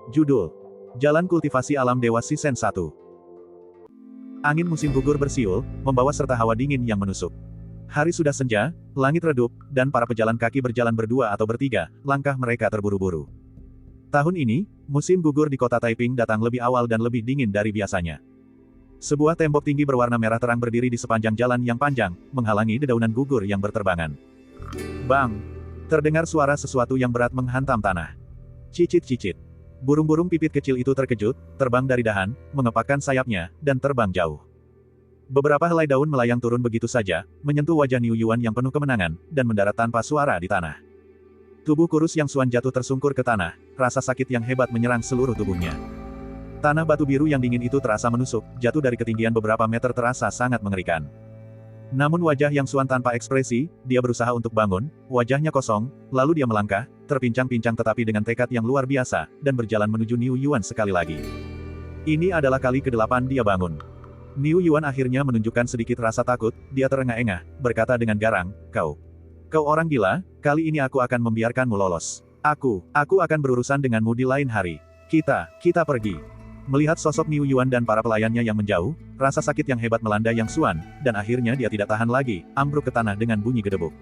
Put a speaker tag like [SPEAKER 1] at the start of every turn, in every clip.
[SPEAKER 1] Judul: Jalan Kultivasi Alam Dewa Season 1. Angin musim gugur bersiul, membawa serta hawa dingin yang menusuk. Hari sudah senja, langit redup, dan para pejalan kaki berjalan berdua atau bertiga, langkah mereka terburu-buru. Tahun ini, musim gugur di kota Taiping datang lebih awal dan lebih dingin dari biasanya. Sebuah tembok tinggi berwarna merah terang berdiri di sepanjang jalan yang panjang, menghalangi dedaunan gugur yang berterbangan. Bang! Terdengar suara sesuatu yang berat menghantam tanah. Cicit-cicit. Burung-burung pipit kecil itu terkejut, terbang dari dahan, mengepakkan sayapnya, dan terbang jauh. Beberapa helai daun melayang turun begitu saja, menyentuh wajah Niu Yuan yang penuh kemenangan, dan mendarat tanpa suara di tanah. Tubuh kurus Yang Xuan jatuh tersungkur ke tanah, rasa sakit yang hebat menyerang seluruh tubuhnya. Tanah batu biru yang dingin itu terasa menusuk, jatuh dari ketinggian beberapa meter terasa sangat mengerikan. Namun wajah Yang Xuan tanpa ekspresi, dia berusaha untuk bangun, wajahnya kosong, lalu dia melangkah, terpincang-pincang tetapi dengan tekad yang luar biasa, dan berjalan menuju Niu Yuan sekali lagi. Ini adalah kali ke-8 dia bangun. Niu Yuan akhirnya menunjukkan sedikit rasa takut, dia terengah-engah, berkata dengan garang, Kau orang gila, kali ini aku akan membiarkanmu lolos. Aku akan berurusan denganmu di lain hari. Kita pergi. Melihat sosok Niu Yuan dan para pelayannya yang menjauh, rasa sakit yang hebat melanda Yang Xuan, dan akhirnya dia tidak tahan lagi, ambruk ke tanah dengan bunyi gedebuk.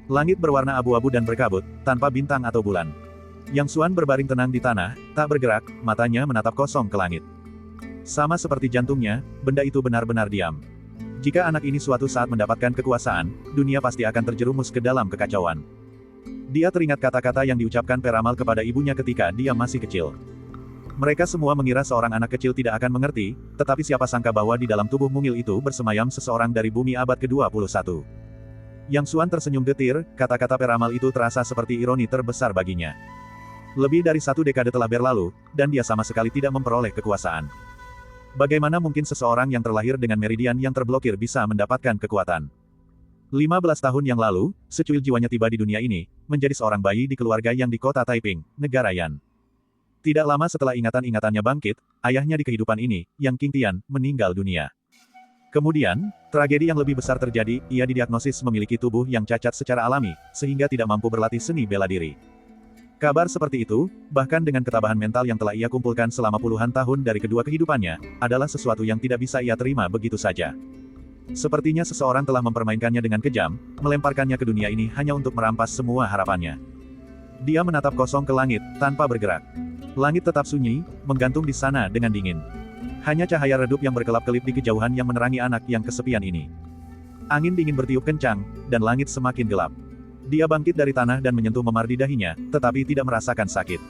[SPEAKER 1] Langit berwarna abu-abu dan berkabut, tanpa bintang atau bulan. Yang Xuan berbaring tenang di tanah, tak bergerak, matanya menatap kosong ke langit. Sama seperti jantungnya, benda itu benar-benar diam. Jika anak ini suatu saat mendapatkan kekuasaan, dunia pasti akan terjerumus ke dalam kekacauan. Dia teringat kata-kata yang diucapkan Peramal kepada ibunya ketika dia masih kecil. Mereka semua mengira seorang anak kecil tidak akan mengerti, tetapi siapa sangka bahwa di dalam tubuh mungil itu bersemayam seseorang dari bumi abad ke-21. Yang Xuan tersenyum getir, kata-kata Peramal itu terasa seperti ironi terbesar baginya. Lebih dari 1 dekade telah berlalu, dan dia sama sekali tidak memperoleh kekuasaan. Bagaimana mungkin seseorang yang terlahir dengan meridian yang terblokir bisa mendapatkan kekuatan? 15 tahun yang lalu, secuil jiwanya tiba di dunia ini, menjadi seorang bayi di keluarga yang di kota Taiping, negara Yan. Tidak lama setelah ingatan-ingatannya bangkit, ayahnya di kehidupan ini, Yang Qingtian, meninggal dunia. Kemudian, tragedi yang lebih besar terjadi, ia didiagnosis memiliki tubuh yang cacat secara alami, sehingga tidak mampu berlatih seni bela diri. Kabar seperti itu, bahkan dengan ketabahan mental yang telah ia kumpulkan selama puluhan tahun dari kedua kehidupannya, adalah sesuatu yang tidak bisa ia terima begitu saja. Sepertinya seseorang telah mempermainkannya dengan kejam, melemparkannya ke dunia ini hanya untuk merampas semua harapannya. Dia menatap kosong ke langit, tanpa bergerak. Langit tetap sunyi, menggantung di sana dengan dingin. Hanya cahaya redup yang berkelap-kelip di kejauhan yang menerangi anak yang kesepian ini. Angin dingin bertiup kencang, dan langit semakin gelap. Dia bangkit dari tanah dan menyentuh memar di dahinya, tetapi tidak merasakan sakit.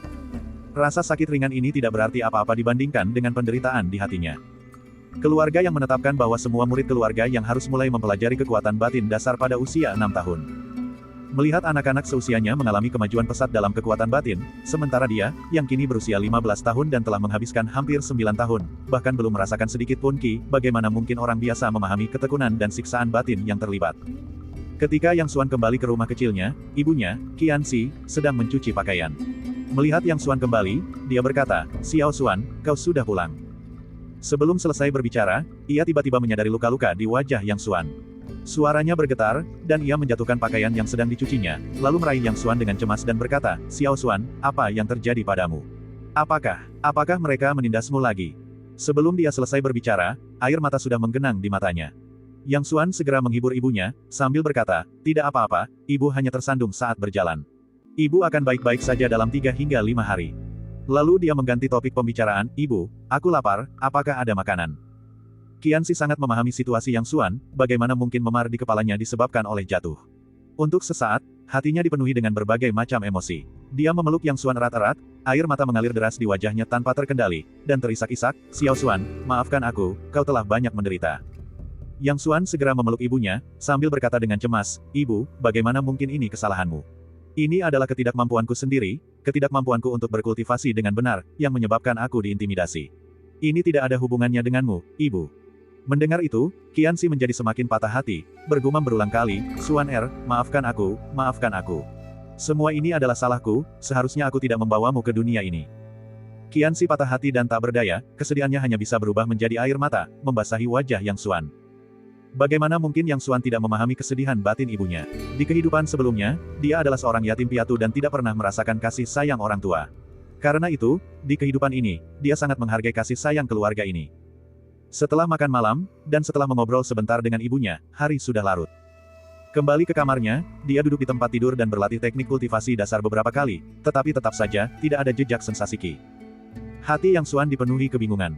[SPEAKER 1] Rasa sakit ringan ini tidak berarti apa-apa dibandingkan dengan penderitaan di hatinya. Keluarga yang menetapkan bahwa semua murid keluarga yang harus mulai mempelajari kekuatan batin dasar pada usia 6 tahun. Melihat anak-anak seusianya mengalami kemajuan pesat dalam kekuatan batin, sementara dia, yang kini berusia 15 tahun dan telah menghabiskan hampir 9 tahun, bahkan belum merasakan sedikit pun bagaimana mungkin orang biasa memahami ketekunan dan siksaan batin yang terlibat. Ketika Yang Xuan kembali ke rumah kecilnya, ibunya, Qianxi, sedang mencuci pakaian. Melihat Yang Xuan kembali, dia berkata, Xiao Xuan, kau sudah pulang. Sebelum selesai berbicara, ia tiba-tiba menyadari luka-luka di wajah Yang Xuan. Suaranya bergetar, dan ia menjatuhkan pakaian yang sedang dicucinya, lalu meraih Yang Xuan dengan cemas dan berkata, Xiao Xuan, apa yang terjadi padamu? Apakah mereka menindasmu lagi? Sebelum dia selesai berbicara, air mata sudah menggenang di matanya. Yang Xuan segera menghibur ibunya, sambil berkata, tidak apa-apa, ibu hanya tersandung saat berjalan. Ibu akan baik-baik saja dalam 3 hingga 5 hari. Lalu dia mengganti topik pembicaraan, Ibu, aku lapar, apakah ada makanan? Qianxi sangat memahami situasi Yang Xuan, bagaimana mungkin memar di kepalanya disebabkan oleh jatuh. Untuk sesaat, hatinya dipenuhi dengan berbagai macam emosi. Dia memeluk Yang Xuan erat-erat, air mata mengalir deras di wajahnya tanpa terkendali, dan terisak-isak, Xiao Xuan, maafkan aku, kau telah banyak menderita. Yang Xuan segera memeluk ibunya, sambil berkata dengan cemas, Ibu, bagaimana mungkin ini kesalahanmu? Ini adalah ketidakmampuanku sendiri, ketidakmampuanku untuk berkultivasi dengan benar, yang menyebabkan aku diintimidasi. Ini tidak ada hubungannya denganmu, Ibu. Mendengar itu, Qianxi menjadi semakin patah hati, bergumam berulang kali, Xuan maafkan aku, maafkan aku. Semua ini adalah salahku, seharusnya aku tidak membawamu ke dunia ini. Qianxi patah hati dan tak berdaya, kesedihannya hanya bisa berubah menjadi air mata, membasahi wajah Yang Xuan. Bagaimana mungkin Yang Xuan tidak memahami kesedihan batin ibunya? Di kehidupan sebelumnya, dia adalah seorang yatim piatu dan tidak pernah merasakan kasih sayang orang tua. Karena itu, di kehidupan ini, dia sangat menghargai kasih sayang keluarga ini. Setelah makan malam, dan setelah mengobrol sebentar dengan ibunya, hari sudah larut. Kembali ke kamarnya, dia duduk di tempat tidur dan berlatih teknik kultivasi dasar beberapa kali, tetapi tetap saja, tidak ada jejak sensasi Qi. Hati Yang Xuan dipenuhi kebingungan.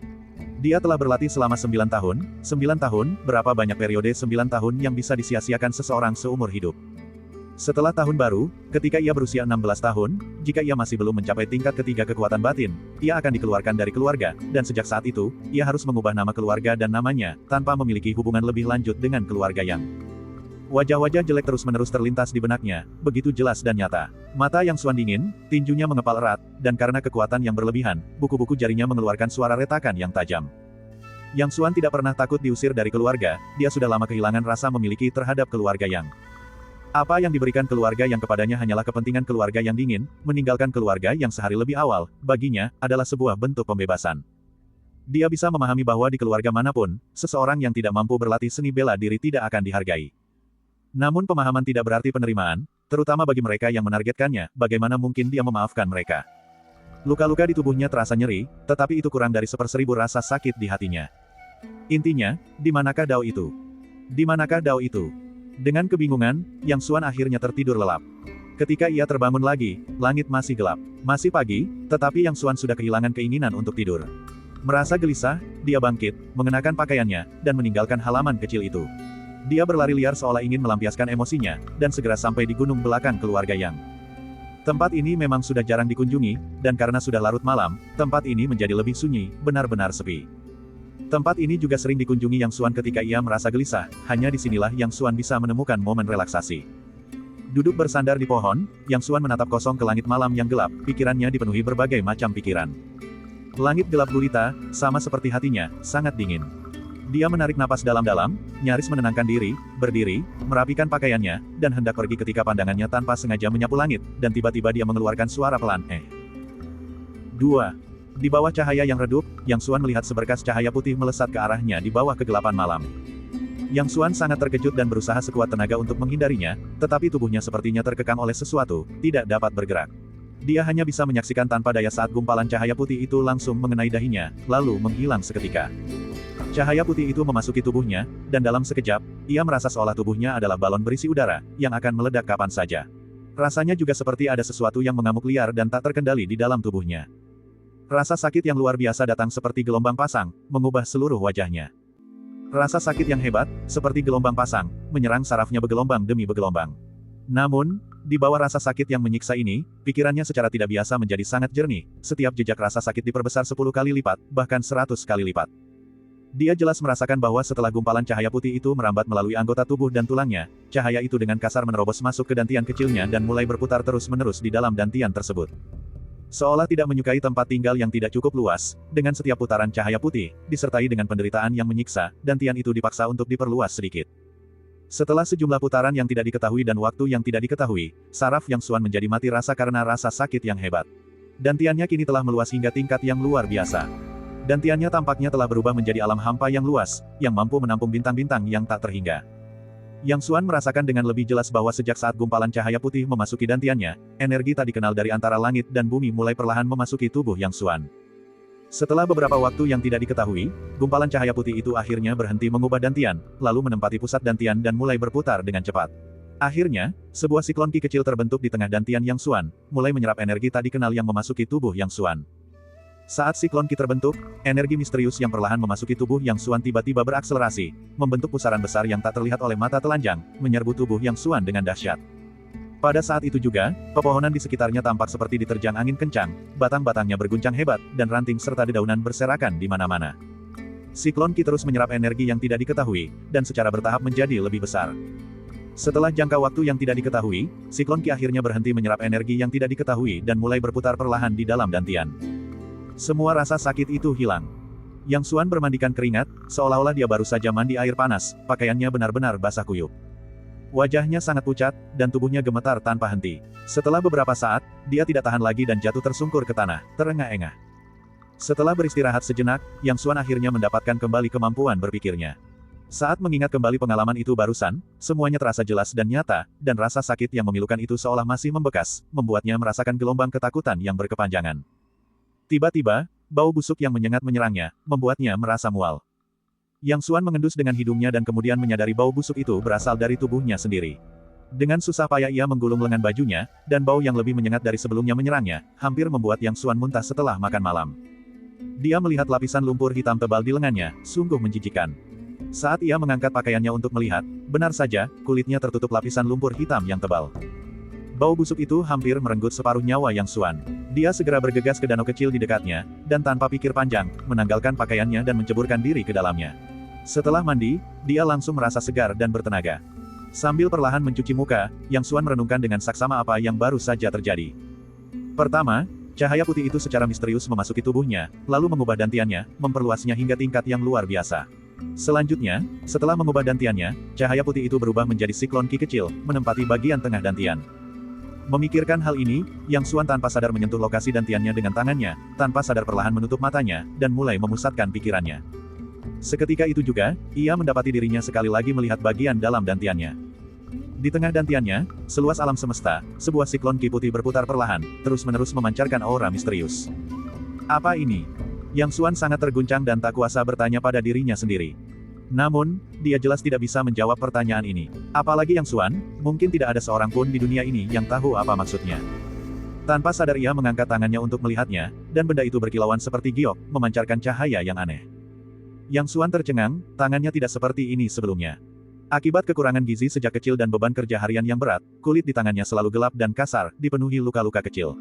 [SPEAKER 1] Dia telah berlatih selama 9 tahun, 9 tahun, berapa banyak periode 9 tahun yang bisa disia-siakan seseorang seumur hidup. Setelah tahun baru, ketika ia berusia 16 tahun, jika ia masih belum mencapai tingkat ketiga kekuatan batin, ia akan dikeluarkan dari keluarga, dan sejak saat itu, ia harus mengubah nama keluarga dan namanya, tanpa memiliki hubungan lebih lanjut dengan keluarga Yang. Wajah-wajah jelek terus-menerus terlintas di benaknya, begitu jelas dan nyata. Mata Yang Xuan dingin, tinjunya mengepal erat, dan karena kekuatan yang berlebihan, buku-buku jarinya mengeluarkan suara retakan yang tajam. Yang Xuan tidak pernah takut diusir dari keluarga, dia sudah lama kehilangan rasa memiliki terhadap keluarga Yang. Apa yang diberikan keluarga Yang kepadanya hanyalah kepentingan keluarga Yang dingin, meninggalkan keluarga Yang sehari lebih awal, baginya, adalah sebuah bentuk pembebasan. Dia bisa memahami bahwa di keluarga manapun, seseorang yang tidak mampu berlatih seni bela diri tidak akan dihargai. Namun pemahaman tidak berarti penerimaan, terutama bagi mereka yang menargetkannya, bagaimana mungkin dia memaafkan mereka. Luka-luka di tubuhnya terasa nyeri, tetapi itu kurang dari 1/1000 rasa sakit di hatinya. Intinya, di manakah Dao itu? Di manakah Dao itu? Dengan kebingungan, Yang Xuan akhirnya tertidur lelap. Ketika ia terbangun lagi, langit masih gelap. Masih pagi, tetapi Yang Xuan sudah kehilangan keinginan untuk tidur. Merasa gelisah, dia bangkit, mengenakan pakaiannya, dan meninggalkan halaman kecil itu. Dia berlari liar seolah ingin melampiaskan emosinya, dan segera sampai di gunung belakang keluarga Yang. Tempat ini memang sudah jarang dikunjungi, dan karena sudah larut malam, tempat ini menjadi lebih sunyi, benar-benar sepi. Tempat ini juga sering dikunjungi Yang Xuan ketika ia merasa gelisah, hanya disinilah Yang Xuan bisa menemukan momen relaksasi. Duduk bersandar di pohon, Yang Xuan menatap kosong ke langit malam yang gelap, pikirannya dipenuhi berbagai macam pikiran. Langit gelap gulita, sama seperti hatinya, sangat dingin. Dia menarik napas dalam-dalam, nyaris menenangkan diri, berdiri, merapikan pakaiannya, dan hendak pergi ketika pandangannya tanpa sengaja menyapu langit, dan tiba-tiba dia mengeluarkan suara pelan, 2. Di bawah cahaya yang redup, Yang Xuan melihat seberkas cahaya putih melesat ke arahnya di bawah kegelapan malam. Yang Xuan sangat terkejut dan berusaha sekuat tenaga untuk menghindarinya, tetapi tubuhnya sepertinya terkekang oleh sesuatu, tidak dapat bergerak. Dia hanya bisa menyaksikan tanpa daya saat gumpalan cahaya putih itu langsung mengenai dahinya, lalu menghilang seketika. Cahaya putih itu memasuki tubuhnya, dan dalam sekejap, ia merasa seolah tubuhnya adalah balon berisi udara, yang akan meledak kapan saja. Rasanya juga seperti ada sesuatu yang mengamuk liar dan tak terkendali di dalam tubuhnya. Rasa sakit yang luar biasa datang seperti gelombang pasang, mengubah seluruh wajahnya. Rasa sakit yang hebat, seperti gelombang pasang, menyerang sarafnya bergelombang demi bergelombang. Namun, di bawah rasa sakit yang menyiksa ini, pikirannya secara tidak biasa menjadi sangat jernih, setiap jejak rasa sakit diperbesar 10 kali lipat, bahkan 100 kali lipat. Dia jelas merasakan bahwa setelah gumpalan cahaya putih itu merambat melalui anggota tubuh dan tulangnya, cahaya itu dengan kasar menerobos masuk ke dantian kecilnya dan mulai berputar terus-menerus di dalam dantian tersebut. Seolah tidak menyukai tempat tinggal yang tidak cukup luas, dengan setiap putaran cahaya putih, disertai dengan penderitaan yang menyiksa, dantian itu dipaksa untuk diperluas sedikit. Setelah sejumlah putaran yang tidak diketahui dan waktu yang tidak diketahui, saraf Yang Xuan menjadi mati rasa karena rasa sakit yang hebat. Dantiannya kini telah meluas hingga tingkat yang luar biasa. Dantiannya tampaknya telah berubah menjadi alam hampa yang luas, yang mampu menampung bintang-bintang yang tak terhingga. Yang Xuan merasakan dengan lebih jelas bahwa sejak saat gumpalan cahaya putih memasuki dantiannya, energi tak dikenal dari antara langit dan bumi mulai perlahan memasuki tubuh Yang Xuan. Setelah beberapa waktu yang tidak diketahui, gumpalan cahaya putih itu akhirnya berhenti mengubah dantian, lalu menempati pusat dantian dan mulai berputar dengan cepat. Akhirnya, sebuah siklon Qi kecil terbentuk di tengah dantian Yang Xuan, mulai menyerap energi tak dikenal yang memasuki tubuh Yang Xuan. Saat siklon Qi terbentuk, energi misterius yang perlahan memasuki tubuh Yang Xuan tiba-tiba berakselerasi, membentuk pusaran besar yang tak terlihat oleh mata telanjang, menyerbu tubuh Yang Xuan dengan dahsyat. Pada saat itu juga, pepohonan di sekitarnya tampak seperti diterjang angin kencang, batang-batangnya berguncang hebat, dan ranting serta dedaunan berserakan di mana-mana. Siklon Qi terus menyerap energi yang tidak diketahui, dan secara bertahap menjadi lebih besar. Setelah jangka waktu yang tidak diketahui, siklon Qi akhirnya berhenti menyerap energi yang tidak diketahui dan mulai berputar perlahan di dalam dantian. Semua rasa sakit itu hilang. Yang Xuan bermandikan keringat, seolah-olah dia baru saja mandi air panas, pakaiannya benar-benar basah kuyup. Wajahnya sangat pucat, dan tubuhnya gemetar tanpa henti. Setelah beberapa saat, dia tidak tahan lagi dan jatuh tersungkur ke tanah, terengah-engah. Setelah beristirahat sejenak, Yang Xuan akhirnya mendapatkan kembali kemampuan berpikirnya. Saat mengingat kembali pengalaman itu barusan, semuanya terasa jelas dan nyata, dan rasa sakit yang memilukan itu seolah masih membekas, membuatnya merasakan gelombang ketakutan yang berkepanjangan. Tiba-tiba, bau busuk yang menyengat menyerangnya, membuatnya merasa mual. Yang Xuan mengendus dengan hidungnya dan kemudian menyadari bau busuk itu berasal dari tubuhnya sendiri. Dengan susah payah ia menggulung lengan bajunya, dan bau yang lebih menyengat dari sebelumnya menyerangnya, hampir membuat Yang Xuan muntah setelah makan malam. Dia melihat lapisan lumpur hitam tebal di lengannya, sungguh menjijikan. Saat ia mengangkat pakaiannya untuk melihat, benar saja, kulitnya tertutup lapisan lumpur hitam yang tebal. Bau busuk itu hampir merenggut separuh nyawa Yang Xuan. Dia segera bergegas ke danau kecil di dekatnya, dan tanpa pikir panjang, menanggalkan pakaiannya dan menceburkan diri ke dalamnya. Setelah mandi, dia langsung merasa segar dan bertenaga. Sambil perlahan mencuci muka, Yang Xuan merenungkan dengan saksama apa yang baru saja terjadi. Pertama, cahaya putih itu secara misterius memasuki tubuhnya, lalu mengubah dantiannya, memperluasnya hingga tingkat yang luar biasa. Selanjutnya, setelah mengubah dantiannya, cahaya putih itu berubah menjadi siklon ki kecil, menempati bagian tengah dantian. Memikirkan hal ini, Yang Xuan tanpa sadar menyentuh lokasi dantiannya dengan tangannya, tanpa sadar perlahan menutup matanya, dan mulai memusatkan pikirannya. Seketika itu juga, ia mendapati dirinya sekali lagi melihat bagian dalam dantiannya. Di tengah dantiannya, seluas alam semesta, sebuah siklon ki putih berputar perlahan, terus-menerus memancarkan aura misterius. Apa ini? Yang Xuan sangat terguncang dan tak kuasa bertanya pada dirinya sendiri. Namun, dia jelas tidak bisa menjawab pertanyaan ini. Apalagi Yang Xuan, mungkin tidak ada seorang pun di dunia ini yang tahu apa maksudnya. Tanpa sadar ia mengangkat tangannya untuk melihatnya, dan benda itu berkilauan seperti giok, memancarkan cahaya yang aneh. Yang Xuan tercengang, tangannya tidak seperti ini sebelumnya. Akibat kekurangan gizi sejak kecil dan beban kerja harian yang berat, kulit di tangannya selalu gelap dan kasar, dipenuhi luka-luka kecil.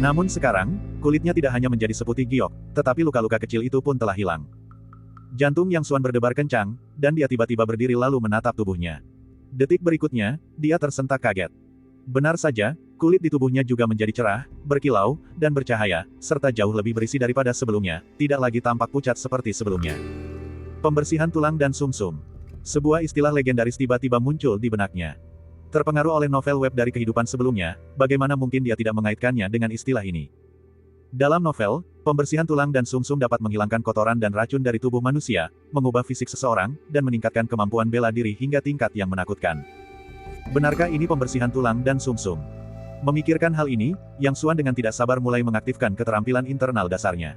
[SPEAKER 1] Namun sekarang, kulitnya tidak hanya menjadi seputih giok, tetapi luka-luka kecil itu pun telah hilang. Jantung Yang Xuan berdebar kencang, dan dia tiba-tiba berdiri lalu menatap tubuhnya. Detik berikutnya, dia tersentak kaget. Benar saja, kulit di tubuhnya juga menjadi cerah, berkilau, dan bercahaya, serta jauh lebih berisi daripada sebelumnya, tidak lagi tampak pucat seperti sebelumnya. Pembersihan tulang dan sumsum. Sebuah istilah legendaris tiba-tiba muncul di benaknya. Terpengaruh oleh novel web dari kehidupan sebelumnya, bagaimana mungkin dia tidak mengaitkannya dengan istilah ini? Dalam novel, pembersihan tulang dan sumsum dapat menghilangkan kotoran dan racun dari tubuh manusia, mengubah fisik seseorang, dan meningkatkan kemampuan bela diri hingga tingkat yang menakutkan. Benarkah ini pembersihan tulang dan sumsum? Memikirkan hal ini, Yang Xuan dengan tidak sabar mulai mengaktifkan keterampilan internal dasarnya.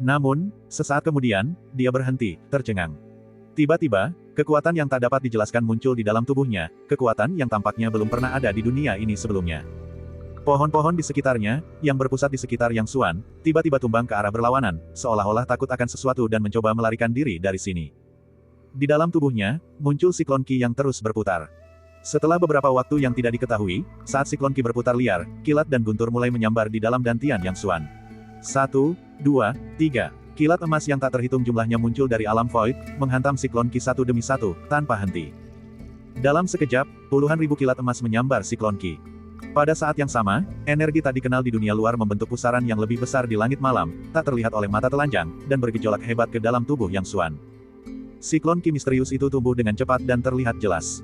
[SPEAKER 1] Namun, sesaat kemudian, dia berhenti, tercengang. Tiba-tiba, kekuatan yang tak dapat dijelaskan muncul di dalam tubuhnya, kekuatan yang tampaknya belum pernah ada di dunia ini sebelumnya. Pohon-pohon di sekitarnya, yang berpusat di sekitar Yang Xuan, tiba-tiba tumbang ke arah berlawanan, seolah-olah takut akan sesuatu dan mencoba melarikan diri dari sini. Di dalam tubuhnya, muncul siklon ki yang terus berputar. Setelah beberapa waktu yang tidak diketahui, saat siklon ki berputar liar, kilat dan guntur mulai menyambar di dalam dantian Yang Xuan. 1, 2, 3. Kilat emas yang tak terhitung jumlahnya muncul dari alam void, menghantam siklon ki satu demi satu, tanpa henti. Dalam sekejap, puluhan ribu kilat emas menyambar siklon ki. Pada saat yang sama, energi tak dikenal di dunia luar membentuk pusaran yang lebih besar di langit malam, tak terlihat oleh mata telanjang, dan bergejolak hebat ke dalam tubuh Yang Xuan. Siklon ki misterius itu tumbuh dengan cepat dan terlihat jelas.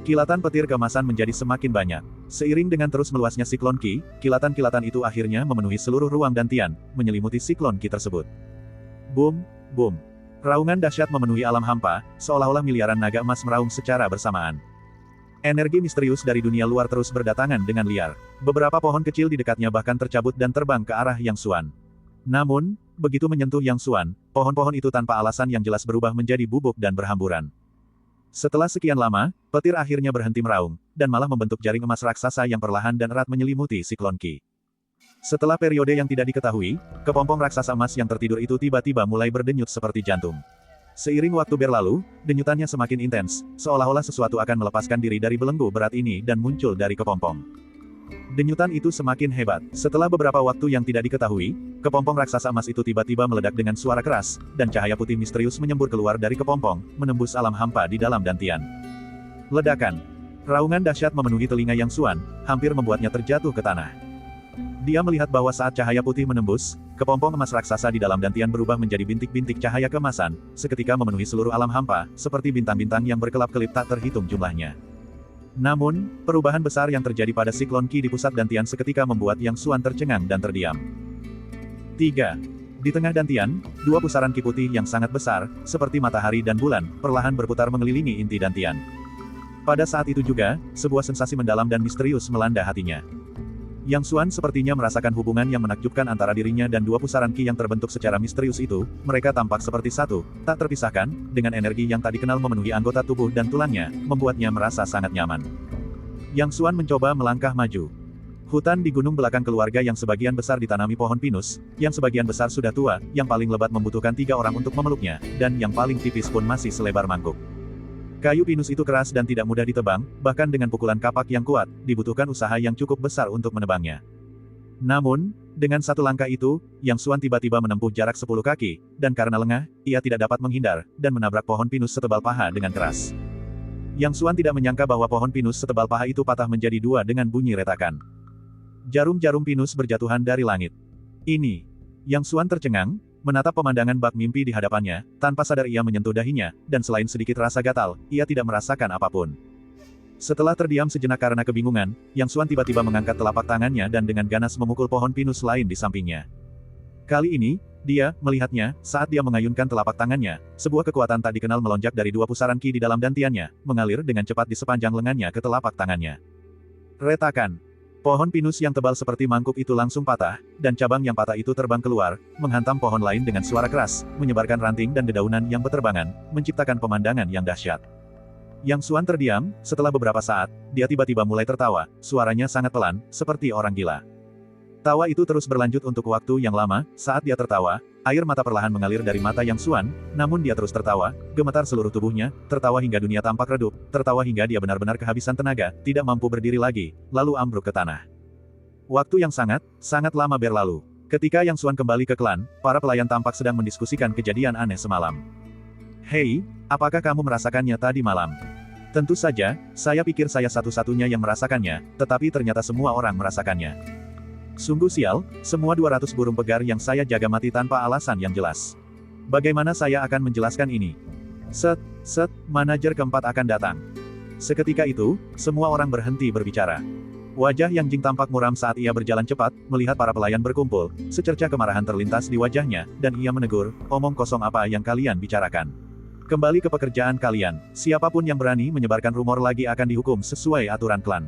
[SPEAKER 1] Kilatan petir keemasan menjadi semakin banyak. Seiring dengan terus meluasnya siklon ki, kilatan-kilatan itu akhirnya memenuhi seluruh ruang dantian, menyelimuti siklon ki tersebut. Boom, boom. Raungan dahsyat memenuhi alam hampa, seolah-olah miliaran naga emas meraung secara bersamaan. Energi misterius dari dunia luar terus berdatangan dengan liar. Beberapa pohon kecil di dekatnya bahkan tercabut dan terbang ke arah Yang Xuan. Namun, begitu menyentuh Yang Xuan, pohon-pohon itu tanpa alasan yang jelas berubah menjadi bubuk dan berhamburan. Setelah sekian lama, petir akhirnya berhenti meraung, dan malah membentuk jaring emas raksasa yang perlahan dan erat menyelimuti siklon ki. Setelah periode yang tidak diketahui, kepompong raksasa emas yang tertidur itu tiba-tiba mulai berdenyut seperti jantung. Seiring waktu berlalu, denyutannya semakin intens, seolah-olah sesuatu akan melepaskan diri dari belenggu berat ini dan muncul dari kepompong. Denyutan itu semakin hebat. Setelah beberapa waktu yang tidak diketahui, kepompong raksasa emas itu tiba-tiba meledak dengan suara keras, dan cahaya putih misterius menyembur keluar dari kepompong, menembus alam hampa di dalam dantian. Ledakan. Raungan dahsyat memenuhi telinga Yang Xuan, hampir membuatnya terjatuh ke tanah. Dia melihat bahwa saat cahaya putih menembus, kepompong emas raksasa di dalam dantian berubah menjadi bintik-bintik cahaya keemasan, seketika memenuhi seluruh alam hampa, seperti bintang-bintang yang berkelap-kelip tak terhitung jumlahnya. Namun, perubahan besar yang terjadi pada siklon ki di pusat dantian seketika membuat Yang Xuan tercengang dan terdiam. 3. Di tengah dantian, dua pusaran ki putih yang sangat besar, seperti matahari dan bulan, perlahan berputar mengelilingi inti dantian. Pada saat itu juga, sebuah sensasi mendalam dan misterius melanda hatinya. Yang Xuan sepertinya merasakan hubungan yang menakjubkan antara dirinya dan dua pusaran Qi yang terbentuk secara misterius itu, mereka tampak seperti satu, tak terpisahkan, dengan energi yang tak dikenal memenuhi anggota tubuh dan tulangnya, membuatnya merasa sangat nyaman. Yang Xuan mencoba melangkah maju. Hutan di gunung belakang keluarga yang sebagian besar ditanami pohon pinus, yang sebagian besar sudah tua, yang paling lebat membutuhkan 3 orang untuk memeluknya, dan yang paling tipis pun masih selebar mangkuk. Kayu pinus itu keras dan tidak mudah ditebang, bahkan dengan pukulan kapak yang kuat, dibutuhkan usaha yang cukup besar untuk menebangnya. Namun, dengan satu langkah itu, Yang Xuan tiba-tiba menempuh jarak 10 kaki, dan karena lengah, ia tidak dapat menghindar, dan menabrak pohon pinus setebal paha dengan keras. Yang Xuan tidak menyangka bahwa pohon pinus setebal paha itu patah menjadi 2 dengan bunyi retakan. Jarum-jarum pinus berjatuhan dari langit. Ini. Yang Xuan tercengang, menatap pemandangan bak mimpi di hadapannya, tanpa sadar ia menyentuh dahinya, dan selain sedikit rasa gatal, ia tidak merasakan apapun. Setelah terdiam sejenak karena kebingungan, Yang Xuan tiba-tiba mengangkat telapak tangannya dan dengan ganas memukul pohon pinus lain di sampingnya. Kali ini, dia melihatnya, saat dia mengayunkan telapak tangannya, sebuah kekuatan tak dikenal melonjak dari 2 pusaran Qi di dalam dantiannya, mengalir dengan cepat di sepanjang lengannya ke telapak tangannya. Retakan. Pohon pinus yang tebal seperti mangkuk itu langsung patah, dan cabang yang patah itu terbang keluar, menghantam pohon lain dengan suara keras, menyebarkan ranting dan dedaunan yang berterbangan, menciptakan pemandangan yang dahsyat. Yang Xuan terdiam, setelah beberapa saat, dia tiba-tiba mulai tertawa, suaranya sangat pelan, seperti orang gila. Tawa itu terus berlanjut untuk waktu yang lama, saat dia tertawa, air mata perlahan mengalir dari mata Yang Xuan, namun dia terus tertawa, gemetar seluruh tubuhnya, tertawa hingga dunia tampak redup, tertawa hingga dia benar-benar kehabisan tenaga, tidak mampu berdiri lagi, lalu ambruk ke tanah. Waktu yang sangat lama berlalu. Ketika Yang Xuan kembali ke klan, para pelayan tampak sedang mendiskusikan kejadian aneh semalam. Hei, apakah kamu merasakannya tadi malam? Tentu saja, saya pikir saya satu-satunya yang merasakannya, tetapi ternyata semua orang merasakannya. Sungguh sial, semua 200 burung pegar yang saya jaga mati tanpa alasan yang jelas. Bagaimana saya akan menjelaskan ini? Manajer keempat akan datang. Seketika itu, semua orang berhenti berbicara. Wajah Yang Jing tampak muram saat ia berjalan cepat, melihat para pelayan berkumpul, secercah kemarahan terlintas di wajahnya, dan ia menegur, omong kosong apa yang kalian bicarakan. Kembali ke pekerjaan kalian, siapapun yang berani menyebarkan rumor lagi akan dihukum sesuai aturan klan.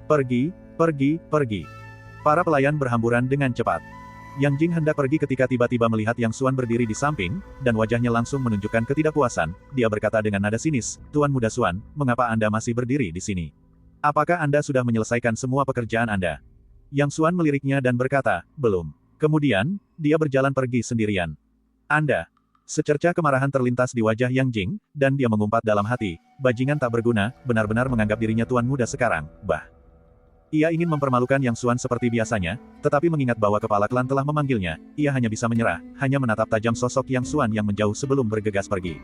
[SPEAKER 1] Pergi. Para pelayan berhamburan dengan cepat. Yang Jing hendak pergi ketika tiba-tiba melihat Yang Xuan berdiri di samping, dan wajahnya langsung menunjukkan ketidakpuasan. Dia berkata dengan nada sinis, Tuan Muda Xuan, mengapa Anda masih berdiri di sini? Apakah Anda sudah menyelesaikan semua pekerjaan Anda? Yang Xuan meliriknya dan berkata, belum. Kemudian, dia berjalan pergi sendirian. Anda. Secercah kemarahan terlintas di wajah Yang Jing, dan dia mengumpat dalam hati, bajingan tak berguna, benar-benar menganggap dirinya Tuan Muda sekarang, bah. Ia ingin mempermalukan Yang Xuan seperti biasanya, tetapi mengingat bahwa kepala klan telah memanggilnya, ia hanya bisa menyerah, hanya menatap tajam sosok Yang Xuan yang menjauh sebelum bergegas pergi.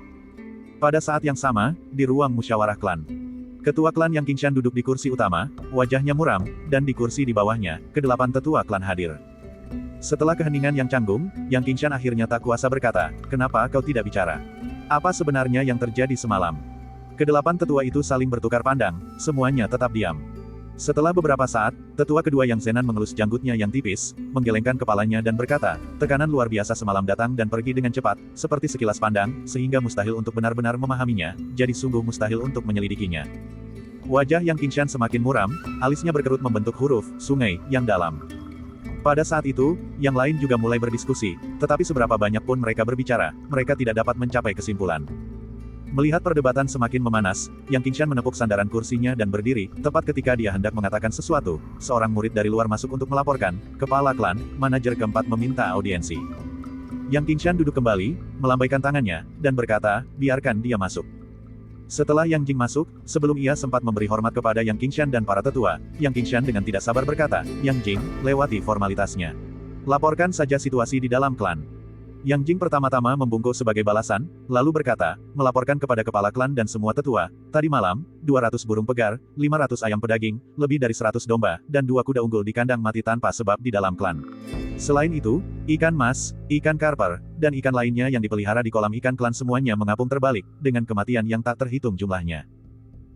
[SPEAKER 1] Pada saat yang sama, di ruang musyawarah klan. Ketua klan Yang Qingshan duduk di kursi utama, wajahnya muram, dan di kursi di bawahnya, ke-8 tetua klan hadir. Setelah keheningan yang canggung, Yang Qingshan akhirnya tak kuasa berkata, kenapa kau tidak bicara? Apa sebenarnya yang terjadi semalam? Ke-8 tetua itu saling bertukar pandang, semuanya tetap diam. Setelah beberapa saat, tetua kedua Yang Zenan mengelus janggutnya yang tipis, menggelengkan kepalanya dan berkata, tekanan luar biasa semalam datang dan pergi dengan cepat, seperti sekilas pandang, sehingga mustahil untuk benar-benar memahaminya, jadi sungguh mustahil untuk menyelidikinya. Wajah Yang Qingshan semakin muram, alisnya berkerut membentuk huruf, sungai, yang dalam. Pada saat itu, yang lain juga mulai berdiskusi, tetapi seberapa banyak pun mereka berbicara, mereka tidak dapat mencapai kesimpulan. Melihat perdebatan semakin memanas, Yang Qingshan menepuk sandaran kursinya dan berdiri, tepat ketika dia hendak mengatakan sesuatu, seorang murid dari luar masuk untuk melaporkan, kepala klan, manajer keempat meminta audiensi. Yang Qingshan duduk kembali, melambaikan tangannya, dan berkata, biarkan dia masuk. Setelah Yang Jing masuk, sebelum ia sempat memberi hormat kepada Yang Qingshan dan para tetua, Yang Qingshan dengan tidak sabar berkata, Yang Jing, lewati formalitasnya. Laporkan saja situasi di dalam klan. Yang Jing pertama-tama membungkuk sebagai balasan, lalu berkata, melaporkan kepada kepala klan dan semua tetua, tadi malam, 200 burung pegar, 500 ayam pedaging, lebih dari 100 domba, dan 2 kuda unggul di kandang mati tanpa sebab di dalam klan. Selain itu, ikan mas, ikan karper, dan ikan lainnya yang dipelihara di kolam ikan klan semuanya mengapung terbalik, dengan kematian yang tak terhitung jumlahnya.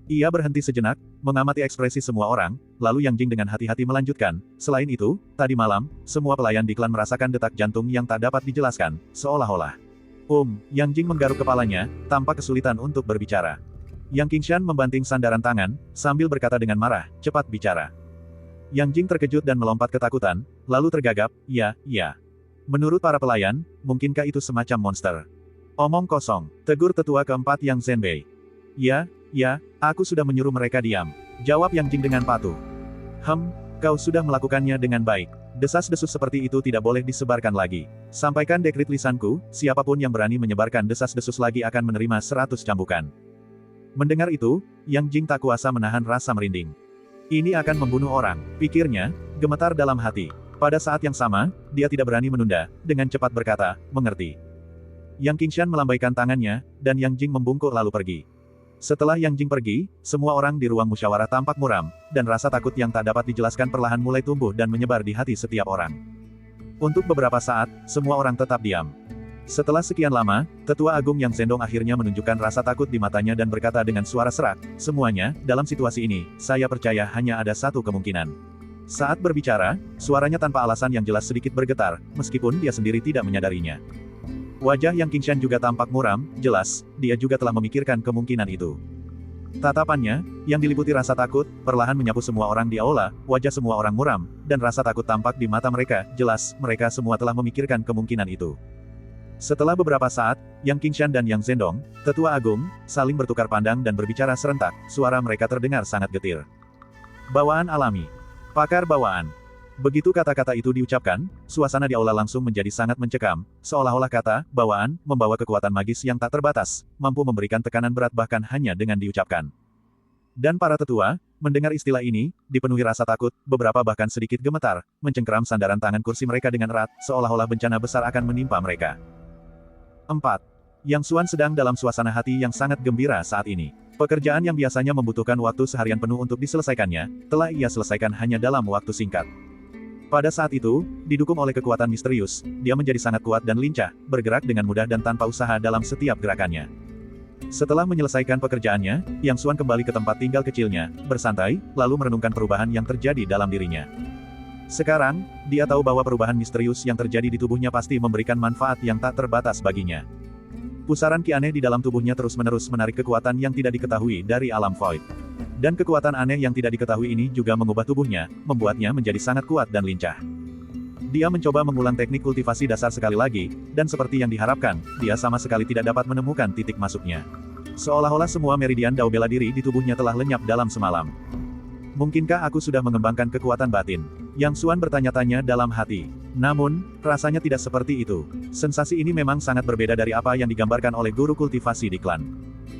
[SPEAKER 1] Ia berhenti sejenak, mengamati ekspresi semua orang, lalu Yang Jing dengan hati-hati melanjutkan, selain itu, tadi malam, semua pelayan di klan merasakan detak jantung yang tak dapat dijelaskan, seolah-olah. Yang Jing menggaruk kepalanya, tanpa kesulitan untuk berbicara. Yang Qingshan membanting sandaran tangan, sambil berkata dengan marah, cepat bicara. Yang Jing terkejut dan melompat ketakutan, lalu tergagap, ya. Menurut para pelayan, mungkinkah itu semacam monster? Omong kosong, tegur tetua keempat Yang Zhenbei. Ya, aku sudah menyuruh mereka diam. Jawab Yang Jing dengan patuh. Kau sudah melakukannya dengan baik. Desas-desus seperti itu tidak boleh disebarkan lagi. Sampaikan dekrit lisanku, siapapun yang berani menyebarkan desas-desus lagi akan menerima 100 cambukan. Mendengar itu, Yang Jing tak kuasa menahan rasa merinding. Ini akan membunuh orang, pikirnya, gemetar dalam hati. Pada saat yang sama, dia tidak berani menunda, dengan cepat berkata, mengerti. Yang Qingshan melambaikan tangannya, dan Yang Jing membungkuk lalu pergi. Setelah Yang Jing pergi, semua orang di ruang musyawarah tampak muram, dan rasa takut yang tak dapat dijelaskan perlahan mulai tumbuh dan menyebar di hati setiap orang. Untuk beberapa saat, semua orang tetap diam. Setelah sekian lama, Tetua Agung Yang Zhendong akhirnya menunjukkan rasa takut di matanya dan berkata dengan suara serak, semuanya, dalam situasi ini, saya percaya hanya ada satu kemungkinan. Saat berbicara, suaranya tanpa alasan yang jelas sedikit bergetar, meskipun dia sendiri tidak menyadarinya. Wajah Yang Qingshan juga tampak muram, jelas, dia juga telah memikirkan kemungkinan itu. Tatapannya, yang diliputi rasa takut, perlahan menyapu semua orang di aula, wajah semua orang muram, dan rasa takut tampak di mata mereka, jelas, mereka semua telah memikirkan kemungkinan itu. Setelah beberapa saat, Yang Qingshan dan Yang Zhendong, Tetua Agung, saling bertukar pandang dan berbicara serentak, suara mereka terdengar sangat getir. Bawaan alami. Pakar bawaan. Begitu kata-kata itu diucapkan, suasana di aula langsung menjadi sangat mencekam, seolah-olah kata, bawaan, membawa kekuatan magis yang tak terbatas, mampu memberikan tekanan berat bahkan hanya dengan diucapkan. Dan para tetua, mendengar istilah ini, dipenuhi rasa takut, beberapa bahkan sedikit gemetar, mencengkeram sandaran tangan kursi mereka dengan erat, seolah-olah bencana besar akan menimpa mereka. 4. Yang Xuan sedang dalam suasana hati yang sangat gembira saat ini. Pekerjaan yang biasanya membutuhkan waktu seharian penuh untuk diselesaikannya, telah ia selesaikan hanya dalam waktu singkat. Pada saat itu, didukung oleh kekuatan misterius, dia menjadi sangat kuat dan lincah, bergerak dengan mudah dan tanpa usaha dalam setiap gerakannya. Setelah menyelesaikan pekerjaannya, Yang Xuan kembali ke tempat tinggal kecilnya, bersantai, lalu merenungkan perubahan yang terjadi dalam dirinya. Sekarang, dia tahu bahwa perubahan misterius yang terjadi di tubuhnya pasti memberikan manfaat yang tak terbatas baginya. Pusaran ki aneh di dalam tubuhnya terus-menerus menarik kekuatan yang tidak diketahui dari alam void. Dan kekuatan aneh yang tidak diketahui ini juga mengubah tubuhnya, membuatnya menjadi sangat kuat dan lincah. Dia mencoba mengulang teknik kultivasi dasar sekali lagi, dan seperti yang diharapkan, dia sama sekali tidak dapat menemukan titik masuknya. Seolah-olah semua meridian dao bela diri di tubuhnya telah lenyap dalam semalam. Mungkinkah aku sudah mengembangkan kekuatan batin? Yang Xuan bertanya-tanya dalam hati. Namun, rasanya tidak seperti itu. Sensasi ini memang sangat berbeda dari apa yang digambarkan oleh guru kultivasi di klan.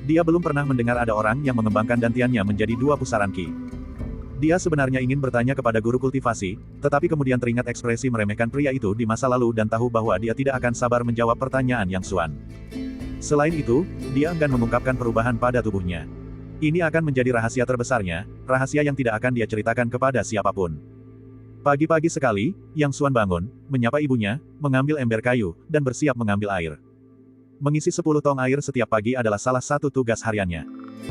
[SPEAKER 1] Dia belum pernah mendengar ada orang yang mengembangkan dantiannya menjadi 2 pusaran ki. Dia sebenarnya ingin bertanya kepada guru kultivasi, tetapi kemudian teringat ekspresi meremehkan pria itu di masa lalu dan tahu bahwa dia tidak akan sabar menjawab pertanyaan Yang Xuan. Selain itu, dia enggan mengungkapkan perubahan pada tubuhnya. Ini akan menjadi rahasia terbesarnya, rahasia yang tidak akan dia ceritakan kepada siapapun. Pagi-pagi sekali, Yang Xuan bangun, menyapa ibunya, mengambil ember kayu, dan bersiap mengambil air. Mengisi 10 tong air setiap pagi adalah salah satu tugas hariannya.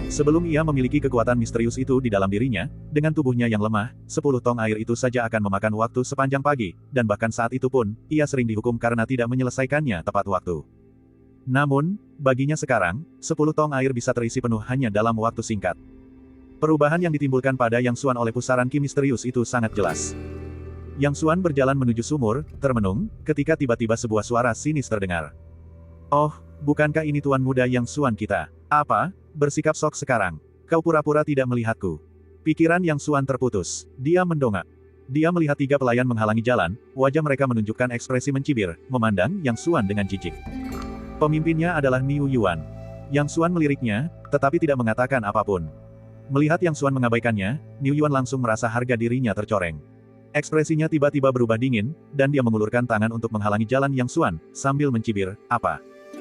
[SPEAKER 1] Sebelum ia memiliki kekuatan misterius itu di dalam dirinya, dengan tubuhnya yang lemah, 10 tong air itu saja akan memakan waktu sepanjang pagi, dan bahkan saat itu pun, ia sering dihukum karena tidak menyelesaikannya tepat waktu. Namun, baginya sekarang, 10 tong air bisa terisi penuh hanya dalam waktu singkat. Perubahan yang ditimbulkan pada Yang Xuan oleh pusaran ki misterius itu sangat jelas. Yang Xuan berjalan menuju sumur, termenung, ketika tiba-tiba sebuah suara sinis terdengar. Oh, bukankah ini tuan muda Yang Xuan kita? Apa? Bersikap sok sekarang. Kau pura-pura tidak melihatku. Pikiran Yang Xuan terputus. Dia mendongak. Dia melihat 3 pelayan menghalangi jalan, wajah mereka menunjukkan ekspresi mencibir, memandang Yang Xuan dengan jijik. Pemimpinnya adalah Niu Yuan. Yang Xuan meliriknya, tetapi tidak mengatakan apapun. Melihat Yang Xuan mengabaikannya, Niu Yuan langsung merasa harga dirinya tercoreng. Ekspresinya tiba-tiba berubah dingin, dan dia mengulurkan tangan untuk menghalangi jalan Yang Xuan, sambil mencibir, apa?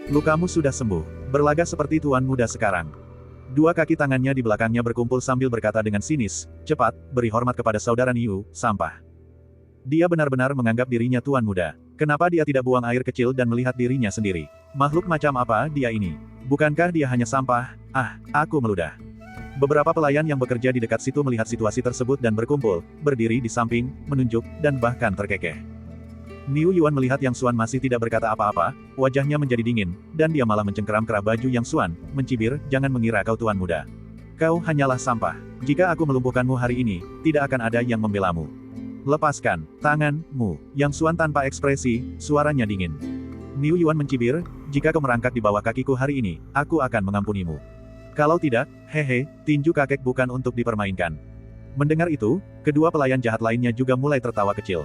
[SPEAKER 1] Lukamu sudah sembuh, berlaga seperti tuan muda sekarang. 2 kaki tangannya di belakangnya berkumpul sambil berkata dengan sinis, cepat, beri hormat kepada saudara Niu, sampah. Dia benar-benar menganggap dirinya tuan muda. Kenapa dia tidak buang air kecil dan melihat dirinya sendiri? Makhluk macam apa dia ini? Bukankah dia hanya sampah? Ah, aku meludah. Beberapa pelayan yang bekerja di dekat situ melihat situasi tersebut dan berkumpul, berdiri di samping, menunjuk, dan bahkan terkekeh. Niu Yuan melihat Yang Xuan masih tidak berkata apa-apa, wajahnya menjadi dingin, dan dia malah mencengkeram kerah baju Yang Xuan, mencibir, jangan mengira kau tuan muda. Kau hanyalah sampah. Jika aku melumpuhkanmu hari ini, tidak akan ada yang membelamu. Lepaskan tanganmu. Yang Xuan tanpa ekspresi, suaranya dingin. Niu Yuan mencibir, jika kau merangkak di bawah kakiku hari ini, aku akan mengampunimu. Kalau tidak, hehe, tinju kakek bukan untuk dipermainkan. Mendengar itu, kedua pelayan jahat lainnya juga mulai tertawa kecil.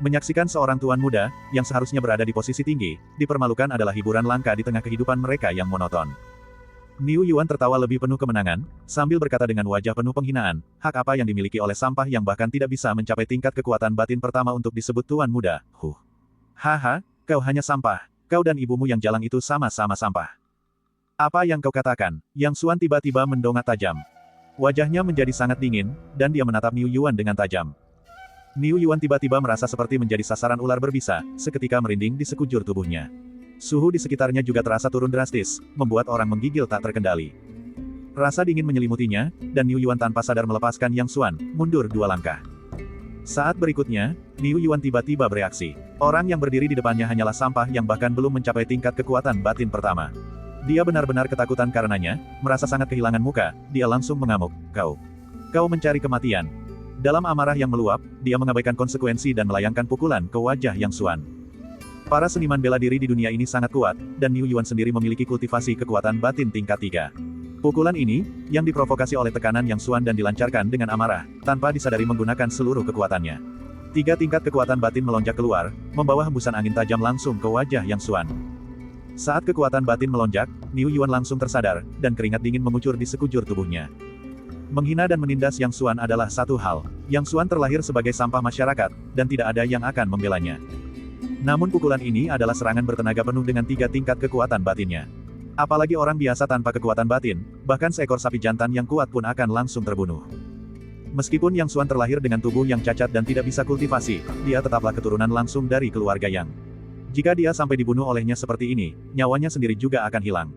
[SPEAKER 1] Menyaksikan seorang tuan muda, yang seharusnya berada di posisi tinggi, dipermalukan adalah hiburan langka di tengah kehidupan mereka yang monoton. Niu Yuan tertawa lebih penuh kemenangan, sambil berkata dengan wajah penuh penghinaan, hak apa yang dimiliki oleh sampah yang bahkan tidak bisa mencapai tingkat kekuatan batin pertama untuk disebut tuan muda, Haha, kau hanya sampah, kau dan ibumu yang jalang itu sama-sama sampah. Apa yang kau katakan? Yang Xuan tiba-tiba mendongak tajam. Wajahnya menjadi sangat dingin, dan dia menatap Niu Yuan dengan tajam. Niu Yuan tiba-tiba merasa seperti menjadi sasaran ular berbisa, seketika merinding di sekujur tubuhnya. Suhu di sekitarnya juga terasa turun drastis, membuat orang menggigil tak terkendali. Rasa dingin menyelimutinya, dan Niu Yuan tanpa sadar melepaskan Yang Xuan, mundur 2 langkah. Saat berikutnya, Niu Yuan tiba-tiba bereaksi. Orang yang berdiri di depannya hanyalah sampah yang bahkan belum mencapai tingkat kekuatan batin pertama. Dia benar-benar ketakutan karenanya, merasa sangat kehilangan muka, dia langsung mengamuk, Kau mencari kematian. Dalam amarah yang meluap, dia mengabaikan konsekuensi dan melayangkan pukulan ke wajah Yang Xuan. Para seniman bela diri di dunia ini sangat kuat, dan Niu Yuan sendiri memiliki kultivasi kekuatan batin tingkat 3. Pukulan ini, yang diprovokasi oleh tekanan Yang Xuan dan dilancarkan dengan amarah, tanpa disadari menggunakan seluruh kekuatannya. 3 tingkat kekuatan batin melonjak keluar, membawa hembusan angin tajam langsung ke wajah Yang Xuan. Saat kekuatan batin melonjak, Niu Yuan langsung tersadar, dan keringat dingin mengucur di sekujur tubuhnya. Menghina dan menindas Yang Xuan adalah satu hal. Yang Xuan terlahir sebagai sampah masyarakat, dan tidak ada yang akan membelanya. Namun pukulan ini adalah serangan bertenaga penuh dengan 3 tingkat kekuatan batinnya. Apalagi orang biasa tanpa kekuatan batin, bahkan seekor sapi jantan yang kuat pun akan langsung terbunuh. Meskipun Yang Xuan terlahir dengan tubuh yang cacat dan tidak bisa kultivasi, dia tetaplah keturunan langsung dari keluarga Yang. Jika dia sampai dibunuh olehnya seperti ini, nyawanya sendiri juga akan hilang.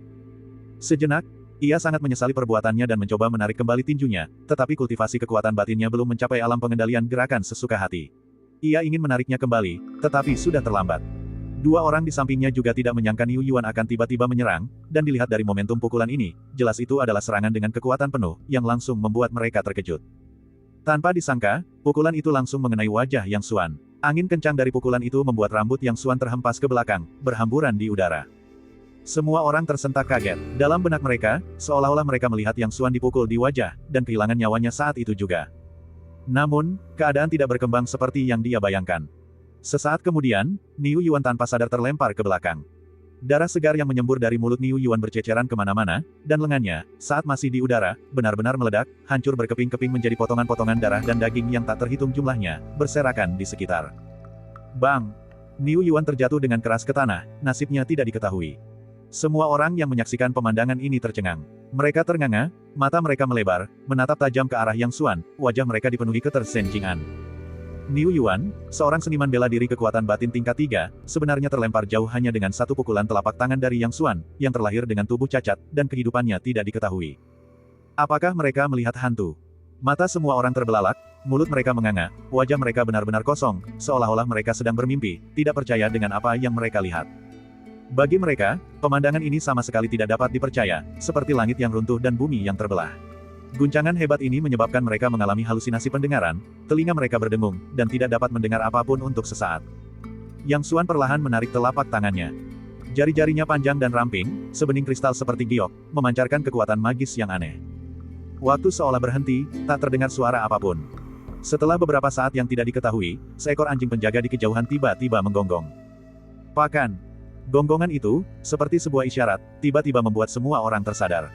[SPEAKER 1] Sejenak, ia sangat menyesali perbuatannya dan mencoba menarik kembali tinjunya, tetapi kultivasi kekuatan batinnya belum mencapai alam pengendalian gerakan sesuka hati. Ia ingin menariknya kembali, tetapi sudah terlambat. 2 orang di sampingnya juga tidak menyangka Niu Yuan akan tiba-tiba menyerang, dan dilihat dari momentum pukulan ini, jelas itu adalah serangan dengan kekuatan penuh, yang langsung membuat mereka terkejut. Tanpa disangka, pukulan itu langsung mengenai wajah Yang Xuan. Angin kencang dari pukulan itu membuat rambut Yang Xuan terhempas ke belakang, berhamburan di udara. Semua orang tersentak kaget. Dalam benak mereka, seolah-olah mereka melihat Yang Xuan dipukul di wajah, dan kehilangan nyawanya saat itu juga. Namun, keadaan tidak berkembang seperti yang dia bayangkan. Sesaat kemudian, Niu Yuan tanpa sadar terlempar ke belakang. Darah segar yang menyembur dari mulut Niu Yuan berceceran kemana-mana, dan lengannya, saat masih di udara, benar-benar meledak, hancur berkeping-keping menjadi potongan-potongan darah dan daging yang tak terhitung jumlahnya, berserakan di sekitar. Bang! Niu Yuan terjatuh dengan keras ke tanah, nasibnya tidak diketahui. Semua orang yang menyaksikan pemandangan ini tercengang. Mereka ternganga, mata mereka melebar, menatap tajam ke arah Yang Xuan, wajah mereka dipenuhi ketersencingan. Niu Yuan, seorang seniman bela diri kekuatan batin tingkat 3, sebenarnya terlempar jauh hanya dengan satu pukulan telapak tangan dari Yang Xuan, yang terlahir dengan tubuh cacat, dan kehidupannya tidak diketahui. Apakah mereka melihat hantu? Mata semua orang terbelalak, mulut mereka menganga, wajah mereka benar-benar kosong, seolah-olah mereka sedang bermimpi, tidak percaya dengan apa yang mereka lihat. Bagi mereka, pemandangan ini sama sekali tidak dapat dipercaya, seperti langit yang runtuh dan bumi yang terbelah. Guncangan hebat ini menyebabkan mereka mengalami halusinasi pendengaran, telinga mereka berdengung, dan tidak dapat mendengar apapun untuk sesaat. Yang Xuan perlahan menarik telapak tangannya. Jari-jarinya panjang dan ramping, sebening kristal seperti giok, memancarkan kekuatan magis yang aneh. Waktu seolah berhenti, tak terdengar suara apapun. Setelah beberapa saat yang tidak diketahui, seekor anjing penjaga di kejauhan tiba-tiba menggonggong. Pakan! Gonggongan itu, seperti sebuah isyarat, tiba-tiba membuat semua orang tersadar.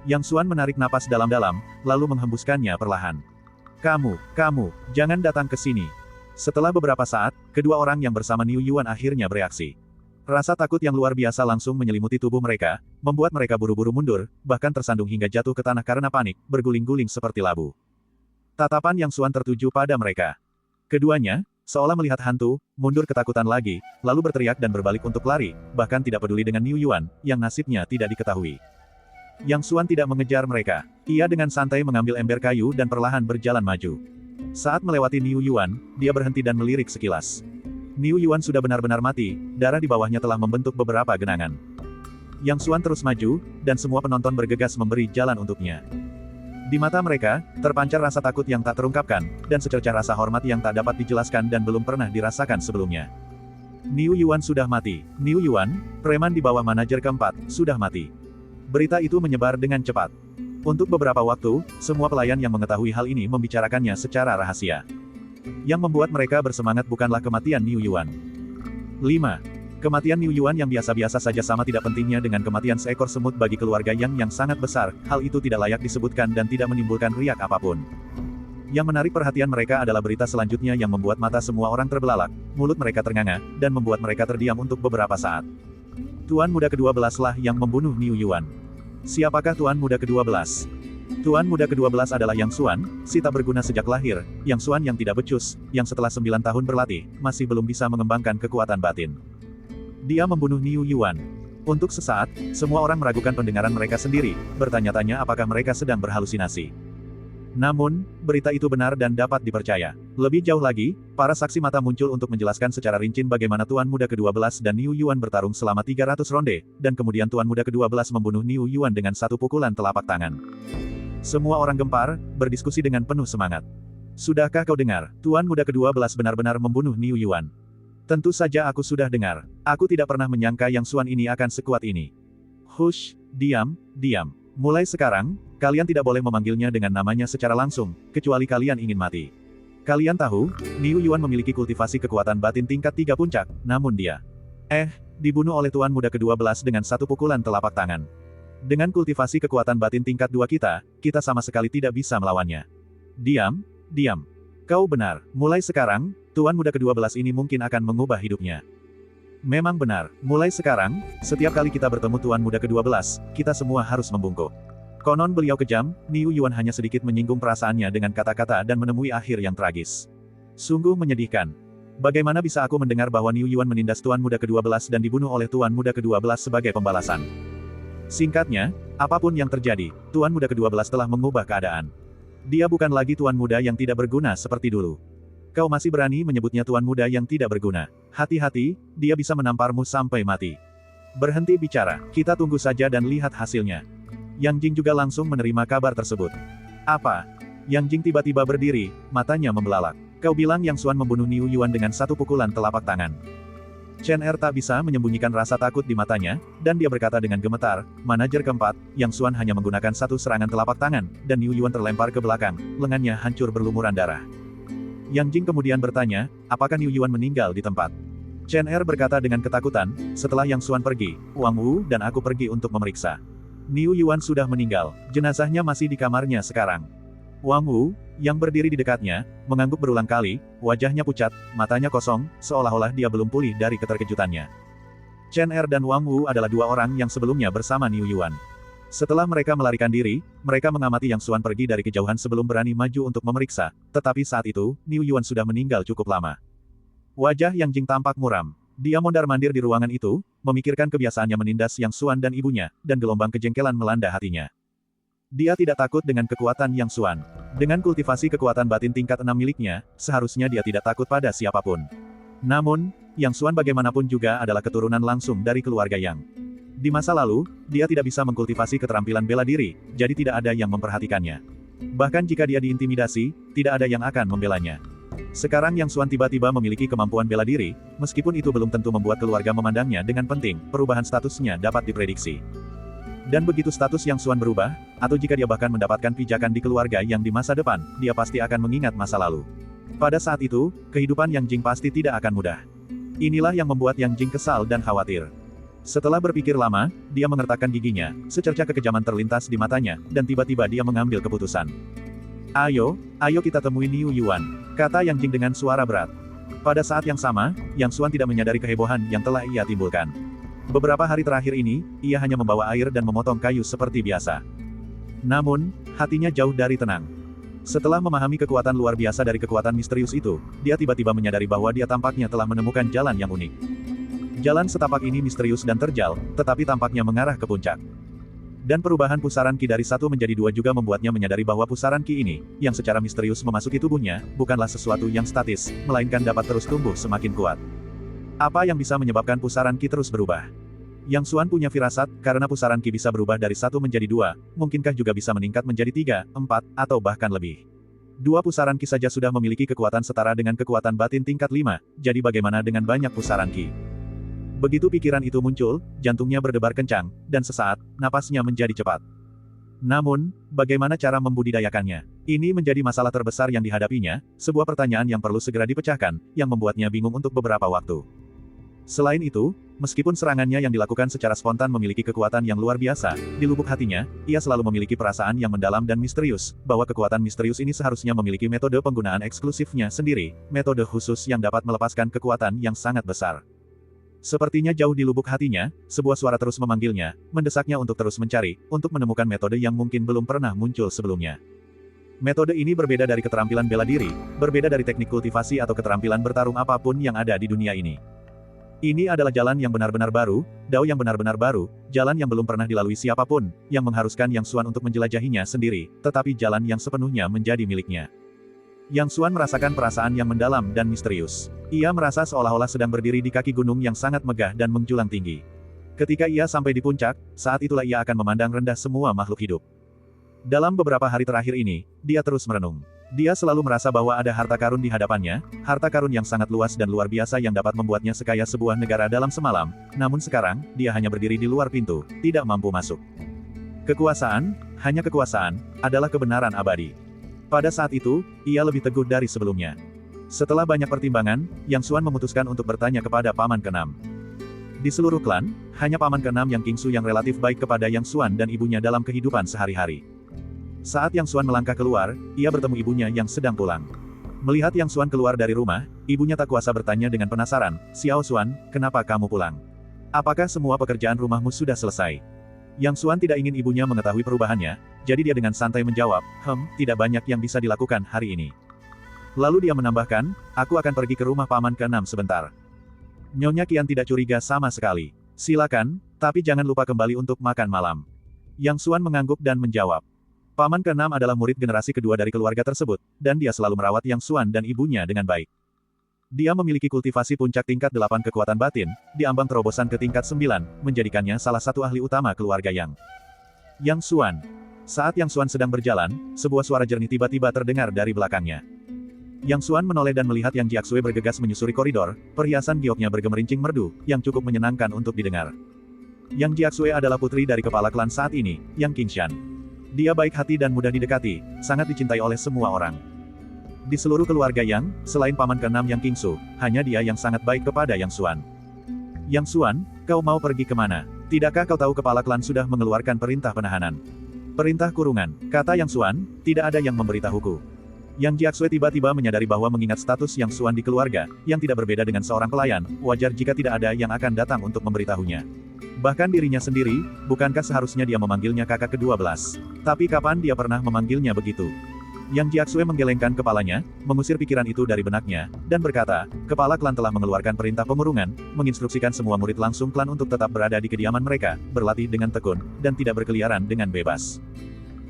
[SPEAKER 1] Yang Xuan menarik napas dalam-dalam, lalu menghembuskannya perlahan. Kamu, jangan datang ke sini. Setelah beberapa saat, kedua orang yang bersama Niu Yuan akhirnya bereaksi. Rasa takut yang luar biasa langsung menyelimuti tubuh mereka, membuat mereka buru-buru mundur, bahkan tersandung hingga jatuh ke tanah karena panik, berguling-guling seperti labu. Tatapan Yang Xuan tertuju pada mereka. Keduanya, seolah melihat hantu, mundur ketakutan lagi, lalu berteriak dan berbalik untuk lari, bahkan tidak peduli dengan Niu Yuan, yang nasibnya tidak diketahui. Yang Xuan tidak mengejar mereka. Ia dengan santai mengambil ember kayu dan perlahan berjalan maju. Saat melewati Niu Yuan, dia berhenti dan melirik sekilas. Niu Yuan sudah benar-benar mati, darah di bawahnya telah membentuk beberapa genangan. Yang Xuan terus maju, dan semua penonton bergegas memberi jalan untuknya. Di mata mereka, terpancar rasa takut yang tak terungkapkan, dan secercah rasa hormat yang tak dapat dijelaskan dan belum pernah dirasakan sebelumnya. Niu Yuan sudah mati. Niu Yuan, preman di bawah manajer keempat, sudah mati. Berita itu menyebar dengan cepat. Untuk beberapa waktu, semua pelayan yang mengetahui hal ini membicarakannya secara rahasia. Yang membuat mereka bersemangat bukanlah kematian Niu Yuan. 5. Kematian Niu Yuan yang biasa-biasa saja sama tidak pentingnya dengan kematian seekor semut bagi keluarga yang sangat besar, hal itu tidak layak disebutkan dan tidak menimbulkan riak apapun. Yang menarik perhatian mereka adalah berita selanjutnya yang membuat mata semua orang terbelalak, mulut mereka ternganga, dan membuat mereka terdiam untuk beberapa saat. Tuan Muda ke-12 lah yang membunuh Niu Yuan. Siapakah Tuan Muda ke-12? Tuan Muda ke-12 adalah Yang Xuan, si tak berguna sejak lahir, Yang Xuan yang tidak becus, yang setelah 9 tahun berlatih, masih belum bisa mengembangkan kekuatan batin. Dia membunuh Niu Yuan. Untuk sesaat, semua orang meragukan pendengaran mereka sendiri, bertanya-tanya apakah mereka sedang berhalusinasi. Namun, berita itu benar dan dapat dipercaya. Lebih jauh lagi, para saksi mata muncul untuk menjelaskan secara rinci bagaimana Tuan Muda ke-12 dan Niu Yuan bertarung selama 300 ronde, dan kemudian Tuan Muda ke-12 membunuh Niu Yuan dengan satu pukulan telapak tangan. Semua orang gempar, berdiskusi dengan penuh semangat. Sudahkah kau dengar, Tuan Muda ke-12 benar-benar membunuh Niu Yuan? Tentu saja aku sudah dengar. Aku tidak pernah menyangka Yang Xuan ini akan sekuat ini. Hush, diam, diam. Mulai sekarang, kalian tidak boleh memanggilnya dengan namanya secara langsung, kecuali kalian ingin mati. Kalian tahu, Niu Yuan memiliki kultivasi kekuatan batin tingkat 3 puncak, namun dia dibunuh oleh Tuan Muda ke-12 dengan satu pukulan telapak tangan. Dengan kultivasi kekuatan batin tingkat 2 kita sama sekali tidak bisa melawannya. Diam, diam. Kau benar, mulai sekarang, Tuan Muda ke-12 ini mungkin akan mengubah hidupnya. Memang benar, mulai sekarang, setiap kali kita bertemu Tuan Muda ke-12, kita semua harus membungkuk. Konon beliau kejam, Niu Yuan hanya sedikit menyinggung perasaannya dengan kata-kata dan menemui akhir yang tragis. Sungguh menyedihkan. Bagaimana bisa aku mendengar bahwa Niu Yuan menindas Tuan Muda ke-12 dan dibunuh oleh Tuan Muda ke-12 sebagai pembalasan? Singkatnya, apapun yang terjadi, Tuan Muda ke-12 telah mengubah keadaan. Dia bukan lagi Tuan Muda yang tidak berguna seperti dulu. Kau masih berani menyebutnya Tuan Muda yang tidak berguna. Hati-hati, dia bisa menamparmu sampai mati. Berhenti bicara, kita tunggu saja dan lihat hasilnya. Yang Jing juga langsung menerima kabar tersebut. Apa? Yang Jing tiba-tiba berdiri, matanya membelalak. Kau bilang Yang Xuan membunuh Niu Yuan dengan satu pukulan telapak tangan. Chen Er tak bisa menyembunyikan rasa takut di matanya, dan dia berkata dengan gemetar, manajer keempat, Yang Xuan hanya menggunakan satu serangan telapak tangan, dan Niu Yuan terlempar ke belakang, lengannya hancur berlumuran darah. Yang Jing kemudian bertanya, apakah Niu Yuan meninggal di tempat? Chen Er berkata dengan ketakutan, setelah Yang Xuan pergi, Wang Wu dan aku pergi untuk memeriksa. Niu Yuan sudah meninggal, jenazahnya masih di kamarnya sekarang. Wang Wu, yang berdiri di dekatnya, mengangguk berulang kali, wajahnya pucat, matanya kosong, seolah-olah dia belum pulih dari keterkejutannya. Chen Er dan Wang Wu adalah dua orang yang sebelumnya bersama Niu Yuan. Setelah mereka melarikan diri, mereka mengamati Yang Xuan pergi dari kejauhan sebelum berani maju untuk memeriksa, tetapi saat itu, Niu Yuan sudah meninggal cukup lama. Wajah Yang Jing tampak muram. Dia mondar-mandir di ruangan itu, memikirkan kebiasaannya menindas Yang Xuan dan ibunya, dan gelombang kejengkelan melanda hatinya. Dia tidak takut dengan kekuatan Yang Xuan. Dengan kultivasi kekuatan batin tingkat 6 miliknya, seharusnya dia tidak takut pada siapapun. Namun, Yang Xuan bagaimanapun juga adalah keturunan langsung dari keluarga Yang. Di masa lalu, dia tidak bisa mengkultivasi keterampilan bela diri, jadi tidak ada yang memperhatikannya. Bahkan jika dia diintimidasi, tidak ada yang akan membelanya. Sekarang Yang Xuan tiba-tiba memiliki kemampuan bela diri, meskipun itu belum tentu membuat keluarga memandangnya dengan penting, perubahan statusnya dapat diprediksi. Dan begitu status Yang Xuan berubah, atau jika dia bahkan mendapatkan pijakan di keluarga yang di masa depan, dia pasti akan mengingat masa lalu. Pada saat itu, kehidupan Yang Jing pasti tidak akan mudah. Inilah yang membuat Yang Jing kesal dan khawatir. Setelah berpikir lama, dia mengertakkan giginya, secercah kekejaman terlintas di matanya, dan tiba-tiba dia mengambil keputusan. Ayo kita temui Niu Yuan, kata Yang Jing dengan suara berat. Pada saat yang sama, Yang Xuan tidak menyadari kehebohan yang telah ia timbulkan. Beberapa hari terakhir ini, ia hanya membawa air dan memotong kayu seperti biasa. Namun, hatinya jauh dari tenang. Setelah memahami kekuatan luar biasa dari kekuatan misterius itu, dia tiba-tiba menyadari bahwa dia tampaknya telah menemukan jalan yang unik. Jalan setapak ini misterius dan terjal, tetapi tampaknya mengarah ke puncak. Dan perubahan pusaran Qi dari 1 menjadi 2 juga membuatnya menyadari bahwa pusaran Qi ini, yang secara misterius memasuki tubuhnya, bukanlah sesuatu yang statis, melainkan dapat terus tumbuh semakin kuat. Apa yang bisa menyebabkan pusaran Qi terus berubah? Yang Xuan punya firasat, karena pusaran Qi bisa berubah dari 1 menjadi 2, mungkinkah juga bisa meningkat menjadi 3, 4, atau bahkan lebih. 2 pusaran Qi saja sudah memiliki kekuatan setara dengan kekuatan batin tingkat 5, jadi bagaimana dengan banyak pusaran Qi? Begitu pikiran itu muncul, jantungnya berdebar kencang, dan sesaat, napasnya menjadi cepat. Namun, bagaimana cara membudidayakannya? Ini menjadi masalah terbesar yang dihadapinya, sebuah pertanyaan yang perlu segera dipecahkan, yang membuatnya bingung untuk beberapa waktu. Selain itu, meskipun serangannya yang dilakukan secara spontan memiliki kekuatan yang luar biasa, di lubuk hatinya, ia selalu memiliki perasaan yang mendalam dan misterius, bahwa kekuatan misterius ini seharusnya memiliki metode penggunaan eksklusifnya sendiri, metode khusus yang dapat melepaskan kekuatan yang sangat besar. Sepertinya jauh di lubuk hatinya, sebuah suara terus memanggilnya, mendesaknya untuk terus mencari, untuk menemukan metode yang mungkin belum pernah muncul sebelumnya. Metode ini berbeda dari keterampilan bela diri, berbeda dari teknik kultivasi atau keterampilan bertarung apapun yang ada di dunia ini. Ini adalah jalan yang benar-benar baru, dao yang benar-benar baru, jalan yang belum pernah dilalui siapapun, yang mengharuskan Yang Xuan untuk menjelajahinya sendiri, tetapi jalan yang sepenuhnya menjadi miliknya. Yang Xuan merasakan perasaan yang mendalam dan misterius. Ia merasa seolah-olah sedang berdiri di kaki gunung yang sangat megah dan menjulang tinggi. Ketika ia sampai di puncak, saat itulah ia akan memandang rendah semua makhluk hidup. Dalam beberapa hari terakhir ini, dia terus merenung. Dia selalu merasa bahwa ada harta karun di hadapannya, harta karun yang sangat luas dan luar biasa yang dapat membuatnya sekaya sebuah negara dalam semalam, namun sekarang, dia hanya berdiri di luar pintu, tidak mampu masuk. Kekuasaan, hanya kekuasaan, adalah kebenaran abadi. Pada saat itu, ia lebih teguh dari sebelumnya. Setelah banyak pertimbangan, Yang Xuan memutuskan untuk bertanya kepada paman keenam. Di seluruh klan, hanya paman keenam Yang Qingsu yang relatif baik kepada Yang Xuan dan ibunya dalam kehidupan sehari-hari. Saat Yang Xuan melangkah keluar, ia bertemu ibunya yang sedang pulang. Melihat Yang Xuan keluar dari rumah, ibunya tak kuasa bertanya dengan penasaran, "Xiao Xuan, kenapa kamu pulang? Apakah semua pekerjaan rumahmu sudah selesai?" Yang Xuan tidak ingin ibunya mengetahui perubahannya, jadi dia dengan santai menjawab, tidak banyak yang bisa dilakukan hari ini." Lalu dia menambahkan, "Aku akan pergi ke rumah paman keenam sebentar." Nyonya Qian tidak curiga sama sekali. "Silakan, tapi jangan lupa kembali untuk makan malam." Yang Xuan mengangguk dan menjawab. Paman keenam adalah murid generasi kedua dari keluarga tersebut, dan dia selalu merawat Yang Xuan dan ibunya dengan baik. Dia memiliki kultivasi puncak tingkat 8 kekuatan batin, di ambang terobosan ke tingkat 9, menjadikannya salah satu ahli utama keluarga Yang Xuan. Saat Yang Xuan sedang berjalan, sebuah suara jernih tiba-tiba terdengar dari belakangnya. Yang Xuan menoleh dan melihat Yang Jiaxue bergegas menyusuri koridor, perhiasan gioknya bergemerincing merdu, yang cukup menyenangkan untuk didengar. Yang Jiaxue adalah putri dari kepala klan saat ini, Yang Qingshan. Dia baik hati dan mudah didekati, sangat dicintai oleh semua orang. Di seluruh keluarga Yang, selain paman keenam Yang Qingsu, hanya dia yang sangat baik kepada Yang Xuan. "Yang Xuan, kau mau pergi kemana? Tidakkah kau tahu kepala klan sudah mengeluarkan perintah penahanan? Perintah kurungan," kata Yang Xuan, "tidak ada yang memberitahuku." Yang Jiaxue tiba-tiba menyadari bahwa mengingat status Yang Xuan di keluarga, yang tidak berbeda dengan seorang pelayan, wajar jika tidak ada yang akan datang untuk memberitahunya. Bahkan dirinya sendiri, bukankah seharusnya dia memanggilnya kakak ke-12? Tapi kapan dia pernah memanggilnya begitu? Yang Jiaxue menggelengkan kepalanya, mengusir pikiran itu dari benaknya, dan berkata, kepala klan telah mengeluarkan perintah pengurungan, menginstruksikan semua murid langsung klan untuk tetap berada di kediaman mereka, berlatih dengan tekun, dan tidak berkeliaran dengan bebas.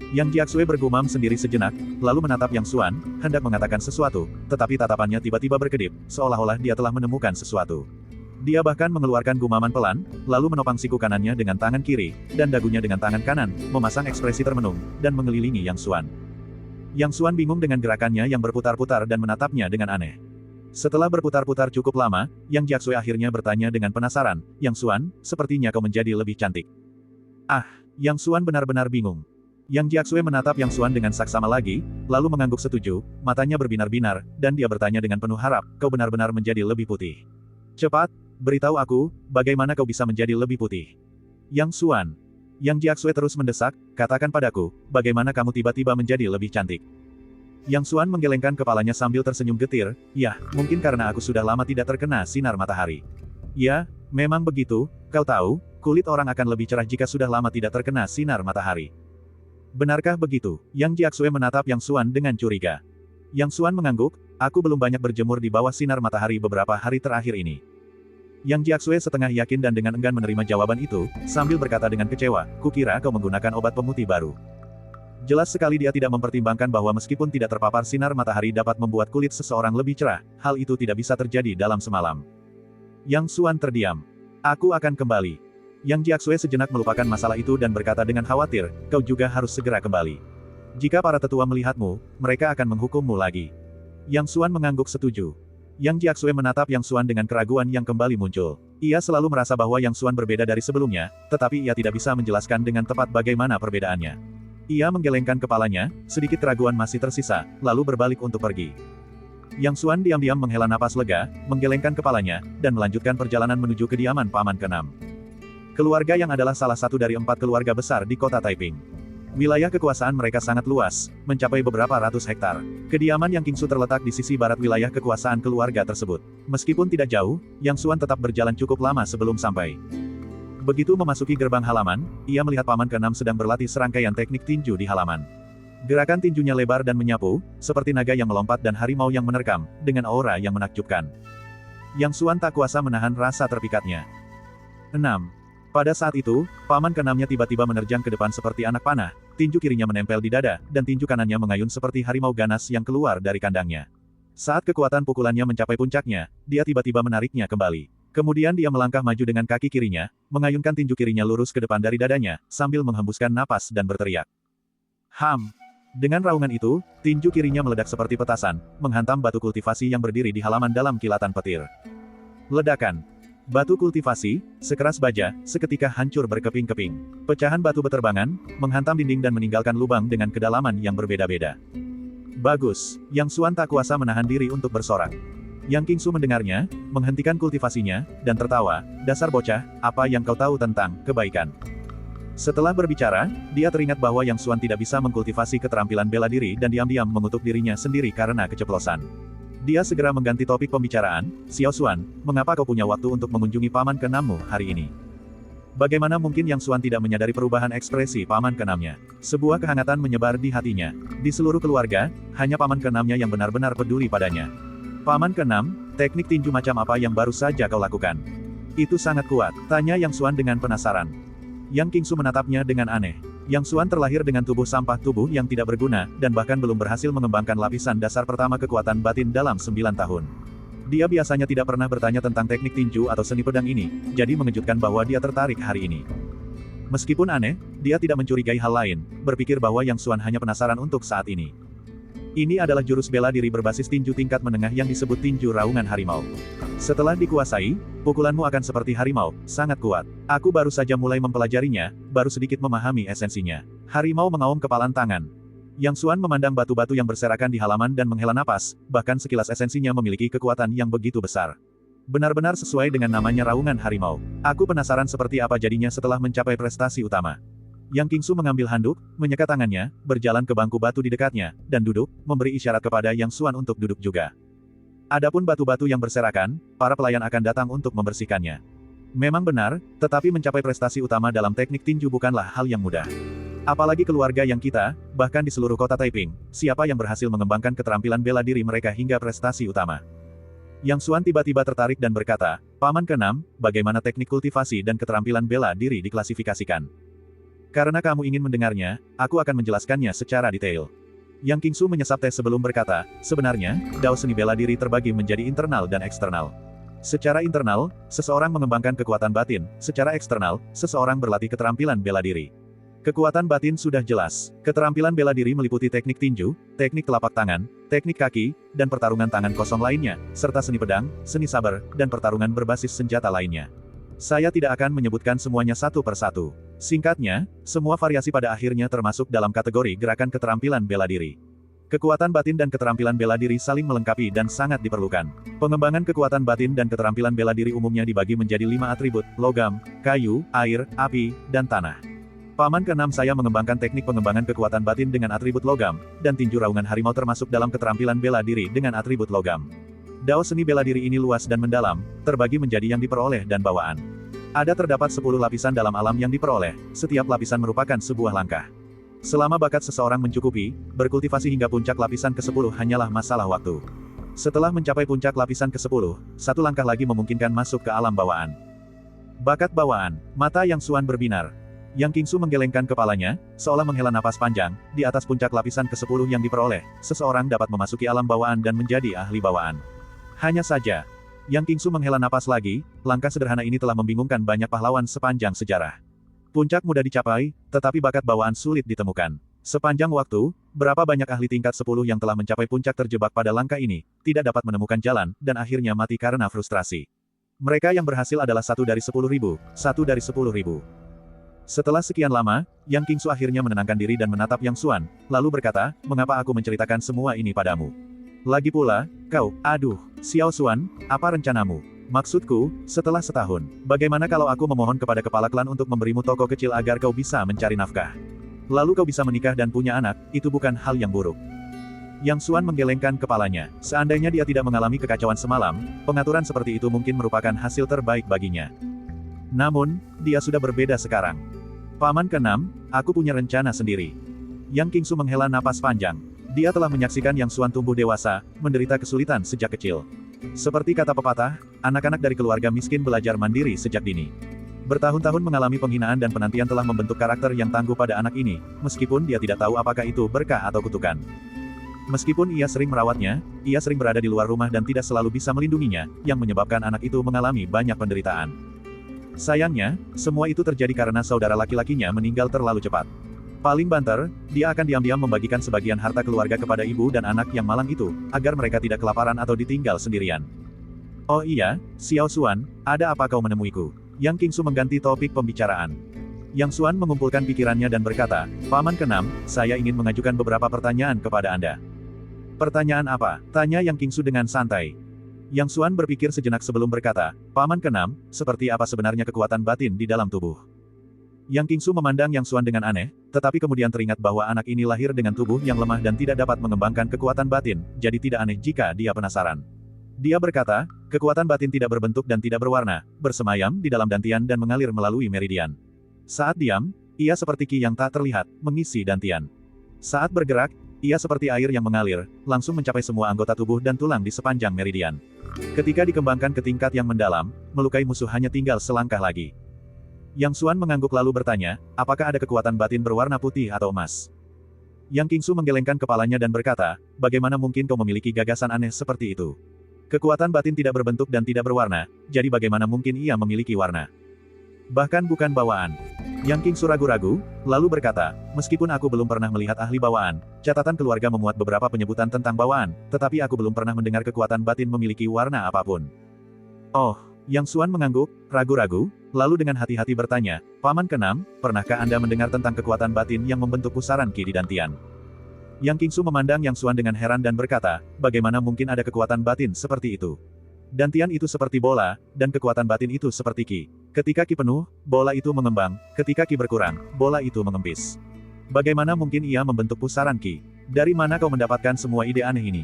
[SPEAKER 1] Yang Jiaxue bergumam sendiri sejenak, lalu menatap Yang Xuan, hendak mengatakan sesuatu, tetapi tatapannya tiba-tiba berkedip, seolah-olah dia telah menemukan sesuatu. Dia bahkan mengeluarkan gumaman pelan, lalu menopang siku kanannya dengan tangan kiri, dan dagunya dengan tangan kanan, memasang ekspresi termenung, dan mengelilingi Yang Xuan. Yang Xuan bingung dengan gerakannya yang berputar-putar dan menatapnya dengan aneh. Setelah berputar-putar cukup lama, Yang Jiaxue akhirnya bertanya dengan penasaran, "Yang Xuan, sepertinya kau menjadi lebih cantik." Yang Xuan benar-benar bingung. Yang Jiaxue menatap Yang Xuan dengan saksama lagi, lalu mengangguk setuju, matanya berbinar-binar, dan dia bertanya dengan penuh harap, "Kau benar-benar menjadi lebih putih. Cepat, beritahu aku, bagaimana kau bisa menjadi lebih putih?" Yang Xuan. Yang Jiaxue terus mendesak, "Katakan padaku, bagaimana kamu tiba-tiba menjadi lebih cantik?" Yang Xuan menggelengkan kepalanya sambil tersenyum getir, "Yah, mungkin karena aku sudah lama tidak terkena sinar matahari." "Ya, memang begitu, kau tahu, kulit orang akan lebih cerah jika sudah lama tidak terkena sinar matahari." "Benarkah begitu?" Yang Jiaxue menatap Yang Xuan dengan curiga. Yang Xuan mengangguk, "Aku belum banyak berjemur di bawah sinar matahari beberapa hari terakhir ini." Yang Jiaxue setengah yakin dan dengan enggan menerima jawaban itu, sambil berkata dengan kecewa, "Kukira kau menggunakan obat pemutih baru." Jelas sekali dia tidak mempertimbangkan bahwa meskipun tidak terpapar sinar matahari dapat membuat kulit seseorang lebih cerah, hal itu tidak bisa terjadi dalam semalam. Yang Xuan terdiam. "Aku akan kembali." Yang Jiaxue sejenak melupakan masalah itu dan berkata dengan khawatir, kau juga harus segera kembali. Jika para tetua melihatmu, mereka akan menghukummu lagi. Yang Xuan mengangguk setuju. Yang Jiaxue menatap Yang Xuan dengan keraguan yang kembali muncul. Ia selalu merasa bahwa Yang Xuan berbeda dari sebelumnya, tetapi ia tidak bisa menjelaskan dengan tepat bagaimana perbedaannya. Ia menggelengkan kepalanya, sedikit keraguan masih tersisa, lalu berbalik untuk pergi. Yang Xuan diam-diam menghela napas lega, menggelengkan kepalanya, dan melanjutkan perjalanan menuju kediaman Paman ke-6. Keluarga yang adalah salah satu dari 4 keluarga besar di kota Taiping. Wilayah kekuasaan mereka sangat luas, mencapai beberapa ratus hektar. Kediaman Yang Qingsu terletak di sisi barat wilayah kekuasaan keluarga tersebut. Meskipun tidak jauh, Yang Xuan tetap berjalan cukup lama sebelum sampai. Begitu memasuki gerbang halaman, ia melihat Paman ke-6 sedang berlatih serangkaian teknik tinju di halaman. Gerakan tinjunya lebar dan menyapu, seperti naga yang melompat dan harimau yang menerkam, dengan aura yang menakjubkan. Yang Xuan tak kuasa menahan rasa terpikatnya. 6. Pada saat itu, Paman ke-6-nya tiba-tiba menerjang ke depan seperti anak panah, tinju kirinya menempel di dada, dan tinju kanannya mengayun seperti harimau ganas yang keluar dari kandangnya. Saat kekuatan pukulannya mencapai puncaknya, dia tiba-tiba menariknya kembali. Kemudian dia melangkah maju dengan kaki kirinya, mengayunkan tinju kirinya lurus ke depan dari dadanya, sambil menghembuskan napas dan berteriak. Ham! Dengan raungan itu, tinju kirinya meledak seperti petasan, menghantam batu kultivasi yang berdiri di halaman dalam kilatan petir. Ledakan. Batu kultivasi, sekeras baja, seketika hancur berkeping-keping. Pecahan batu beterbangan, menghantam dinding dan meninggalkan lubang dengan kedalaman yang berbeda-beda. Bagus, Yang Xuan tak kuasa menahan diri untuk bersorak. Yang Qingsu mendengarnya, menghentikan kultivasinya, dan tertawa, dasar bocah, apa yang kau tahu tentang kebaikan? Setelah berbicara, dia teringat bahwa Yang Xuan tidak bisa mengkultivasi keterampilan bela diri dan diam-diam mengutuk dirinya sendiri karena keceplosan. Dia segera mengganti topik pembicaraan, Xiao Xuan, mengapa kau punya waktu untuk mengunjungi Paman ke-6-mu hari ini? Bagaimana mungkin Yang Xuan tidak menyadari perubahan ekspresi Paman ke-6-nya? Sebuah kehangatan menyebar di hatinya. Di seluruh keluarga, hanya Paman ke-6-nya yang benar-benar peduli padanya. Paman ke-6, teknik tinju macam apa yang baru saja kau lakukan? Itu sangat kuat, tanya Yang Xuan dengan penasaran. Yang Qingsu menatapnya dengan aneh. Yang Xuan terlahir dengan tubuh sampah tubuh yang tidak berguna, dan bahkan belum berhasil mengembangkan lapisan dasar pertama kekuatan batin dalam 9 tahun. Dia biasanya tidak pernah bertanya tentang teknik tinju atau seni pedang ini, jadi mengejutkan bahwa dia tertarik hari ini. Meskipun aneh, dia tidak mencurigai hal lain, berpikir bahwa Yang Xuan hanya penasaran untuk saat ini. Ini adalah jurus bela diri berbasis tinju tingkat menengah yang disebut tinju raungan harimau. Setelah dikuasai, pukulanmu akan seperti harimau, sangat kuat. Aku baru saja mulai mempelajarinya, baru sedikit memahami esensinya. Harimau mengaum kepalan tangan. Yang Xuan memandang batu-batu yang berserakan di halaman dan menghela napas, bahkan sekilas esensinya memiliki kekuatan yang begitu besar. Benar-benar sesuai dengan namanya raungan harimau. Aku penasaran seperti apa jadinya setelah mencapai prestasi utama. Yang Qingsu mengambil handuk, menyeka tangannya, berjalan ke bangku batu di dekatnya, dan duduk, memberi isyarat kepada Yang Xuan untuk duduk juga. Adapun batu-batu yang berserakan, para pelayan akan datang untuk membersihkannya. Memang benar, tetapi mencapai prestasi utama dalam teknik tinju bukanlah hal yang mudah. Apalagi keluarga yang kita, bahkan di seluruh kota Taiping, siapa yang berhasil mengembangkan keterampilan bela diri mereka hingga prestasi utama. Yang Xuan tiba-tiba tertarik dan berkata, Paman ke-6, bagaimana teknik kultivasi dan keterampilan bela diri diklasifikasikan? Karena kamu ingin mendengarnya, aku akan menjelaskannya secara detail. Yang Qingsu menyesap teh sebelum berkata, sebenarnya, dao seni bela diri terbagi menjadi internal dan eksternal. Secara internal, seseorang mengembangkan kekuatan batin, secara eksternal, seseorang berlatih keterampilan bela diri. Kekuatan batin sudah jelas, keterampilan bela diri meliputi teknik tinju, teknik telapak tangan, teknik kaki, dan pertarungan tangan kosong lainnya, serta seni pedang, seni saber, dan pertarungan berbasis senjata lainnya. Saya tidak akan menyebutkan semuanya satu persatu. Singkatnya, semua variasi pada akhirnya termasuk dalam kategori gerakan keterampilan bela diri. Kekuatan batin dan keterampilan bela diri saling melengkapi dan sangat diperlukan. Pengembangan kekuatan batin dan keterampilan bela diri umumnya dibagi menjadi 5 atribut, logam, kayu, air, api, dan tanah. Paman ke-6 saya mengembangkan teknik pengembangan kekuatan batin dengan atribut logam, dan tinju raungan harimau termasuk dalam keterampilan bela diri dengan atribut logam. Dao seni bela diri ini luas dan mendalam, terbagi menjadi yang diperoleh dan bawaan. Ada terdapat 10 lapisan dalam alam yang diperoleh, setiap lapisan merupakan sebuah langkah. Selama bakat seseorang mencukupi, berkultivasi hingga puncak lapisan ke-10 hanyalah masalah waktu. Setelah mencapai puncak lapisan ke-10, satu langkah lagi memungkinkan masuk ke alam bawaan. Bakat bawaan, mata Yang Xuan berbinar. Yang Qingsu menggelengkan kepalanya, seolah menghela napas panjang, di atas puncak lapisan ke-10 yang diperoleh, seseorang dapat memasuki alam bawaan dan menjadi ahli bawaan. Hanya saja, Yang Qingsu menghela napas lagi, langkah sederhana ini telah membingungkan banyak pahlawan sepanjang sejarah. Puncak mudah dicapai, tetapi bakat bawaan sulit ditemukan. Sepanjang waktu, berapa banyak ahli tingkat 10 yang telah mencapai puncak terjebak pada langkah ini, tidak dapat menemukan jalan, dan akhirnya mati karena frustrasi. Mereka yang berhasil adalah 1 dari 10.000, 1 dari 10.000. Setelah sekian lama, Yang Qingsu akhirnya menenangkan diri dan menatap Yang Xuan, lalu berkata, mengapa aku menceritakan semua ini padamu? Lagi pula, kau, aduh, Xiao Xuan, apa rencanamu? Maksudku, setelah setahun, bagaimana kalau aku memohon kepada kepala klan untuk memberimu toko kecil agar kau bisa mencari nafkah? Lalu kau bisa menikah dan punya anak, itu bukan hal yang buruk. Yang Xuan menggelengkan kepalanya. Seandainya dia tidak mengalami kekacauan semalam, pengaturan seperti itu mungkin merupakan hasil terbaik baginya. Namun, dia sudah berbeda sekarang. Paman ke-6, aku punya rencana sendiri. Yang Qingsu menghela napas panjang. Dia telah menyaksikan Yang Xuan tumbuh dewasa, menderita kesulitan sejak kecil. Seperti kata pepatah, anak-anak dari keluarga miskin belajar mandiri sejak dini. Bertahun-tahun mengalami penghinaan dan penantian telah membentuk karakter yang tangguh pada anak ini, meskipun dia tidak tahu apakah itu berkah atau kutukan. Meskipun ia sering merawatnya, ia sering berada di luar rumah dan tidak selalu bisa melindunginya, yang menyebabkan anak itu mengalami banyak penderitaan. Sayangnya, semua itu terjadi karena saudara laki-lakinya meninggal terlalu cepat. Paling banter, dia akan diam-diam membagikan sebagian harta keluarga kepada ibu dan anak yang malang itu, agar mereka tidak kelaparan atau ditinggal sendirian. Oh iya, Xiao Xuan, ada apa kau menemuiku? Yang Qingsu mengganti topik pembicaraan. Yang Xuan mengumpulkan pikirannya dan berkata, Paman ke-6, saya ingin mengajukan beberapa pertanyaan kepada Anda. Pertanyaan apa? Tanya Yang Qingsu dengan santai. Yang Xuan berpikir sejenak sebelum berkata, Paman ke-6, seperti apa sebenarnya kekuatan batin di dalam tubuh? Yang Qingsu memandang Yang Xuan dengan aneh, tetapi kemudian teringat bahwa anak ini lahir dengan tubuh yang lemah dan tidak dapat mengembangkan kekuatan batin, jadi tidak aneh jika dia penasaran. Dia berkata, kekuatan batin tidak berbentuk dan tidak berwarna, bersemayam di dalam dantian dan mengalir melalui meridian. Saat diam, ia seperti ki yang tak terlihat, mengisi dantian. Saat bergerak, ia seperti air yang mengalir, langsung mencapai semua anggota tubuh dan tulang di sepanjang meridian. Ketika dikembangkan ke tingkat yang mendalam, melukai musuh hanya tinggal selangkah lagi. Yang Xuan mengangguk lalu bertanya, apakah ada kekuatan batin berwarna putih atau emas? Yang Qingsu menggelengkan kepalanya dan berkata, bagaimana mungkin kau memiliki gagasan aneh seperti itu? Kekuatan batin tidak berbentuk dan tidak berwarna, jadi bagaimana mungkin ia memiliki warna? Bahkan bukan bawaan. Yang Qingsu ragu-ragu, lalu berkata, meskipun aku belum pernah melihat ahli bawaan, catatan keluarga memuat beberapa penyebutan tentang bawaan, tetapi aku belum pernah mendengar kekuatan batin memiliki warna apapun. Oh, Yang Xuan mengangguk, ragu-ragu, lalu dengan hati-hati bertanya, Paman ke-6, pernahkah Anda mendengar tentang kekuatan batin yang membentuk pusaran ki di dantian? Yang Qingsu memandang Yang Xuan dengan heran dan berkata, bagaimana mungkin ada kekuatan batin seperti itu? Dantian itu seperti bola, dan kekuatan batin itu seperti ki. Ketika ki penuh, bola itu mengembang, ketika ki berkurang, bola itu mengempis. Bagaimana mungkin ia membentuk pusaran ki? Dari mana kau mendapatkan semua ide aneh ini?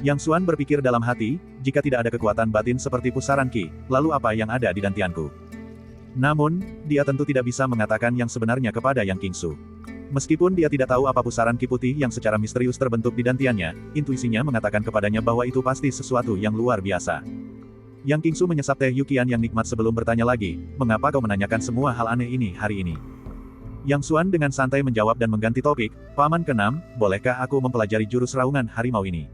[SPEAKER 1] Yang Xuan berpikir dalam hati, jika tidak ada kekuatan batin seperti pusaran ki, lalu apa yang ada di dantianku? Namun, dia tentu tidak bisa mengatakan yang sebenarnya kepada Yang Qingsu. Meskipun dia tidak tahu apa pusaran ki putih yang secara misterius terbentuk di dantiannya, intuisinya mengatakan kepadanya bahwa itu pasti sesuatu yang luar biasa. Yang Qingsu menyesap teh Yukian yang nikmat sebelum bertanya lagi, mengapa kau menanyakan semua hal aneh ini hari ini? Yang Xuan dengan santai menjawab dan mengganti topik, Paman ke-6, bolehkah aku mempelajari jurus raungan harimau ini?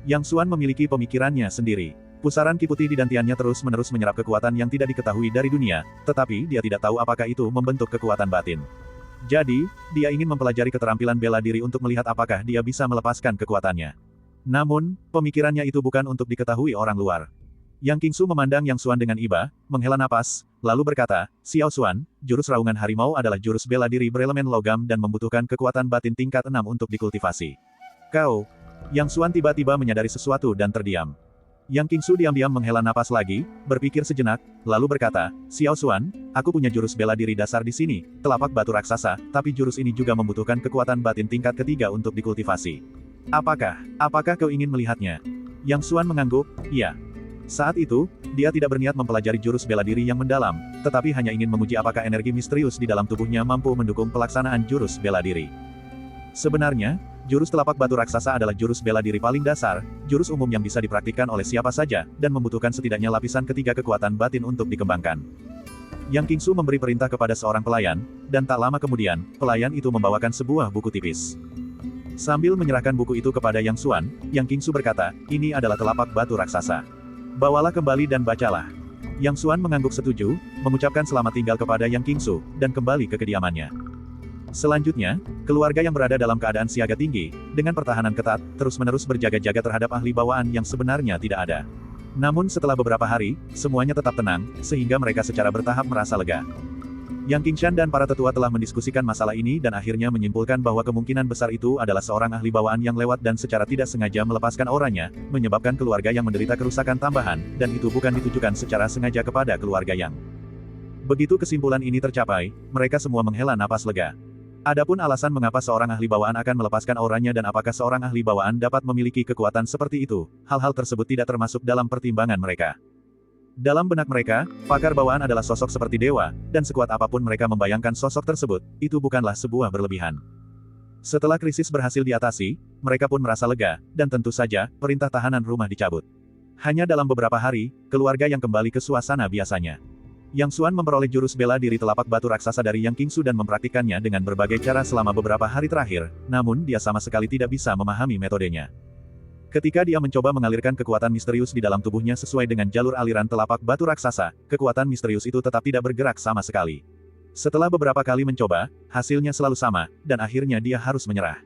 [SPEAKER 1] Yang Xuan memiliki pemikirannya sendiri. Pusaran ki putih di dantiannya terus-menerus menyerap kekuatan yang tidak diketahui dari dunia, tetapi dia tidak tahu apakah itu membentuk kekuatan batin. Jadi, dia ingin mempelajari keterampilan bela diri untuk melihat apakah dia bisa melepaskan kekuatannya. Namun, pemikirannya itu bukan untuk diketahui orang luar. Yang Qingsu memandang Yang Xuan dengan iba, menghela napas, lalu berkata, Xiao Xuan, jurus raungan harimau adalah jurus bela diri berelemen logam dan membutuhkan kekuatan batin tingkat 6 untuk dikultivasi. Kau, Yang Xuan tiba-tiba menyadari sesuatu dan terdiam. Yang Qingsu diam-diam menghela napas lagi, berpikir sejenak, lalu berkata, Xiao Xuan, aku punya jurus bela diri dasar di sini, telapak batu raksasa, tapi jurus ini juga membutuhkan kekuatan batin tingkat ketiga untuk dikultivasi. Apakah kau ingin melihatnya? Yang Xuan mengangguk, iya. Saat itu, dia tidak berniat mempelajari jurus bela diri yang mendalam, tetapi hanya ingin menguji apakah energi misterius di dalam tubuhnya mampu mendukung pelaksanaan jurus bela diri. Sebenarnya, jurus telapak batu raksasa adalah jurus bela diri paling dasar, jurus umum yang bisa dipraktikkan oleh siapa saja, dan membutuhkan setidaknya lapisan ketiga kekuatan batin untuk dikembangkan. Yang Qingsu memberi perintah kepada seorang pelayan, dan tak lama kemudian, pelayan itu membawakan sebuah buku tipis. Sambil menyerahkan buku itu kepada Yang Xuan, Yang Qingsu berkata, ini adalah telapak batu raksasa. Bawalah kembali dan bacalah. Yang Xuan mengangguk setuju, mengucapkan selamat tinggal kepada Yang Qingsu, dan kembali ke kediamannya. Selanjutnya, keluarga yang berada dalam keadaan siaga tinggi, dengan pertahanan ketat, terus-menerus berjaga-jaga terhadap ahli bawaan yang sebenarnya tidak ada. Namun setelah beberapa hari, semuanya tetap tenang, sehingga mereka secara bertahap merasa lega. Yang Qingshan dan para tetua telah mendiskusikan masalah ini dan akhirnya menyimpulkan bahwa kemungkinan besar itu adalah seorang ahli bawaan yang lewat dan secara tidak sengaja melepaskan auranya, menyebabkan keluarga yang menderita kerusakan tambahan, dan itu bukan ditujukan secara sengaja kepada keluarga yang. Begitu kesimpulan ini tercapai, mereka semua menghela napas lega. Adapun alasan mengapa seorang ahli bawaan akan melepaskan auranya dan apakah seorang ahli bawaan dapat memiliki kekuatan seperti itu, hal-hal tersebut tidak termasuk dalam pertimbangan mereka. Dalam benak mereka, pakar bawaan adalah sosok seperti dewa, dan sekuat apapun mereka membayangkan sosok tersebut, itu bukanlah sebuah berlebihan. Setelah krisis berhasil diatasi, mereka pun merasa lega, dan tentu saja, perintah tahanan rumah dicabut. Hanya dalam beberapa hari, keluarga yang kembali ke suasana biasanya. Yang Xuan memperoleh jurus bela diri telapak batu raksasa dari Yang Qingsu dan mempraktikkannya dengan berbagai cara selama beberapa hari terakhir, namun dia sama sekali tidak bisa memahami metodenya. Ketika dia mencoba mengalirkan kekuatan misterius di dalam tubuhnya sesuai dengan jalur aliran telapak batu raksasa, kekuatan misterius itu tetap tidak bergerak sama sekali. Setelah beberapa kali mencoba, hasilnya selalu sama, dan akhirnya dia harus menyerah.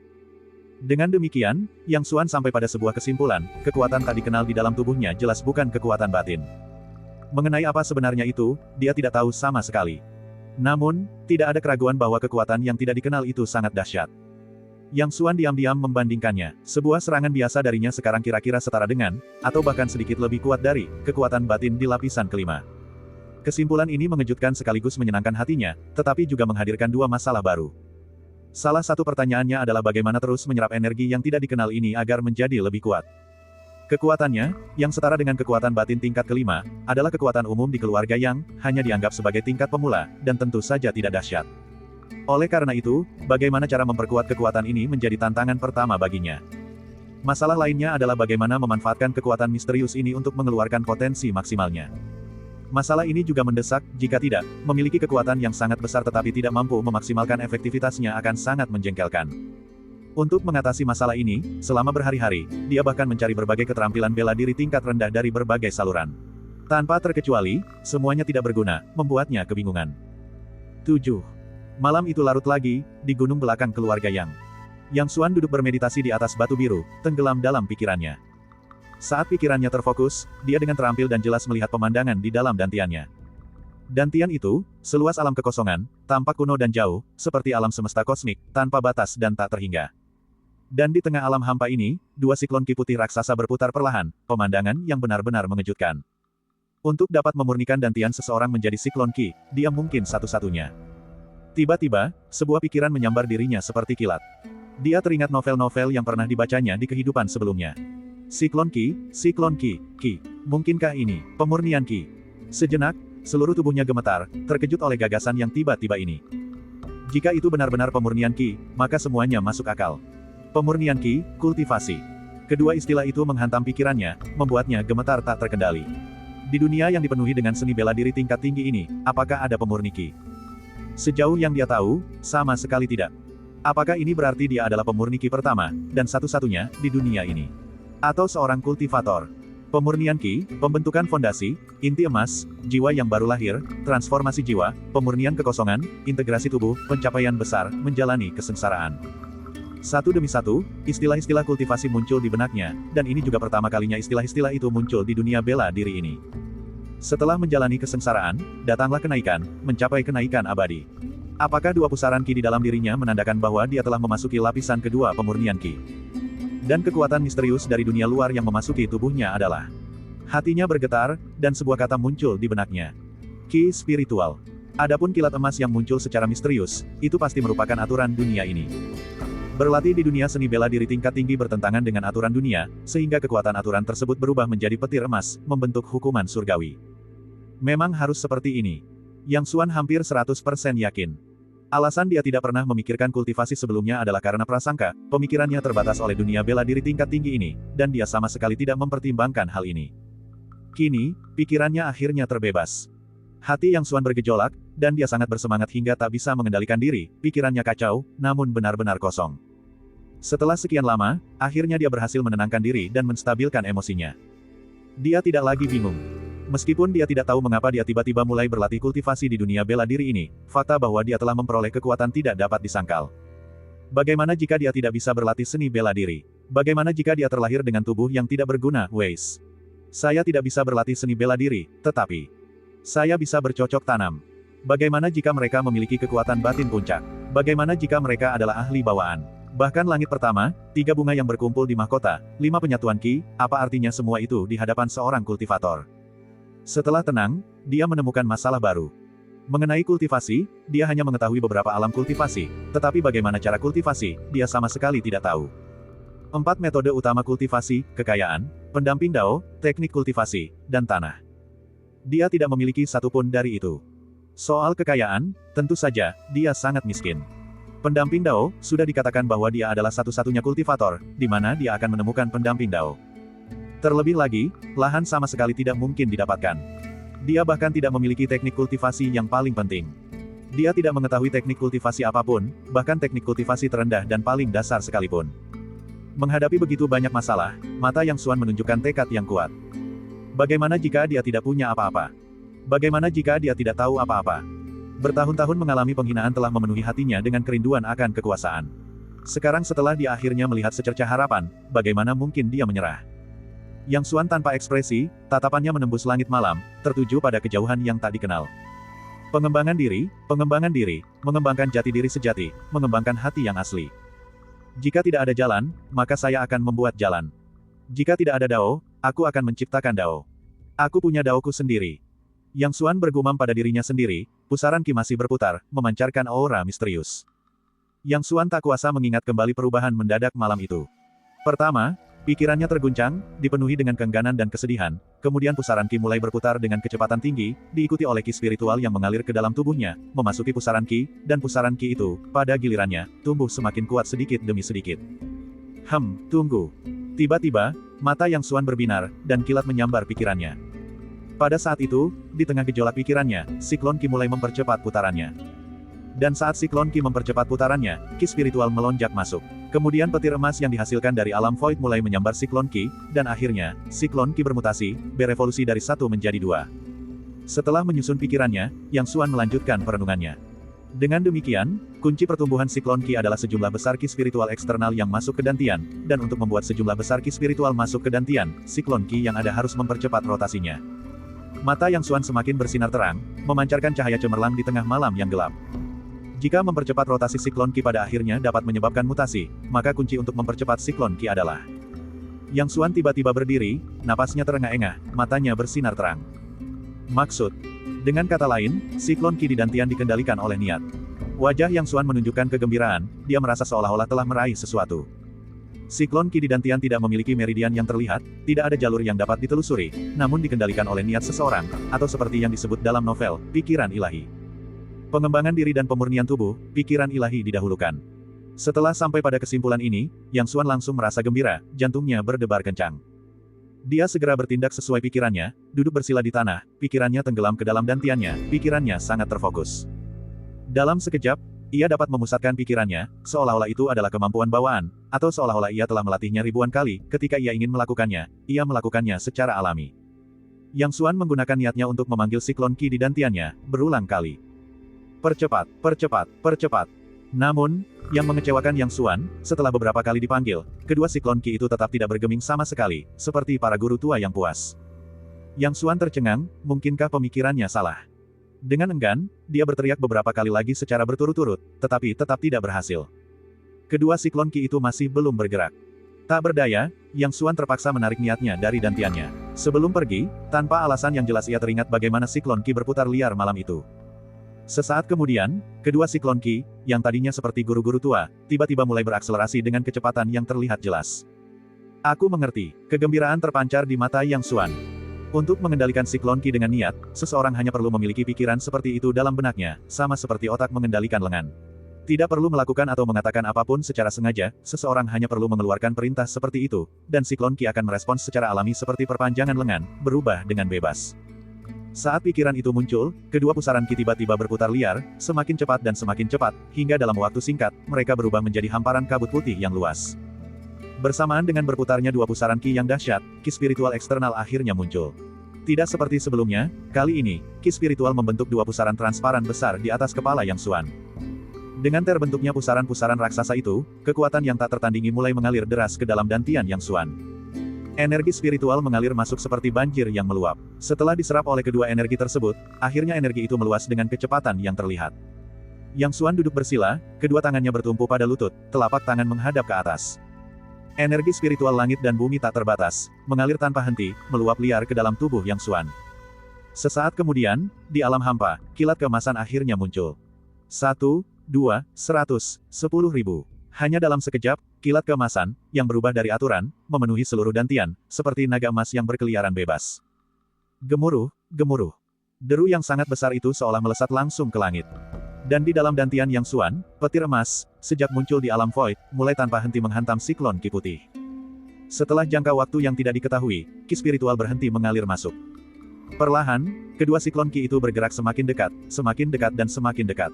[SPEAKER 1] Dengan demikian, Yang Xuan sampai pada sebuah kesimpulan, kekuatan tak dikenal di dalam tubuhnya jelas bukan kekuatan batin. Mengenai apa sebenarnya itu, dia tidak tahu sama sekali. Namun, tidak ada keraguan bahwa kekuatan yang tidak dikenal itu sangat dahsyat. Yang Xuan diam-diam membandingkannya. Sebuah serangan biasa darinya sekarang kira-kira setara dengan, atau bahkan sedikit lebih kuat dari, kekuatan batin di lapisan kelima. Kesimpulan ini mengejutkan sekaligus menyenangkan hatinya, tetapi juga menghadirkan dua masalah baru. Salah satu pertanyaannya adalah bagaimana terus menyerap energi yang tidak dikenal ini agar menjadi lebih kuat. Kekuatannya, yang setara dengan kekuatan batin tingkat kelima, adalah kekuatan umum di keluarga yang, hanya dianggap sebagai tingkat pemula, dan tentu saja tidak dahsyat. Oleh karena itu, bagaimana cara memperkuat kekuatan ini menjadi tantangan pertama baginya. Masalah lainnya adalah bagaimana memanfaatkan kekuatan misterius ini untuk mengeluarkan potensi maksimalnya. Masalah ini juga mendesak, jika tidak, memiliki kekuatan yang sangat besar tetapi tidak mampu memaksimalkan efektivitasnya akan sangat menjengkelkan. Untuk mengatasi masalah ini, selama berhari-hari, dia bahkan mencari berbagai keterampilan bela diri tingkat rendah dari berbagai saluran. Tanpa terkecuali, semuanya tidak berguna, membuatnya kebingungan. 7. Malam itu larut lagi, di gunung belakang keluarga Yang. Yang Xuan duduk bermeditasi di atas batu biru, tenggelam dalam pikirannya. Saat pikirannya terfokus, dia dengan terampil dan jelas melihat pemandangan di dalam dantiannya. Dantian itu, seluas alam kekosongan, tampak kuno dan jauh, seperti alam semesta kosmik, tanpa batas dan tak terhingga. Dan di tengah alam hampa ini, dua siklon ki putih raksasa berputar perlahan, pemandangan yang benar-benar mengejutkan. Untuk dapat memurnikan dantian seseorang menjadi siklon ki, dia mungkin satu-satunya. Tiba-tiba, sebuah pikiran menyambar dirinya seperti kilat. Dia teringat novel-novel yang pernah dibacanya di kehidupan sebelumnya. Siklon ki, ki. Mungkinkah ini, pemurnian ki? Sejenak, seluruh tubuhnya gemetar, terkejut oleh gagasan yang tiba-tiba ini. Jika itu benar-benar pemurnian ki, maka semuanya masuk akal. Pemurnian ki, kultivasi. Kedua istilah itu menghantam pikirannya, membuatnya gemetar tak terkendali. Di dunia yang dipenuhi dengan seni bela diri tingkat tinggi ini, apakah ada pemurni ki? Sejauh yang dia tahu, sama sekali tidak. Apakah ini berarti dia adalah pemurni ki pertama, dan satu-satunya, di dunia ini? Atau seorang kultivator? Pemurnian ki, pembentukan fondasi, inti emas, jiwa yang baru lahir, transformasi jiwa, pemurnian kekosongan, integrasi tubuh, pencapaian besar, menjalani kesengsaraan. Satu demi satu, istilah-istilah kultivasi muncul di benaknya, dan ini juga pertama kalinya istilah-istilah itu muncul di dunia bela diri ini. Setelah menjalani kesengsaraan, datanglah kenaikan, mencapai kenaikan abadi. Apakah dua pusaran ki di dalam dirinya menandakan bahwa dia telah memasuki lapisan kedua pemurnian ki? Dan kekuatan misterius dari dunia luar yang memasuki tubuhnya adalah. Hatinya bergetar, dan sebuah kata muncul di benaknya. Ki spiritual. Adapun kilat emas yang muncul secara misterius, itu pasti merupakan aturan dunia ini. Berlatih di dunia seni bela diri tingkat tinggi bertentangan dengan aturan dunia, sehingga kekuatan aturan tersebut berubah menjadi petir emas, membentuk hukuman surgawi. Memang harus seperti ini. Yang Xuan hampir 100% yakin. Alasan dia tidak pernah memikirkan kultivasi sebelumnya adalah karena prasangka, pemikirannya terbatas oleh dunia bela diri tingkat tinggi ini, dan dia sama sekali tidak mempertimbangkan hal ini. Kini, pikirannya akhirnya terbebas. Hati Yang Xuan bergejolak, dan dia sangat bersemangat hingga tak bisa mengendalikan diri, pikirannya kacau, namun benar-benar kosong. Setelah sekian lama, akhirnya dia berhasil menenangkan diri dan menstabilkan emosinya. Dia tidak lagi bingung. Meskipun dia tidak tahu mengapa dia tiba-tiba mulai berlatih kultivasi di dunia bela diri ini, fakta bahwa dia telah memperoleh kekuatan tidak dapat disangkal. Bagaimana jika dia tidak bisa berlatih seni bela diri? Bagaimana jika dia terlahir dengan tubuh yang tidak berguna, Weiss? Saya tidak bisa berlatih seni bela diri, tetapi saya bisa bercocok tanam. Bagaimana jika mereka memiliki kekuatan batin puncak? Bagaimana jika mereka adalah ahli bawaan? Bahkan langit pertama, 3 bunga yang berkumpul di mahkota, 5 penyatuan ki, apa artinya semua itu di hadapan seorang kultivator? Setelah tenang, dia menemukan masalah baru. Mengenai kultivasi, dia hanya mengetahui beberapa alam kultivasi, tetapi bagaimana cara kultivasi, dia sama sekali tidak tahu. 4 metode utama kultivasi, kekayaan, pendamping Dao, teknik kultivasi, dan tanah. Dia tidak memiliki satupun dari itu. Soal kekayaan, tentu saja, dia sangat miskin. Pendamping Dao, sudah dikatakan bahwa dia adalah satu-satunya kultivator, di mana dia akan menemukan pendamping Dao. Terlebih lagi, lahan sama sekali tidak mungkin didapatkan. Dia bahkan tidak memiliki teknik kultivasi yang paling penting. Dia tidak mengetahui teknik kultivasi apapun, bahkan teknik kultivasi terendah dan paling dasar sekalipun. Menghadapi begitu banyak masalah, mata Yang Xuan menunjukkan tekad yang kuat. Bagaimana jika dia tidak punya apa-apa? Bagaimana jika dia tidak tahu apa-apa? Bertahun-tahun mengalami penghinaan telah memenuhi hatinya dengan kerinduan akan kekuasaan. Sekarang setelah dia akhirnya melihat secercah harapan, bagaimana mungkin dia menyerah? Yang Xuan tanpa ekspresi, tatapannya menembus langit malam, tertuju pada kejauhan yang tak dikenal. Pengembangan diri, mengembangkan jati diri sejati, mengembangkan hati yang asli. Jika tidak ada jalan, maka saya akan membuat jalan. Jika tidak ada Dao, aku akan menciptakan Dao. Aku punya Daoku sendiri. Yang Xuan bergumam pada dirinya sendiri, pusaran ki masih berputar, memancarkan aura misterius. Yang Xuan tak kuasa mengingat kembali perubahan mendadak malam itu. Pertama, pikirannya terguncang, dipenuhi dengan keengganan dan kesedihan, kemudian pusaran ki mulai berputar dengan kecepatan tinggi, diikuti oleh ki spiritual yang mengalir ke dalam tubuhnya, memasuki pusaran ki, dan pusaran ki itu, pada gilirannya, tumbuh semakin kuat sedikit demi sedikit. Tunggu. Tiba-tiba, mata Yang Xuan berbinar, dan kilat menyambar pikirannya. Pada saat itu, di tengah gejolak pikirannya, siklon ki mulai mempercepat putarannya. Dan saat siklon ki mempercepat putarannya, ki spiritual melonjak masuk. Kemudian petir emas yang dihasilkan dari alam void mulai menyambar siklon ki, dan akhirnya, siklon ki bermutasi, berevolusi dari 1 menjadi 2. Setelah menyusun pikirannya, Yang Xuan melanjutkan perenungannya. Dengan demikian, kunci pertumbuhan siklon ki adalah sejumlah besar ki spiritual eksternal yang masuk ke dantian, dan untuk membuat sejumlah besar ki spiritual masuk ke dantian, siklon ki yang ada harus mempercepat rotasinya. Mata Yang Xuan semakin bersinar terang, memancarkan cahaya cemerlang di tengah malam yang gelap. Jika mempercepat rotasi siklon ki pada akhirnya dapat menyebabkan mutasi, maka kunci untuk mempercepat siklon ki adalah. Yang Xuan tiba-tiba berdiri, napasnya terengah-engah, matanya bersinar terang. Maksud. Dengan kata lain, siklon ki di dantian dikendalikan oleh niat. Wajah Yang Xuan menunjukkan kegembiraan, dia merasa seolah-olah telah meraih sesuatu. Siklon ki di dantian tidak memiliki meridian yang terlihat, tidak ada jalur yang dapat ditelusuri, namun dikendalikan oleh niat seseorang, atau seperti yang disebut dalam novel, pikiran ilahi. Pengembangan diri dan pemurnian tubuh, pikiran ilahi didahulukan. Setelah sampai pada kesimpulan ini, Yang Xuan langsung merasa gembira, jantungnya berdebar kencang. Dia segera bertindak sesuai pikirannya, duduk bersila di tanah, pikirannya tenggelam ke dalam dantiannya, pikirannya sangat terfokus. Dalam sekejap, ia dapat memusatkan pikirannya, seolah-olah itu adalah kemampuan bawaan, atau seolah-olah ia telah melatihnya ribuan kali, ketika ia ingin melakukannya, ia melakukannya secara alami. Yang Xuan menggunakan niatnya untuk memanggil siklon ki di dantiannya, berulang kali. Percepat, percepat, percepat. Namun, yang mengecewakan Yang Xuan, setelah beberapa kali dipanggil, kedua siklon ki itu tetap tidak bergeming sama sekali, seperti para guru tua yang puas. Yang Xuan tercengang, mungkinkah pemikirannya salah? Dengan enggan, dia berteriak beberapa kali lagi secara berturut-turut, tetapi tetap tidak berhasil. Kedua siklon ki itu masih belum bergerak. Tak berdaya, Yang Xuan terpaksa menarik niatnya dari dantiannya. Sebelum pergi, tanpa alasan yang jelas ia teringat bagaimana siklon ki berputar liar malam itu. Sesaat kemudian, kedua siklon ki, yang tadinya seperti guru-guru tua, tiba-tiba mulai berakselerasi dengan kecepatan yang terlihat jelas. Aku mengerti, kegembiraan terpancar di mata Yang Xuan. Untuk mengendalikan siklon ki dengan niat, seseorang hanya perlu memiliki pikiran seperti itu dalam benaknya, sama seperti otak mengendalikan lengan. Tidak perlu melakukan atau mengatakan apapun secara sengaja, seseorang hanya perlu mengeluarkan perintah seperti itu, dan siklon ki akan merespons secara alami seperti perpanjangan lengan, berubah dengan bebas. Saat pikiran itu muncul, kedua pusaran ki tiba-tiba berputar liar, semakin cepat dan semakin cepat, hingga dalam waktu singkat, mereka berubah menjadi hamparan kabut putih yang luas. Bersamaan dengan berputarnya dua pusaran ki yang dahsyat, ki spiritual eksternal akhirnya muncul. Tidak seperti sebelumnya, kali ini, ki spiritual membentuk dua pusaran transparan besar di atas kepala Yang Xuan. Dengan terbentuknya pusaran-pusaran raksasa itu, kekuatan yang tak tertandingi mulai mengalir deras ke dalam dantian Yang Xuan. Energi spiritual mengalir masuk seperti banjir yang meluap. Setelah diserap oleh kedua energi tersebut, akhirnya energi itu meluas dengan kecepatan yang terlihat. Yang Xuan duduk bersila, kedua tangannya bertumpu pada lutut, telapak tangan menghadap ke atas. Energi spiritual langit dan bumi tak terbatas, mengalir tanpa henti, meluap liar ke dalam tubuh Yang Xuan. Sesaat kemudian, di alam hampa, kilat keemasan akhirnya muncul. 1, 2, 100, 10.000. Hanya dalam sekejap, kilat keemasan, yang berubah dari aturan, memenuhi seluruh dantian, seperti naga emas yang berkeliaran bebas. Gemuruh, gemuruh. Deru yang sangat besar itu seolah melesat langsung ke langit. Dan di dalam dantian Yang Xuan, petir emas, sejak muncul di alam void, mulai tanpa henti menghantam siklon ki putih. Setelah jangka waktu yang tidak diketahui, ki spiritual berhenti mengalir masuk. Perlahan, kedua siklon ki itu bergerak semakin dekat dan semakin dekat.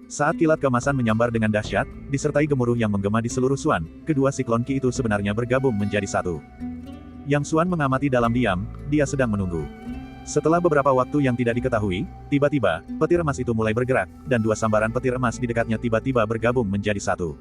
[SPEAKER 1] Saat kilat keemasan menyambar dengan dahsyat, disertai gemuruh yang menggema di seluruh Xuan, kedua siklon ki itu sebenarnya bergabung menjadi satu. Yang Xuan mengamati dalam diam, dia sedang menunggu. Setelah beberapa waktu yang tidak diketahui, tiba-tiba, petir emas itu mulai bergerak, dan dua sambaran petir emas di dekatnya tiba-tiba bergabung menjadi satu.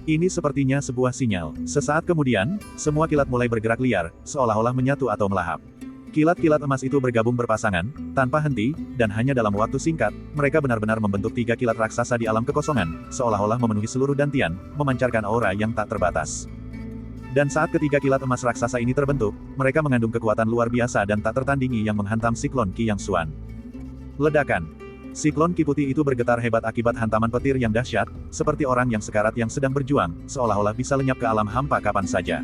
[SPEAKER 1] Ini sepertinya sebuah sinyal. Sesaat kemudian, semua kilat mulai bergerak liar, seolah-olah menyatu atau melahap. Kilat-kilat emas itu bergabung berpasangan, tanpa henti, dan hanya dalam waktu singkat, mereka benar-benar membentuk tiga kilat raksasa di alam kekosongan, seolah-olah memenuhi seluruh dantian, memancarkan aura yang tak terbatas. Dan saat ketiga kilat emas raksasa ini terbentuk, mereka mengandung kekuatan luar biasa dan tak tertandingi yang menghantam siklon ki Yang Xuan. Ledakan. Siklon ki putih itu bergetar hebat akibat hantaman petir yang dahsyat, seperti orang yang sekarat yang sedang berjuang, seolah-olah bisa lenyap ke alam hampa kapan saja.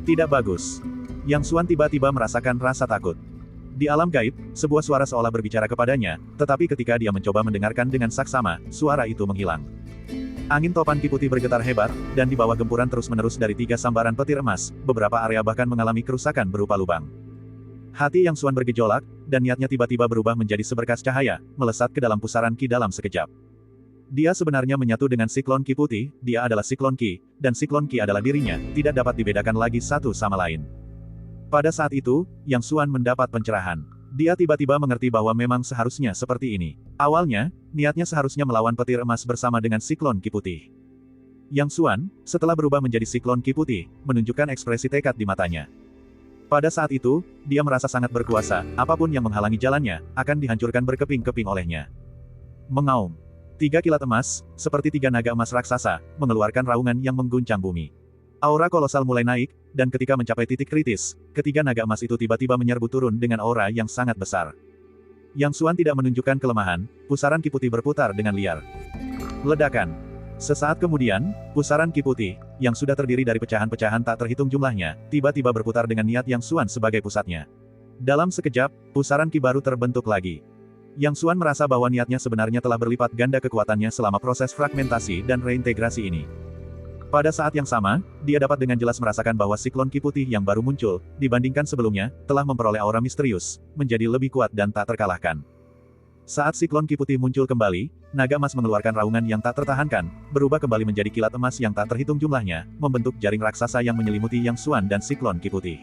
[SPEAKER 1] Tidak bagus. Yang Xuan tiba-tiba merasakan rasa takut. Di alam gaib, sebuah suara seolah berbicara kepadanya, tetapi ketika dia mencoba mendengarkan dengan saksama, suara itu menghilang. Angin topan ki putih bergetar hebat, dan di bawah gempuran terus-menerus dari tiga sambaran petir emas, beberapa area bahkan mengalami kerusakan berupa lubang. Hati Yang Xuan bergejolak, dan niatnya tiba-tiba berubah menjadi seberkas cahaya, melesat ke dalam pusaran ki dalam sekejap. Dia sebenarnya menyatu dengan siklon ki putih, dia adalah siklon ki, dan siklon ki adalah dirinya, tidak dapat dibedakan lagi satu sama lain. Pada saat itu, Yang Xuan mendapat pencerahan. Dia tiba-tiba mengerti bahwa memang seharusnya seperti ini. Awalnya, niatnya seharusnya melawan petir emas bersama dengan siklon ki putih. Yang Xuan, setelah berubah menjadi siklon ki putih, menunjukkan ekspresi tekad di matanya. Pada saat itu, dia merasa sangat berkuasa, apapun yang menghalangi jalannya, akan dihancurkan berkeping-keping olehnya. Mengaum. Tiga kilat emas, seperti tiga naga emas raksasa, mengeluarkan raungan yang mengguncang bumi. Aura kolosal mulai naik, dan ketika mencapai titik kritis, ketiga naga emas itu tiba-tiba menyerbu turun dengan aura yang sangat besar. Yang Xuan tidak menunjukkan kelemahan, pusaran ki putih berputar dengan liar. Ledakan. Sesaat kemudian, pusaran ki putih, yang sudah terdiri dari pecahan-pecahan tak terhitung jumlahnya, tiba-tiba berputar dengan niat Yang Xuan sebagai pusatnya. Dalam sekejap, pusaran ki baru terbentuk lagi. Yang Xuan merasa bahwa niatnya sebenarnya telah berlipat ganda kekuatannya selama proses fragmentasi dan reintegrasi ini. Pada saat yang sama, dia dapat dengan jelas merasakan bahwa siklon ki putih yang baru muncul, dibandingkan sebelumnya, telah memperoleh aura misterius, menjadi lebih kuat dan tak terkalahkan. Saat siklon ki putih muncul kembali, naga emas mengeluarkan raungan yang tak tertahankan, berubah kembali menjadi kilat emas yang tak terhitung jumlahnya, membentuk jaring raksasa yang menyelimuti Yang Xuan dan siklon ki putih.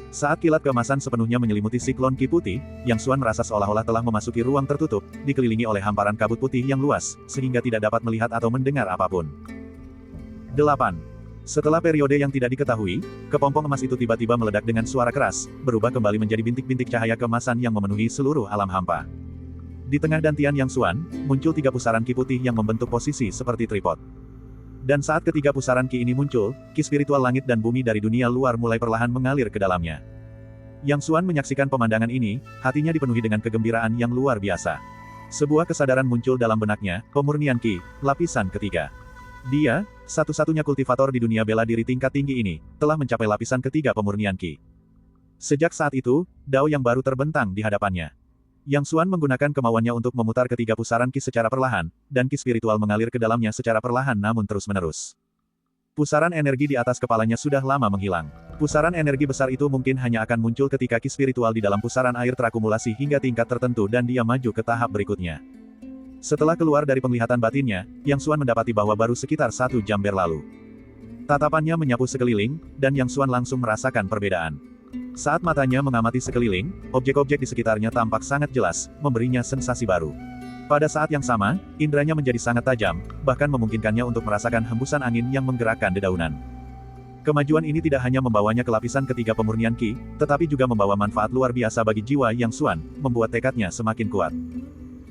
[SPEAKER 1] Saat kilat keemasan sepenuhnya menyelimuti siklon ki putih, Yang Xuan merasa seolah-olah telah memasuki ruang tertutup, dikelilingi oleh hamparan kabut putih yang luas, sehingga tidak dapat melihat atau mendengar apapun. 8. Setelah periode yang tidak diketahui, kepompong emas itu tiba-tiba meledak dengan suara keras, berubah kembali menjadi bintik-bintik cahaya keemasan yang memenuhi seluruh alam hampa. Di tengah dantian Yang Xuan, muncul tiga pusaran ki putih yang membentuk posisi seperti tripod. Dan saat ketiga pusaran ki ini muncul, ki spiritual langit dan bumi dari dunia luar mulai perlahan mengalir ke dalamnya. Yang Xuan menyaksikan pemandangan ini, hatinya dipenuhi dengan kegembiraan yang luar biasa. Sebuah kesadaran muncul dalam benaknya, pemurnian ki, lapisan ketiga. Dia, satu-satunya kultivator di dunia bela diri tingkat tinggi ini, telah mencapai lapisan ketiga pemurnian ki. Sejak saat itu, dao yang baru terbentang di hadapannya. Yang Xuan menggunakan kemauannya untuk memutar ketiga pusaran ki secara perlahan, dan ki spiritual mengalir ke dalamnya secara perlahan namun terus-menerus. Pusaran energi di atas kepalanya sudah lama menghilang. Pusaran energi besar itu mungkin hanya akan muncul ketika ki spiritual di dalam pusaran air terakumulasi hingga tingkat tertentu dan dia maju ke tahap berikutnya. Setelah keluar dari penglihatan batinnya, Yang Xuan mendapati bahwa baru sekitar 1 jam berlalu. Tatapannya menyapu sekeliling, dan Yang Xuan langsung merasakan perbedaan. Saat matanya mengamati sekeliling, objek-objek di sekitarnya tampak sangat jelas, memberinya sensasi baru. Pada saat yang sama, indranya menjadi sangat tajam, bahkan memungkinkannya untuk merasakan hembusan angin yang menggerakkan dedaunan. Kemajuan ini tidak hanya membawanya ke lapisan ketiga pemurnian Qi, tetapi juga membawa manfaat luar biasa bagi jiwa Yang Xuan, membuat tekadnya semakin kuat.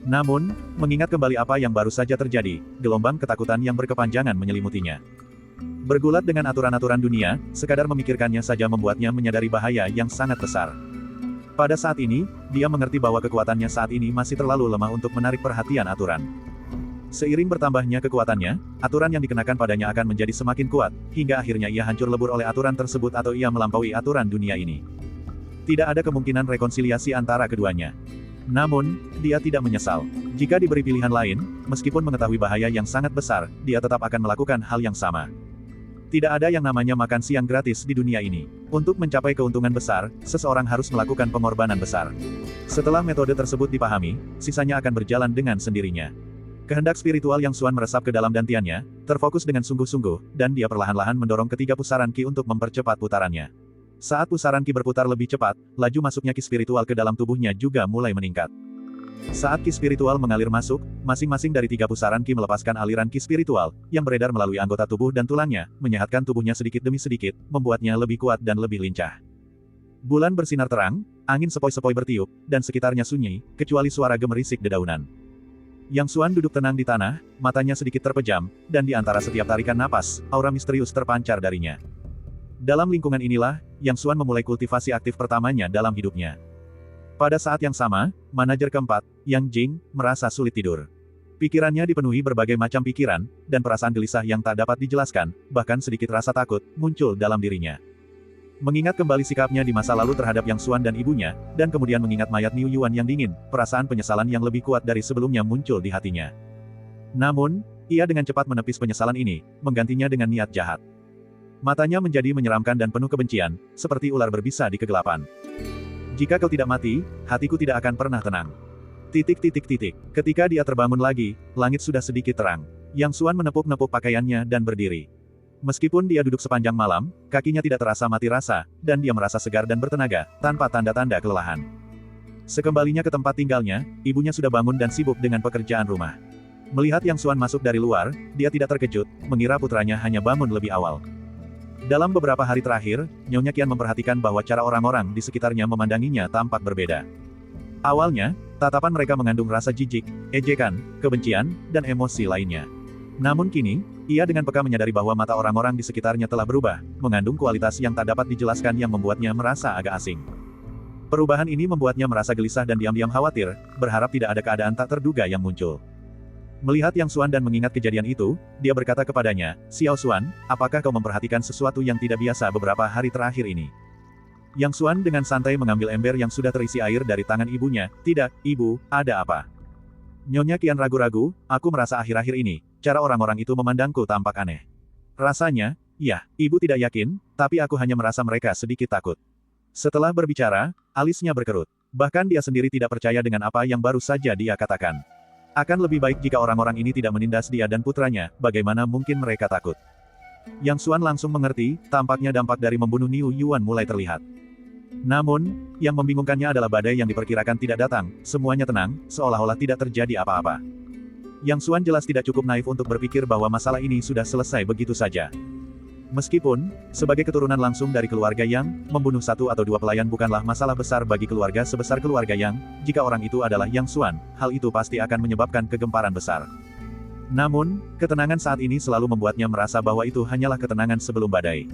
[SPEAKER 1] Namun, mengingat kembali apa yang baru saja terjadi, gelombang ketakutan yang berkepanjangan menyelimutinya. Bergulat dengan aturan-aturan dunia, sekadar memikirkannya saja membuatnya menyadari bahaya yang sangat besar. Pada saat ini, dia mengerti bahwa kekuatannya saat ini masih terlalu lemah untuk menarik perhatian aturan. Seiring bertambahnya kekuatannya, aturan yang dikenakan padanya akan menjadi semakin kuat, hingga akhirnya ia hancur lebur oleh aturan tersebut atau ia melampaui aturan dunia ini. Tidak ada kemungkinan rekonsiliasi antara keduanya. Namun, dia tidak menyesal. Jika diberi pilihan lain, meskipun mengetahui bahaya yang sangat besar, dia tetap akan melakukan hal yang sama. Tidak ada yang namanya makan siang gratis di dunia ini. Untuk mencapai keuntungan besar, seseorang harus melakukan pengorbanan besar. Setelah metode tersebut dipahami, sisanya akan berjalan dengan sendirinya. Kehendak spiritual Yang Xuan meresap ke dalam dantiannya, terfokus dengan sungguh-sungguh, dan dia perlahan-lahan mendorong ketiga pusaran Qi untuk mempercepat putarannya. Saat pusaran Qi berputar lebih cepat, laju masuknya Qi spiritual ke dalam tubuhnya juga mulai meningkat. Saat Qi spiritual mengalir masuk, masing-masing dari tiga pusaran Qi melepaskan aliran Qi spiritual, yang beredar melalui anggota tubuh dan tulangnya, menyehatkan tubuhnya sedikit demi sedikit, membuatnya lebih kuat dan lebih lincah. Bulan bersinar terang, angin sepoi-sepoi bertiup, dan sekitarnya sunyi, kecuali suara gemerisik dedaunan. Yang Xuan duduk tenang di tanah, matanya sedikit terpejam, dan di antara setiap tarikan napas, aura misterius terpancar darinya. Dalam lingkungan inilah, Yang Xuan memulai kultivasi aktif pertamanya dalam hidupnya. Pada saat yang sama, manajer keempat, Yang Jing, merasa sulit tidur. Pikirannya dipenuhi berbagai macam pikiran, dan perasaan gelisah yang tak dapat dijelaskan, bahkan sedikit rasa takut, muncul dalam dirinya. Mengingat kembali sikapnya di masa lalu terhadap Yang Xuan dan ibunya, dan kemudian mengingat mayat Niu Yuan yang dingin, perasaan penyesalan yang lebih kuat dari sebelumnya muncul di hatinya. Namun, ia dengan cepat menepis penyesalan ini, menggantinya dengan niat jahat. Matanya menjadi menyeramkan dan penuh kebencian, seperti ular berbisa di kegelapan. Jika kau tidak mati, hatiku tidak akan pernah tenang. Ketika dia terbangun lagi, langit sudah sedikit terang. Yang Xuan menepuk-nepuk pakaiannya dan berdiri. Meskipun dia duduk sepanjang malam, kakinya tidak terasa mati rasa, dan dia merasa segar dan bertenaga, tanpa tanda-tanda kelelahan. Sekembalinya ke tempat tinggalnya, ibunya sudah bangun dan sibuk dengan pekerjaan rumah. Melihat Yang Xuan masuk dari luar, dia tidak terkejut, mengira putranya hanya bangun lebih awal. Dalam beberapa hari terakhir, Nyonya kian memperhatikan bahwa cara orang-orang di sekitarnya memandanginya tampak berbeda. Awalnya, tatapan mereka mengandung rasa jijik, ejekan, kebencian, dan emosi lainnya. Namun kini, ia dengan peka menyadari bahwa mata orang-orang di sekitarnya telah berubah, mengandung kualitas yang tak dapat dijelaskan yang membuatnya merasa agak asing. Perubahan ini membuatnya merasa gelisah dan diam-diam khawatir, berharap tidak ada keadaan tak terduga yang muncul. Melihat Yang Xuan dan mengingat kejadian itu, dia berkata kepadanya, "Xiao Xuan, apakah kau memperhatikan sesuatu yang tidak biasa beberapa hari terakhir ini?" Yang Xuan dengan santai mengambil ember yang sudah terisi air dari tangan ibunya. "Tidak, Ibu, ada apa?" Nyonya kian ragu-ragu, "Aku merasa akhir-akhir ini, cara orang-orang itu memandangku tampak aneh. Rasanya, ya, Ibu tidak yakin, tapi aku hanya merasa mereka sedikit takut." Setelah berbicara, alisnya berkerut. Bahkan dia sendiri tidak percaya dengan apa yang baru saja dia katakan. Akan lebih baik jika orang-orang ini tidak menindas dia dan putranya, bagaimana mungkin mereka takut? Yang Xuan langsung mengerti, tampaknya dampak dari membunuh Niu Yuan mulai terlihat. Namun, yang membingungkannya adalah badai yang diperkirakan tidak datang, semuanya tenang, seolah-olah tidak terjadi apa-apa. Yang Xuan jelas tidak cukup naif untuk berpikir bahwa masalah ini sudah selesai begitu saja. Meskipun, sebagai keturunan langsung dari keluarga Yang, membunuh satu atau dua pelayan bukanlah masalah besar bagi keluarga sebesar keluarga Yang, jika orang itu adalah Yang Xuan, hal itu pasti akan menyebabkan kegemparan besar. Namun, ketenangan saat ini selalu membuatnya merasa bahwa itu hanyalah ketenangan sebelum badai.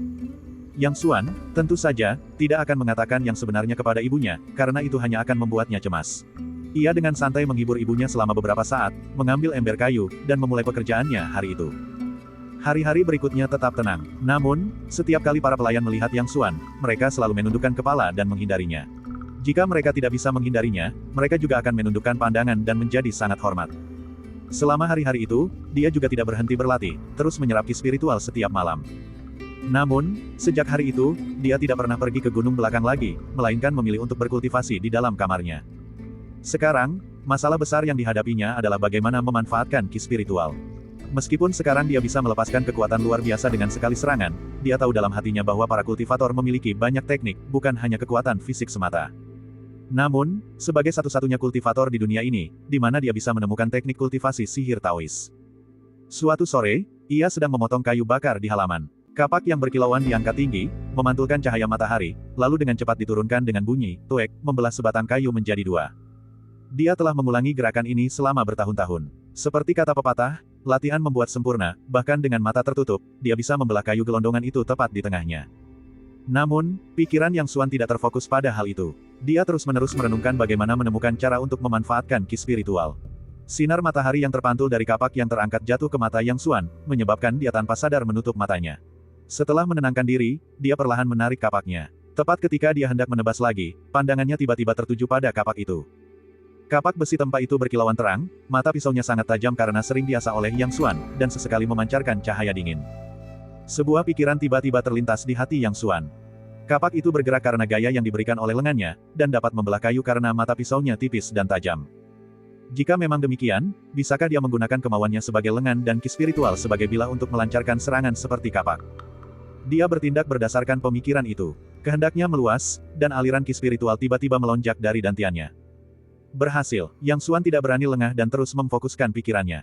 [SPEAKER 1] Yang Xuan, tentu saja, tidak akan mengatakan yang sebenarnya kepada ibunya, karena itu hanya akan membuatnya cemas. Ia dengan santai menghibur ibunya selama beberapa saat, mengambil ember kayu, dan memulai pekerjaannya hari itu. Hari-hari berikutnya tetap tenang. Namun, setiap kali para pelayan melihat Yang Xuan, mereka selalu menundukkan kepala dan menghindarinya. Jika mereka tidak bisa menghindarinya, mereka juga akan menundukkan pandangan dan menjadi sangat hormat. Selama hari-hari itu, dia juga tidak berhenti berlatih, terus menyerap ki spiritual setiap malam. Namun, sejak hari itu, dia tidak pernah pergi ke gunung belakang lagi, melainkan memilih untuk berkultivasi di dalam kamarnya. Sekarang, masalah besar yang dihadapinya adalah bagaimana memanfaatkan ki spiritual. Meskipun sekarang dia bisa melepaskan kekuatan luar biasa dengan sekali serangan, dia tahu dalam hatinya bahwa para kultivator memiliki banyak teknik, bukan hanya kekuatan fisik semata. Namun, sebagai satu-satunya kultivator di dunia ini, di mana dia bisa menemukan teknik kultivasi sihir Taois. Suatu sore, ia sedang memotong kayu bakar di halaman. Kapak yang berkilauan diangkat tinggi, memantulkan cahaya matahari, lalu dengan cepat diturunkan dengan bunyi, tuek, membelah sebatang kayu menjadi dua. Dia telah mengulangi gerakan ini selama bertahun-tahun. Seperti kata pepatah, latihan membuat sempurna, bahkan dengan mata tertutup, dia bisa membelah kayu gelondongan itu tepat di tengahnya. Namun, pikiran Yang Xuan tidak terfokus pada hal itu. Dia terus-menerus merenungkan bagaimana menemukan cara untuk memanfaatkan ki spiritual. Sinar matahari yang terpantul dari kapak yang terangkat jatuh ke mata Yang Xuan, menyebabkan dia tanpa sadar menutup matanya. Setelah menenangkan diri, dia perlahan menarik kapaknya. Tepat ketika dia hendak menebas lagi, pandangannya tiba-tiba tertuju pada kapak itu. Kapak besi tempa itu berkilauan terang, mata pisaunya sangat tajam karena sering diasah oleh Yang Xuan, dan sesekali memancarkan cahaya dingin. Sebuah pikiran tiba-tiba terlintas di hati Yang Xuan. Kapak itu bergerak karena gaya yang diberikan oleh lengannya, dan dapat membelah kayu karena mata pisaunya tipis dan tajam. Jika memang demikian, bisakah dia menggunakan kemauannya sebagai lengan dan ki spiritual sebagai bilah untuk melancarkan serangan seperti kapak? Dia bertindak berdasarkan pemikiran itu. Kehendaknya meluas, dan aliran ki spiritual tiba-tiba melonjak dari dantiannya. Berhasil, Yang Xuan tidak berani lengah dan terus memfokuskan pikirannya.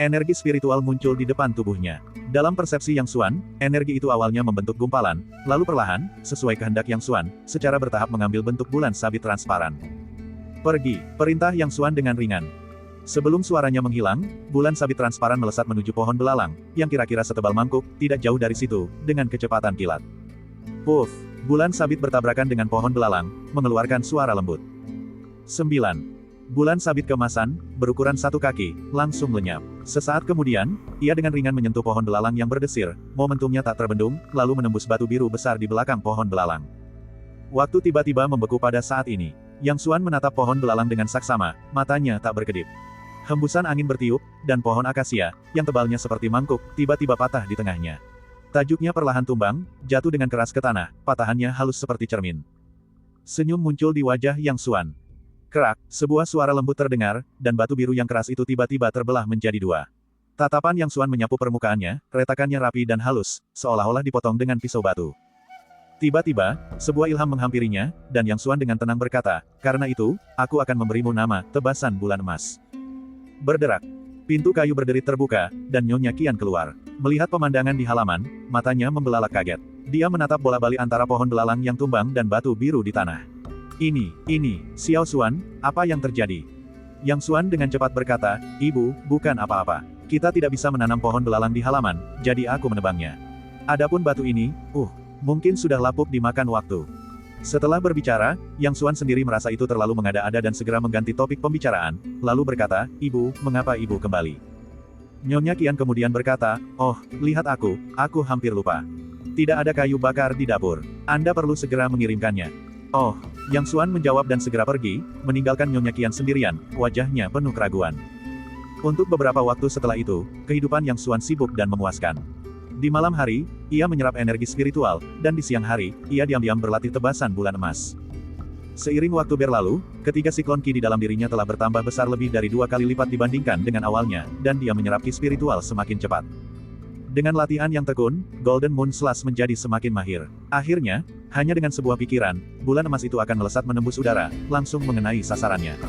[SPEAKER 1] Energi spiritual muncul di depan tubuhnya. Dalam persepsi Yang Xuan, energi itu awalnya membentuk gumpalan, lalu perlahan, sesuai kehendak Yang Xuan, secara bertahap mengambil bentuk bulan sabit transparan. Pergi, perintah Yang Xuan dengan ringan. Sebelum suaranya menghilang, bulan sabit transparan melesat menuju pohon belalang, yang kira-kira setebal mangkuk, tidak jauh dari situ, dengan kecepatan kilat. Puff, bulan sabit bertabrakan dengan pohon belalang, mengeluarkan suara lembut. 9. Bulan sabit keemasan, berukuran 1 kaki, langsung lenyap. Sesaat kemudian, ia dengan ringan menyentuh pohon belalang yang berdesir, momentumnya tak terbendung, lalu menembus batu biru besar di belakang pohon belalang. Waktu tiba-tiba membeku pada saat ini. Yang Xuan menatap pohon belalang dengan saksama, matanya tak berkedip. Hembusan angin bertiup, dan pohon akasia, yang tebalnya seperti mangkuk, tiba-tiba patah di tengahnya. Tajuknya perlahan tumbang, jatuh dengan keras ke tanah, patahannya halus seperti cermin. Senyum muncul di wajah Yang Xuan. Kerak, sebuah suara lembut terdengar, dan batu biru yang keras itu tiba-tiba terbelah menjadi dua. Tatapan Yang Xuan menyapu permukaannya, retakannya rapi dan halus, seolah-olah dipotong dengan pisau batu. Tiba-tiba, sebuah ilham menghampirinya, dan Yang Xuan dengan tenang berkata, "Karena itu, aku akan memberimu nama, Tebasan Bulan Emas." Berderak. Pintu kayu berderit terbuka, dan Nyonya Qian keluar. Melihat pemandangan di halaman, matanya membelalak kaget. Dia menatap bola-balik antara pohon belalang yang tumbang dan batu biru di tanah. Ini, Xiao Xuan, apa yang terjadi? Yang Xuan dengan cepat berkata, "Ibu, bukan apa-apa. Kita tidak bisa menanam pohon belalang di halaman, jadi aku menebangnya. Adapun batu ini, mungkin sudah lapuk dimakan waktu." Setelah berbicara, Yang Xuan sendiri merasa itu terlalu mengada-ada dan segera mengganti topik pembicaraan, lalu berkata, "Ibu, mengapa ibu kembali?" Nyonya Qian kemudian berkata, "Oh, lihat aku hampir lupa. Tidak ada kayu bakar di dapur. Anda perlu segera mengirimkannya." "Oh." Yang Xuan menjawab dan segera pergi, meninggalkan Nyonya Qian sendirian, wajahnya penuh keraguan. Untuk beberapa waktu setelah itu, kehidupan Yang Xuan sibuk dan memuaskan. Di malam hari, ia menyerap energi spiritual, dan di siang hari, ia diam-diam berlatih tebasan bulan emas. Seiring waktu berlalu, ketika siklon ki di dalam dirinya telah bertambah besar lebih dari 2 kali lipat dibandingkan dengan awalnya, dan dia menyerap ki spiritual semakin cepat. Dengan latihan yang tekun, Golden Moon Slash menjadi semakin mahir. Akhirnya, hanya dengan sebuah pikiran, bulan emas itu akan melesat menembus udara, langsung mengenai sasarannya.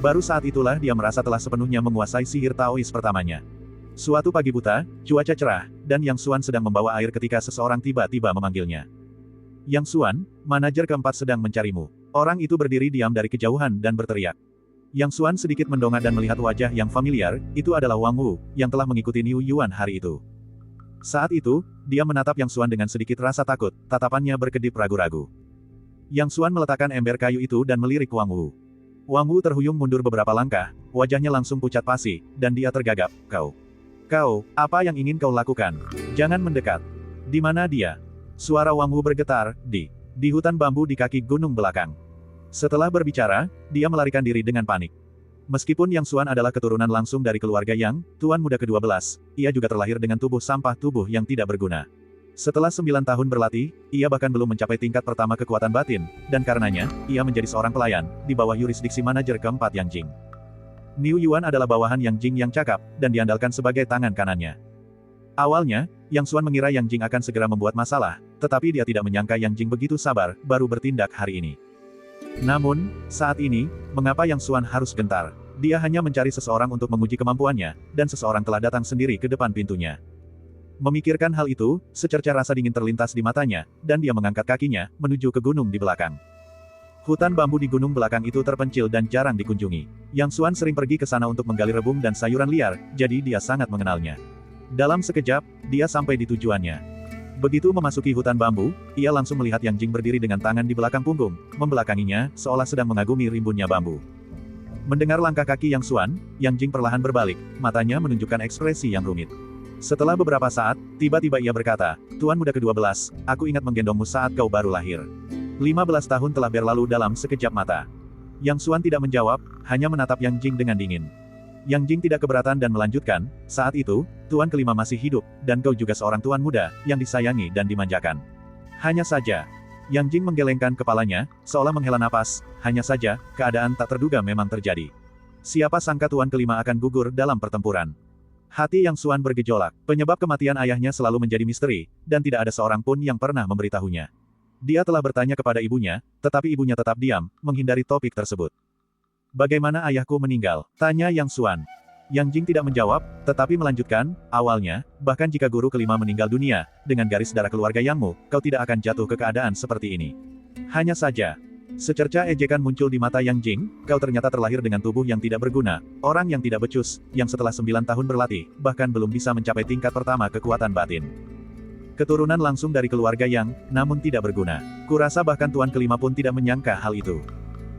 [SPEAKER 1] Baru saat itulah dia merasa telah sepenuhnya menguasai sihir Taois pertamanya. Suatu pagi buta, cuaca cerah, dan Yang Xuan sedang membawa air ketika seseorang tiba-tiba memanggilnya. "Yang Xuan, manajer keempat sedang mencarimu." Orang itu berdiri diam dari kejauhan dan berteriak. Yang Xuan sedikit mendongak dan melihat wajah yang familiar, itu adalah Wang Wu, yang telah mengikuti Niu Yuan hari itu. Saat itu, dia menatap Yang Xuan dengan sedikit rasa takut, tatapannya berkedip ragu-ragu. Yang Xuan meletakkan ember kayu itu dan melirik Wang Wu. Wang Wu terhuyung mundur beberapa langkah, wajahnya langsung pucat pasi, dan dia tergagap, Kau, apa yang ingin kau lakukan? Jangan mendekat." "Di mana dia?" Suara Wang Wu bergetar, di hutan bambu di kaki gunung belakang. Setelah berbicara, dia melarikan diri dengan panik. Meskipun Yang Xuan adalah keturunan langsung dari keluarga Yang, tuan muda ke-12, ia juga terlahir dengan tubuh sampah tubuh yang tidak berguna. Setelah 9 tahun berlatih, ia bahkan belum mencapai tingkat pertama kekuatan batin, dan karenanya, ia menjadi seorang pelayan, di bawah yurisdiksi manajer keempat Yang Jing. Niu Yuan adalah bawahan Yang Jing yang cakap, dan diandalkan sebagai tangan kanannya. Awalnya, Yang Xuan mengira Yang Jing akan segera membuat masalah, tetapi dia tidak menyangka Yang Jing begitu sabar, baru bertindak hari ini. Namun, saat ini, mengapa Yang Xuan harus gentar? Dia hanya mencari seseorang untuk menguji kemampuannya, dan seseorang telah datang sendiri ke depan pintunya. Memikirkan hal itu, secerca rasa dingin terlintas di matanya, dan dia mengangkat kakinya, menuju ke gunung di belakang. Hutan bambu di gunung belakang itu terpencil dan jarang dikunjungi. Yang Xuan sering pergi ke sana untuk menggali rebung dan sayuran liar, jadi dia sangat mengenalnya. Dalam sekejap, dia sampai di tujuannya. Begitu memasuki hutan bambu, ia langsung melihat Yang Jing berdiri dengan tangan di belakang punggung, membelakanginya, seolah sedang mengagumi rimbunnya bambu. Mendengar langkah kaki Yang Xuan, Yang Jing perlahan berbalik, matanya menunjukkan ekspresi yang rumit. Setelah beberapa saat, tiba-tiba ia berkata, "Tuan muda ke-12, aku ingat menggendongmu saat kau baru lahir." 15 tahun telah berlalu dalam sekejap mata. Yang Xuan tidak menjawab, hanya menatap Yang Jing dengan dingin. Yang Jing tidak keberatan dan melanjutkan, "Saat itu, Tuan kelima masih hidup, dan kau juga seorang tuan muda, yang disayangi dan dimanjakan. Hanya saja." Yang Jing menggelengkan kepalanya, seolah menghela napas, hanya saja, keadaan tak terduga memang terjadi. Siapa sangka tuan kelima akan gugur dalam pertempuran. Hati Yang Xuan bergejolak, penyebab kematian ayahnya selalu menjadi misteri, dan tidak ada seorang pun yang pernah memberitahunya. Dia telah bertanya kepada ibunya, tetapi ibunya tetap diam, menghindari topik tersebut. "Bagaimana ayahku meninggal?" tanya Yang Xuan. Yang Jing tidak menjawab, tetapi melanjutkan, "Awalnya, bahkan jika guru kelima meninggal dunia, dengan garis darah keluarga Yangmu, kau tidak akan jatuh ke keadaan seperti ini. Hanya saja." Secerca ejekan muncul di mata Yang Jing, "Kau ternyata terlahir dengan tubuh yang tidak berguna, orang yang tidak becus, yang setelah 9 tahun berlatih, bahkan belum bisa mencapai tingkat pertama kekuatan batin. Keturunan langsung dari keluarga Yang, namun tidak berguna. Kurasa bahkan tuan kelima pun tidak menyangka hal itu."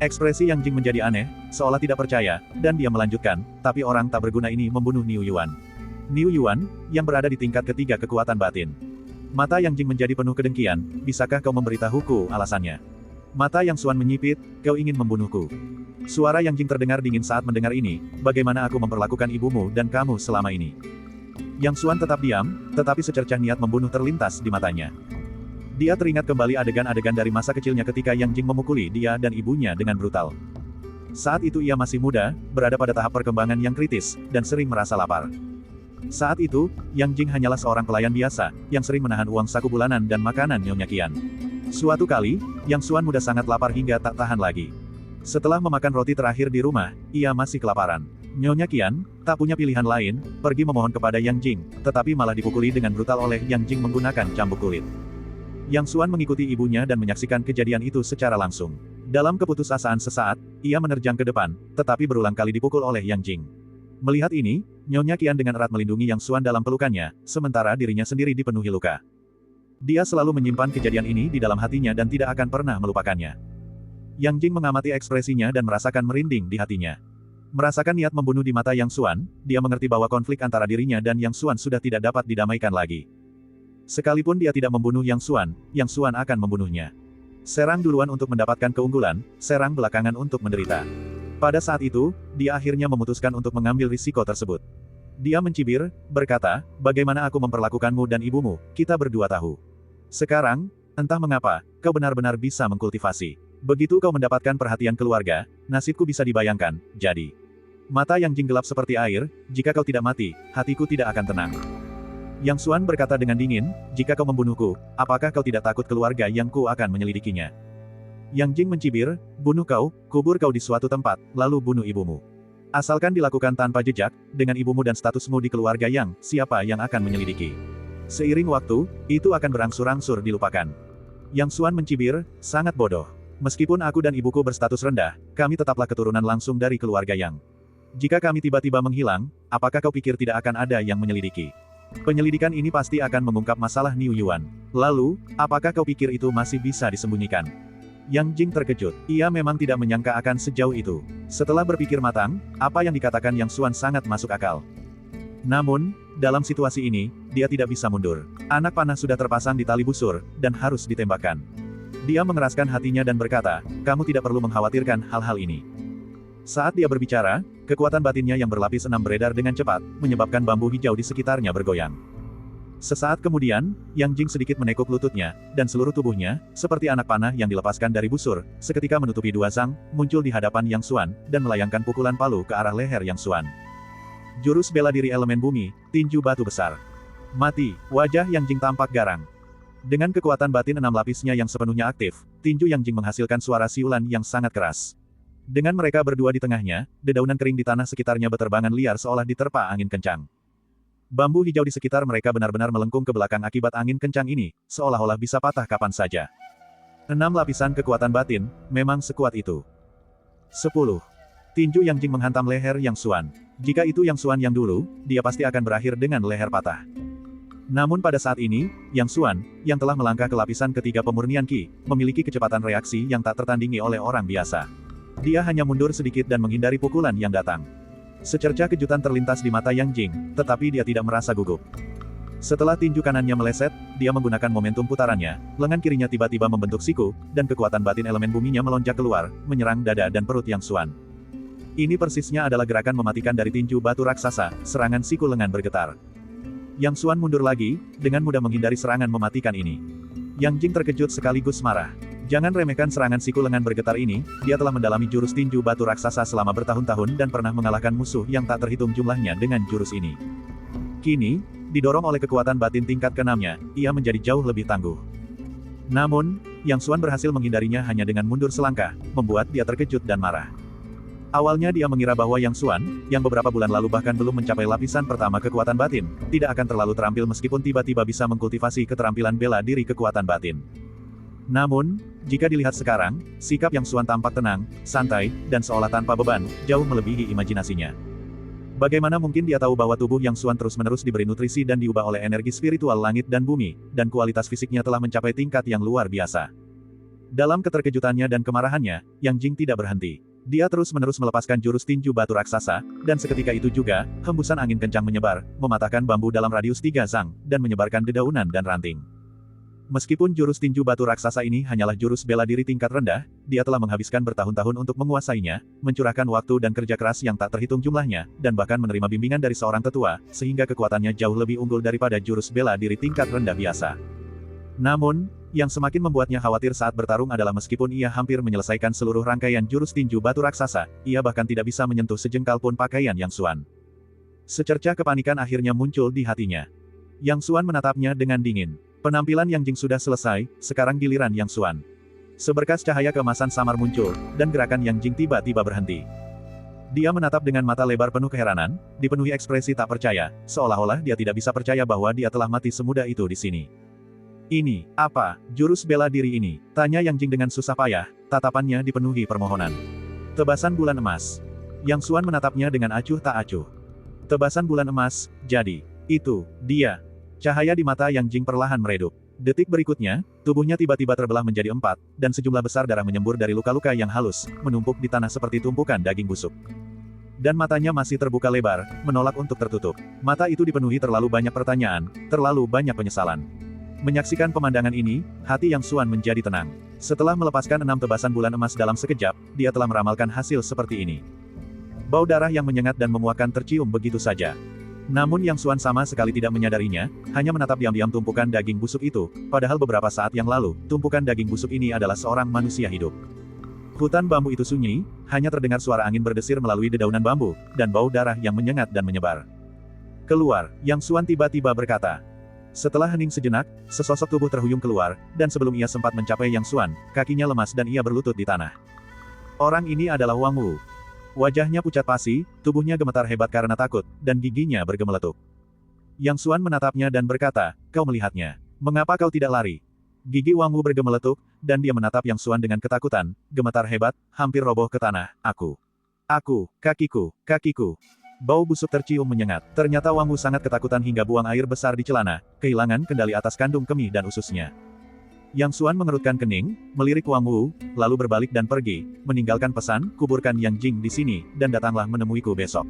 [SPEAKER 1] Ekspresi Yang Jing menjadi aneh, seolah tidak percaya, dan dia melanjutkan, "Tapi orang tak berguna ini membunuh Niu Yuan. Niu Yuan, yang berada di tingkat ketiga kekuatan batin." Mata Yang Jing menjadi penuh kedengkian, "Bisakah kau memberitahuku alasannya?" Mata Yang Xuan menyipit, "Kau ingin membunuhku." Suara Yang Jing terdengar dingin saat mendengar ini, "Bagaimana aku memperlakukan ibumu dan kamu selama ini?" Yang Xuan tetap diam, tetapi secercah niat membunuh terlintas di matanya. Dia teringat kembali adegan-adegan dari masa kecilnya ketika Yang Jing memukuli dia dan ibunya dengan brutal. Saat itu ia masih muda, berada pada tahap perkembangan yang kritis, dan sering merasa lapar. Saat itu, Yang Jing hanyalah seorang pelayan biasa, yang sering menahan uang saku bulanan dan makanan Nyonya Qian. Suatu kali, Yang Xuan muda sangat lapar hingga tak tahan lagi. Setelah memakan roti terakhir di rumah, ia masih kelaparan. Nyonya Qian tak punya pilihan lain, pergi memohon kepada Yang Jing, tetapi malah dipukuli dengan brutal oleh Yang Jing menggunakan cambuk kulit. Yang Xuan mengikuti ibunya dan menyaksikan kejadian itu secara langsung. Dalam keputusasaan sesaat, ia menerjang ke depan, tetapi berulang kali dipukul oleh Yang Jing. Melihat ini, Nyonya Qian dengan erat melindungi Yang Xuan dalam pelukannya, sementara dirinya sendiri dipenuhi luka. Dia selalu menyimpan kejadian ini di dalam hatinya dan tidak akan pernah melupakannya. Yang Jing mengamati ekspresinya dan merasakan merinding di hatinya. Merasakan niat membunuh di mata Yang Xuan, dia mengerti bahwa konflik antara dirinya dan Yang Xuan sudah tidak dapat didamaikan lagi. Sekalipun dia tidak membunuh Yang Xuan akan membunuhnya. Serang duluan untuk mendapatkan keunggulan, serang belakangan untuk menderita. Pada saat itu, dia akhirnya memutuskan untuk mengambil risiko tersebut. Dia mencibir, berkata, "Bagaimana aku memperlakukanmu dan ibumu, kita berdua tahu. Sekarang, entah mengapa, kau benar-benar bisa mengkultivasi. Begitu kau mendapatkan perhatian keluarga, nasibku bisa dibayangkan, jadi." Mata Yang Jing gelap seperti air, "Jika kau tidak mati, hatiku tidak akan tenang." Yang Xuan berkata dengan dingin, "Jika kau membunuhku, apakah kau tidak takut keluarga yang ku akan menyelidikinya?" Yang Jing mencibir, "Bunuh kau, kubur kau di suatu tempat, lalu bunuh ibumu. Asalkan dilakukan tanpa jejak, dengan ibumu dan statusmu di keluarga Yang, siapa yang akan menyelidiki? Seiring waktu, itu akan berangsur-angsur dilupakan." Yang Xuan mencibir, "Sangat bodoh. Meskipun aku dan ibuku berstatus rendah, kami tetaplah keturunan langsung dari keluarga Yang. Jika kami tiba-tiba menghilang, apakah kau pikir tidak akan ada yang menyelidiki? Penyelidikan ini pasti akan mengungkap masalah Niu Yuan. Lalu, apakah kau pikir itu masih bisa disembunyikan?" Yang Jing terkejut. Ia memang tidak menyangka akan sejauh itu. Setelah berpikir matang, apa yang dikatakan Yang Xuan sangat masuk akal. Namun, dalam situasi ini, dia tidak bisa mundur. Anak panah sudah terpasang di tali busur, dan harus ditembakkan. Dia mengeraskan hatinya dan berkata, "Kamu tidak perlu mengkhawatirkan hal-hal ini." Saat dia berbicara, kekuatan batinnya yang berlapis 6 beredar dengan cepat, menyebabkan bambu hijau di sekitarnya bergoyang. Sesaat kemudian, Yang Jing sedikit menekuk lututnya, dan seluruh tubuhnya, seperti anak panah yang dilepaskan dari busur, seketika menutupi dua zang, muncul di hadapan Yang Xuan, dan melayangkan pukulan palu ke arah leher Yang Xuan. Jurus bela diri elemen bumi, tinju batu besar. Mati, wajah Yang Jing tampak garang. Dengan kekuatan batin 6 lapisnya yang sepenuhnya aktif, tinju Yang Jing menghasilkan suara siulan yang sangat keras. Dengan mereka berdua di tengahnya, dedaunan kering di tanah sekitarnya berterbangan liar seolah diterpa angin kencang. Bambu hijau di sekitar mereka benar-benar melengkung ke belakang akibat angin kencang ini, seolah-olah bisa patah kapan saja. 6 lapisan kekuatan batin, memang sekuat itu. 10. Tinju Yang Jing menghantam leher Yang Xuan. Jika itu Yang Xuan yang dulu, dia pasti akan berakhir dengan leher patah. Namun pada saat ini, Yang Xuan, yang telah melangkah ke lapisan ketiga pemurnian Qi, memiliki kecepatan reaksi yang tak tertandingi oleh orang biasa. Dia hanya mundur sedikit dan menghindari pukulan yang datang. Secercah kejutan terlintas di mata Yang Jing, tetapi dia tidak merasa gugup. Setelah tinju kanannya meleset, dia menggunakan momentum putarannya, lengan kirinya tiba-tiba membentuk siku, dan kekuatan batin elemen buminya melonjak keluar, menyerang dada dan perut Yang Xuan. Ini persisnya adalah gerakan mematikan dari tinju batu raksasa, serangan siku lengan bergetar. Yang Xuan mundur lagi, dengan mudah menghindari serangan mematikan ini. Yang Jing terkejut sekaligus marah. Jangan remehkan serangan siku lengan bergetar ini, dia telah mendalami jurus tinju batu raksasa selama bertahun-tahun dan pernah mengalahkan musuh yang tak terhitung jumlahnya dengan jurus ini. Kini, didorong oleh kekuatan batin tingkat ke-6-nya, ia menjadi jauh lebih tangguh. Namun, Yang Xuan berhasil menghindarinya hanya dengan mundur selangkah, membuat dia terkejut dan marah. Awalnya dia mengira bahwa Yang Xuan, yang beberapa bulan lalu bahkan belum mencapai lapisan pertama kekuatan batin, tidak akan terlalu terampil meskipun tiba-tiba bisa mengkultivasi keterampilan bela diri kekuatan batin. Namun, jika dilihat sekarang, sikap Yang Xuan tampak tenang, santai, dan seolah tanpa beban, jauh melebihi imajinasinya. Bagaimana mungkin dia tahu bahwa tubuh Yang Xuan terus-menerus diberi nutrisi dan diubah oleh energi spiritual langit dan bumi, dan kualitas fisiknya telah mencapai tingkat yang luar biasa. Dalam keterkejutannya dan kemarahannya, Yang Jing tidak berhenti. Dia terus-menerus melepaskan jurus tinju batu raksasa, dan seketika itu juga, hembusan angin kencang menyebar, mematahkan bambu dalam radius 3 zang, dan menyebarkan dedaunan dan ranting. Meskipun jurus tinju batu raksasa ini hanyalah jurus bela diri tingkat rendah, dia telah menghabiskan bertahun-tahun untuk menguasainya, mencurahkan waktu dan kerja keras yang tak terhitung jumlahnya, dan bahkan menerima bimbingan dari seorang tetua, sehingga kekuatannya jauh lebih unggul daripada jurus bela diri tingkat rendah biasa. Namun, yang semakin membuatnya khawatir saat bertarung adalah meskipun ia hampir menyelesaikan seluruh rangkaian jurus tinju batu raksasa, ia bahkan tidak bisa menyentuh sejengkal pun pakaian Yang Xuan. Secercah kepanikan akhirnya muncul di hatinya. Yang Xuan menatapnya dengan dingin. Penampilan Yang Jing sudah selesai, sekarang giliran Yang Xuan. Seberkas cahaya keemasan samar muncul, dan gerakan Yang Jing tiba-tiba berhenti. Dia menatap dengan mata lebar penuh keheranan, dipenuhi ekspresi tak percaya, seolah-olah dia tidak bisa percaya bahwa dia telah mati semudah itu di sini. Ini, apa, jurus bela diri ini? Tanya Yang Jing dengan susah payah, tatapannya dipenuhi permohonan. Tebasan bulan emas. Yang Xuan menatapnya dengan acuh tak acuh. Tebasan bulan emas, jadi, itu, dia. Cahaya di mata Yang Jing perlahan meredup. Detik berikutnya, tubuhnya tiba-tiba terbelah menjadi 4, dan sejumlah besar darah menyembur dari luka-luka yang halus, menumpuk di tanah seperti tumpukan daging busuk. Dan matanya masih terbuka lebar, menolak untuk tertutup. Mata itu dipenuhi terlalu banyak pertanyaan, terlalu banyak penyesalan. Menyaksikan pemandangan ini, hati Yang Xuan menjadi tenang. Setelah melepaskan 6 tebasan bulan emas dalam sekejap, dia telah meramalkan hasil seperti ini. Bau darah yang menyengat dan memuakkan tercium begitu saja. Namun Yang Xuan sama sekali tidak menyadarinya, hanya menatap diam-diam tumpukan daging busuk itu, padahal beberapa saat yang lalu, tumpukan daging busuk ini adalah seorang manusia hidup. Hutan bambu itu sunyi, hanya terdengar suara angin berdesir melalui dedaunan bambu, dan bau darah yang menyengat dan menyebar. Keluar, Yang Xuan tiba-tiba berkata. Setelah hening sejenak, sesosok tubuh terhuyung keluar, dan sebelum ia sempat mencapai Yang Xuan, kakinya lemas dan ia berlutut di tanah. Orang ini adalah Wang Wu. Wajahnya pucat pasi, tubuhnya gemetar hebat karena takut, dan giginya bergemeletuk. Yang Xuan menatapnya dan berkata, "Kau melihatnya. Mengapa kau tidak lari?" Gigi Wang Wu bergemeletuk, dan dia menatap Yang Xuan dengan ketakutan, gemetar hebat, hampir roboh ke tanah. Aku, kakiku. Bau busuk tercium menyengat. Ternyata Wang Wu sangat ketakutan hingga buang air besar di celana, kehilangan kendali atas kandung kemih dan ususnya. Yang Xuan mengerutkan kening, melirik Wang Wu, lalu berbalik dan pergi, meninggalkan pesan, kuburkan Yang Jing di sini, dan datanglah menemuiku besok.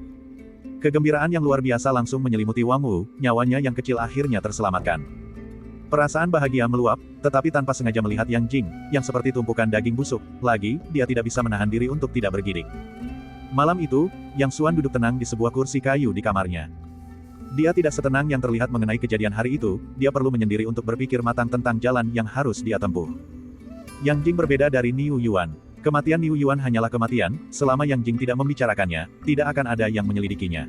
[SPEAKER 1] Kegembiraan yang luar biasa langsung menyelimuti Wang Wu, nyawanya yang kecil akhirnya terselamatkan. Perasaan bahagia meluap, tetapi tanpa sengaja melihat Yang Jing, yang seperti tumpukan daging busuk, lagi, dia tidak bisa menahan diri untuk tidak bergidik. Malam itu, Yang Xuan duduk tenang di sebuah kursi kayu di kamarnya. Dia tidak setenang yang terlihat mengenai kejadian hari itu, dia perlu menyendiri untuk berpikir matang tentang jalan yang harus dia tempuh. Yang Jing berbeda dari Niu Yuan. Kematian Niu Yuan hanyalah kematian, selama Yang Jing tidak membicarakannya, tidak akan ada yang menyelidikinya.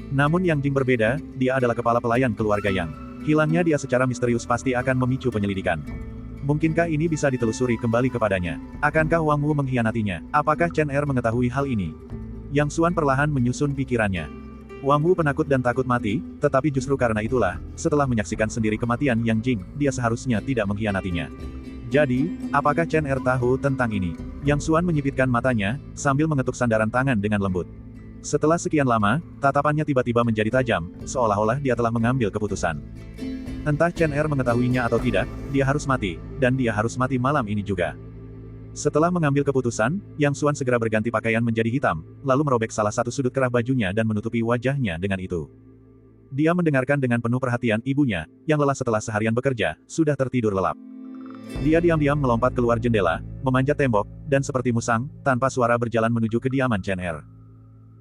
[SPEAKER 1] Namun Yang Jing berbeda, dia adalah kepala pelayan keluarga Yang. Hilangnya dia secara misterius pasti akan memicu penyelidikan. Mungkinkah ini bisa ditelusuri kembali kepadanya? Akankah Wang Wu mengkhianatinya? Apakah Chen Er mengetahui hal ini? Yang Xuan perlahan menyusun pikirannya. Wang Wu penakut dan takut mati, tetapi justru karena itulah, setelah menyaksikan sendiri kematian Yang Jing, dia seharusnya tidak mengkhianatinya. Jadi, apakah Chen Er tahu tentang ini? Yang Xuan menyipitkan matanya, sambil mengetuk sandaran tangan dengan lembut. Setelah sekian lama, tatapannya tiba-tiba menjadi tajam, seolah-olah dia telah mengambil keputusan. Entah Chen Er mengetahuinya atau tidak, dia harus mati, dan dia harus mati malam ini juga. Setelah mengambil keputusan, Yang Xuan segera berganti pakaian menjadi hitam, lalu merobek salah satu sudut kerah bajunya dan menutupi wajahnya dengan itu. Dia mendengarkan dengan penuh perhatian ibunya, yang lelah setelah seharian bekerja, sudah tertidur lelap. Dia diam-diam melompat keluar jendela, memanjat tembok, dan seperti musang, tanpa suara berjalan menuju kediaman Chen Er.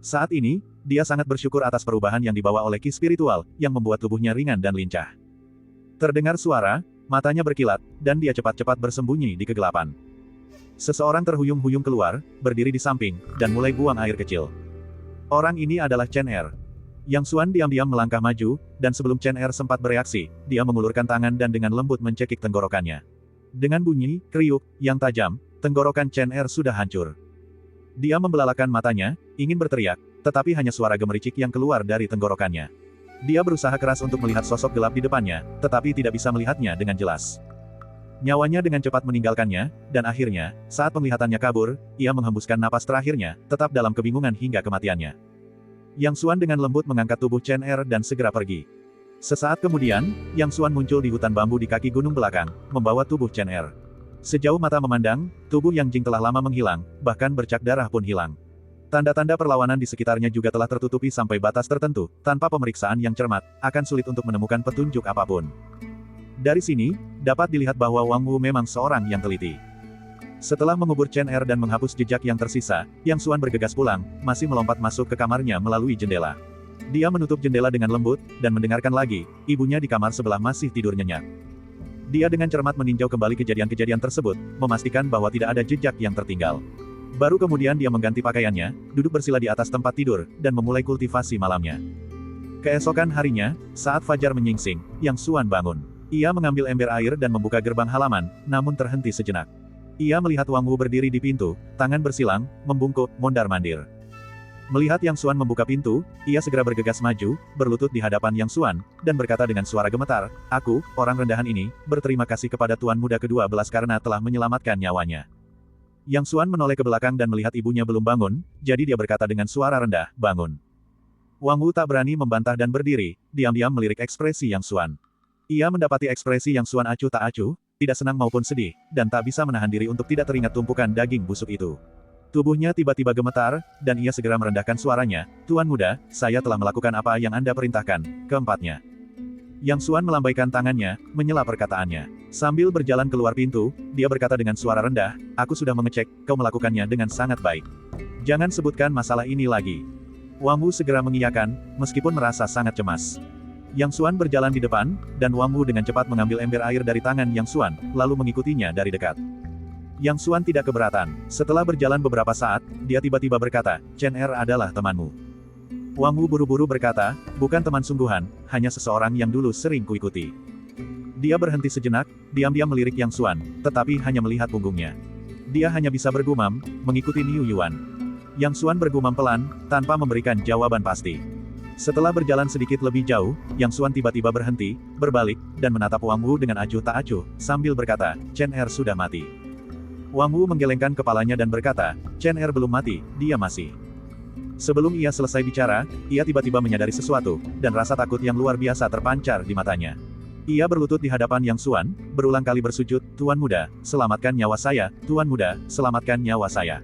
[SPEAKER 1] Saat ini, dia sangat bersyukur atas perubahan yang dibawa oleh ki spiritual, yang membuat tubuhnya ringan dan lincah. Terdengar suara, matanya berkilat, dan dia cepat-cepat bersembunyi di kegelapan. Seseorang terhuyung-huyung keluar, berdiri di samping, dan mulai buang air kecil. Orang ini adalah Chen Er. Yang Xuan diam-diam melangkah maju, dan sebelum Chen Er sempat bereaksi, dia mengulurkan tangan dan dengan lembut mencekik tenggorokannya. Dengan bunyi, kriuk, yang tajam, tenggorokan Chen Er sudah hancur. Dia membelalakan matanya, ingin berteriak, tetapi hanya suara gemericik yang keluar dari tenggorokannya. Dia berusaha keras untuk melihat sosok gelap di depannya, tetapi tidak bisa melihatnya dengan jelas. Nyawanya dengan cepat meninggalkannya, dan akhirnya, saat penglihatannya kabur, ia menghembuskan napas terakhirnya, tetap dalam kebingungan hingga kematiannya. Yang Xuan dengan lembut mengangkat tubuh Chen Er dan segera pergi. Sesaat kemudian, Yang Xuan muncul di hutan bambu di kaki gunung belakang, membawa tubuh Chen Er. Sejauh mata memandang, tubuh Yang Jing telah lama menghilang, bahkan bercak darah pun hilang. Tanda-tanda perlawanan di sekitarnya juga telah tertutupi sampai batas tertentu, tanpa pemeriksaan yang cermat, akan sulit untuk menemukan petunjuk apapun. Dari sini, dapat dilihat bahwa Wang Wu memang seorang yang teliti. Setelah mengubur Chen Er dan menghapus jejak yang tersisa, Yang Xuan bergegas pulang, masih melompat masuk ke kamarnya melalui jendela. Dia menutup jendela dengan lembut, dan mendengarkan lagi, ibunya di kamar sebelah masih tidur nyenyak. Dia dengan cermat meninjau kembali kejadian-kejadian tersebut, memastikan bahwa tidak ada jejak yang tertinggal. Baru kemudian dia mengganti pakaiannya, duduk bersila di atas tempat tidur, dan memulai kultivasi malamnya. Keesokan harinya, saat fajar menyingsing, Yang Xuan bangun. Ia mengambil ember air dan membuka gerbang halaman, namun terhenti sejenak. Ia melihat Wang Wu berdiri di pintu, tangan bersilang, membungkuk, mondar-mandir. Melihat Yang Xuan membuka pintu, ia segera bergegas maju, berlutut di hadapan Yang Xuan, dan berkata dengan suara gemetar, "Aku, orang rendahan ini, berterima kasih kepada Tuan Muda ke-12 karena telah menyelamatkan nyawanya." Yang Xuan menoleh ke belakang dan melihat ibunya belum bangun, jadi dia berkata dengan suara rendah, "Bangun." Wang Wu tak berani membantah dan berdiri, diam-diam melirik ekspresi Yang Xuan. Ia mendapati ekspresi Yang Xuan acuh tak acuh, tidak senang maupun sedih, dan tak bisa menahan diri untuk tidak teringat tumpukan daging busuk itu. Tubuhnya tiba-tiba gemetar, dan ia segera merendahkan suaranya, "Tuan Muda, saya telah melakukan apa yang Anda perintahkan." Keempatnya. Yang Xuan melambaikan tangannya, menyela perkataannya. Sambil berjalan keluar pintu, dia berkata dengan suara rendah, "Aku sudah mengecek, kau melakukannya dengan sangat baik. Jangan sebutkan masalah ini lagi." Wang Wu segera mengiyakan, meskipun merasa sangat cemas. Yang Xuan berjalan di depan, dan Wang Wu dengan cepat mengambil ember air dari tangan Yang Xuan, lalu mengikutinya dari dekat. Yang Xuan tidak keberatan. Setelah berjalan beberapa saat, dia tiba-tiba berkata, "Chen Er adalah temanmu." Wang Wu buru-buru berkata, "Bukan teman sungguhan, hanya seseorang yang dulu sering kuikuti." Dia berhenti sejenak, diam-diam melirik Yang Xuan, tetapi hanya melihat punggungnya. Dia hanya bisa bergumam, mengikuti Niu Yuan. Yang Xuan bergumam pelan, tanpa memberikan jawaban pasti. Setelah berjalan sedikit lebih jauh, Yang Xuan tiba-tiba berhenti, berbalik, dan menatap Wang Wu dengan acuh tak acuh, sambil berkata, "Chen Er sudah mati." Wang Wu menggelengkan kepalanya dan berkata, "Chen Er belum mati, dia masih." Sebelum ia selesai bicara, ia tiba-tiba menyadari sesuatu, dan rasa takut yang luar biasa terpancar di matanya. Ia berlutut di hadapan Yang Xuan, berulang kali bersujud, "Tuan Muda, selamatkan nyawa saya, Tuan Muda, selamatkan nyawa saya."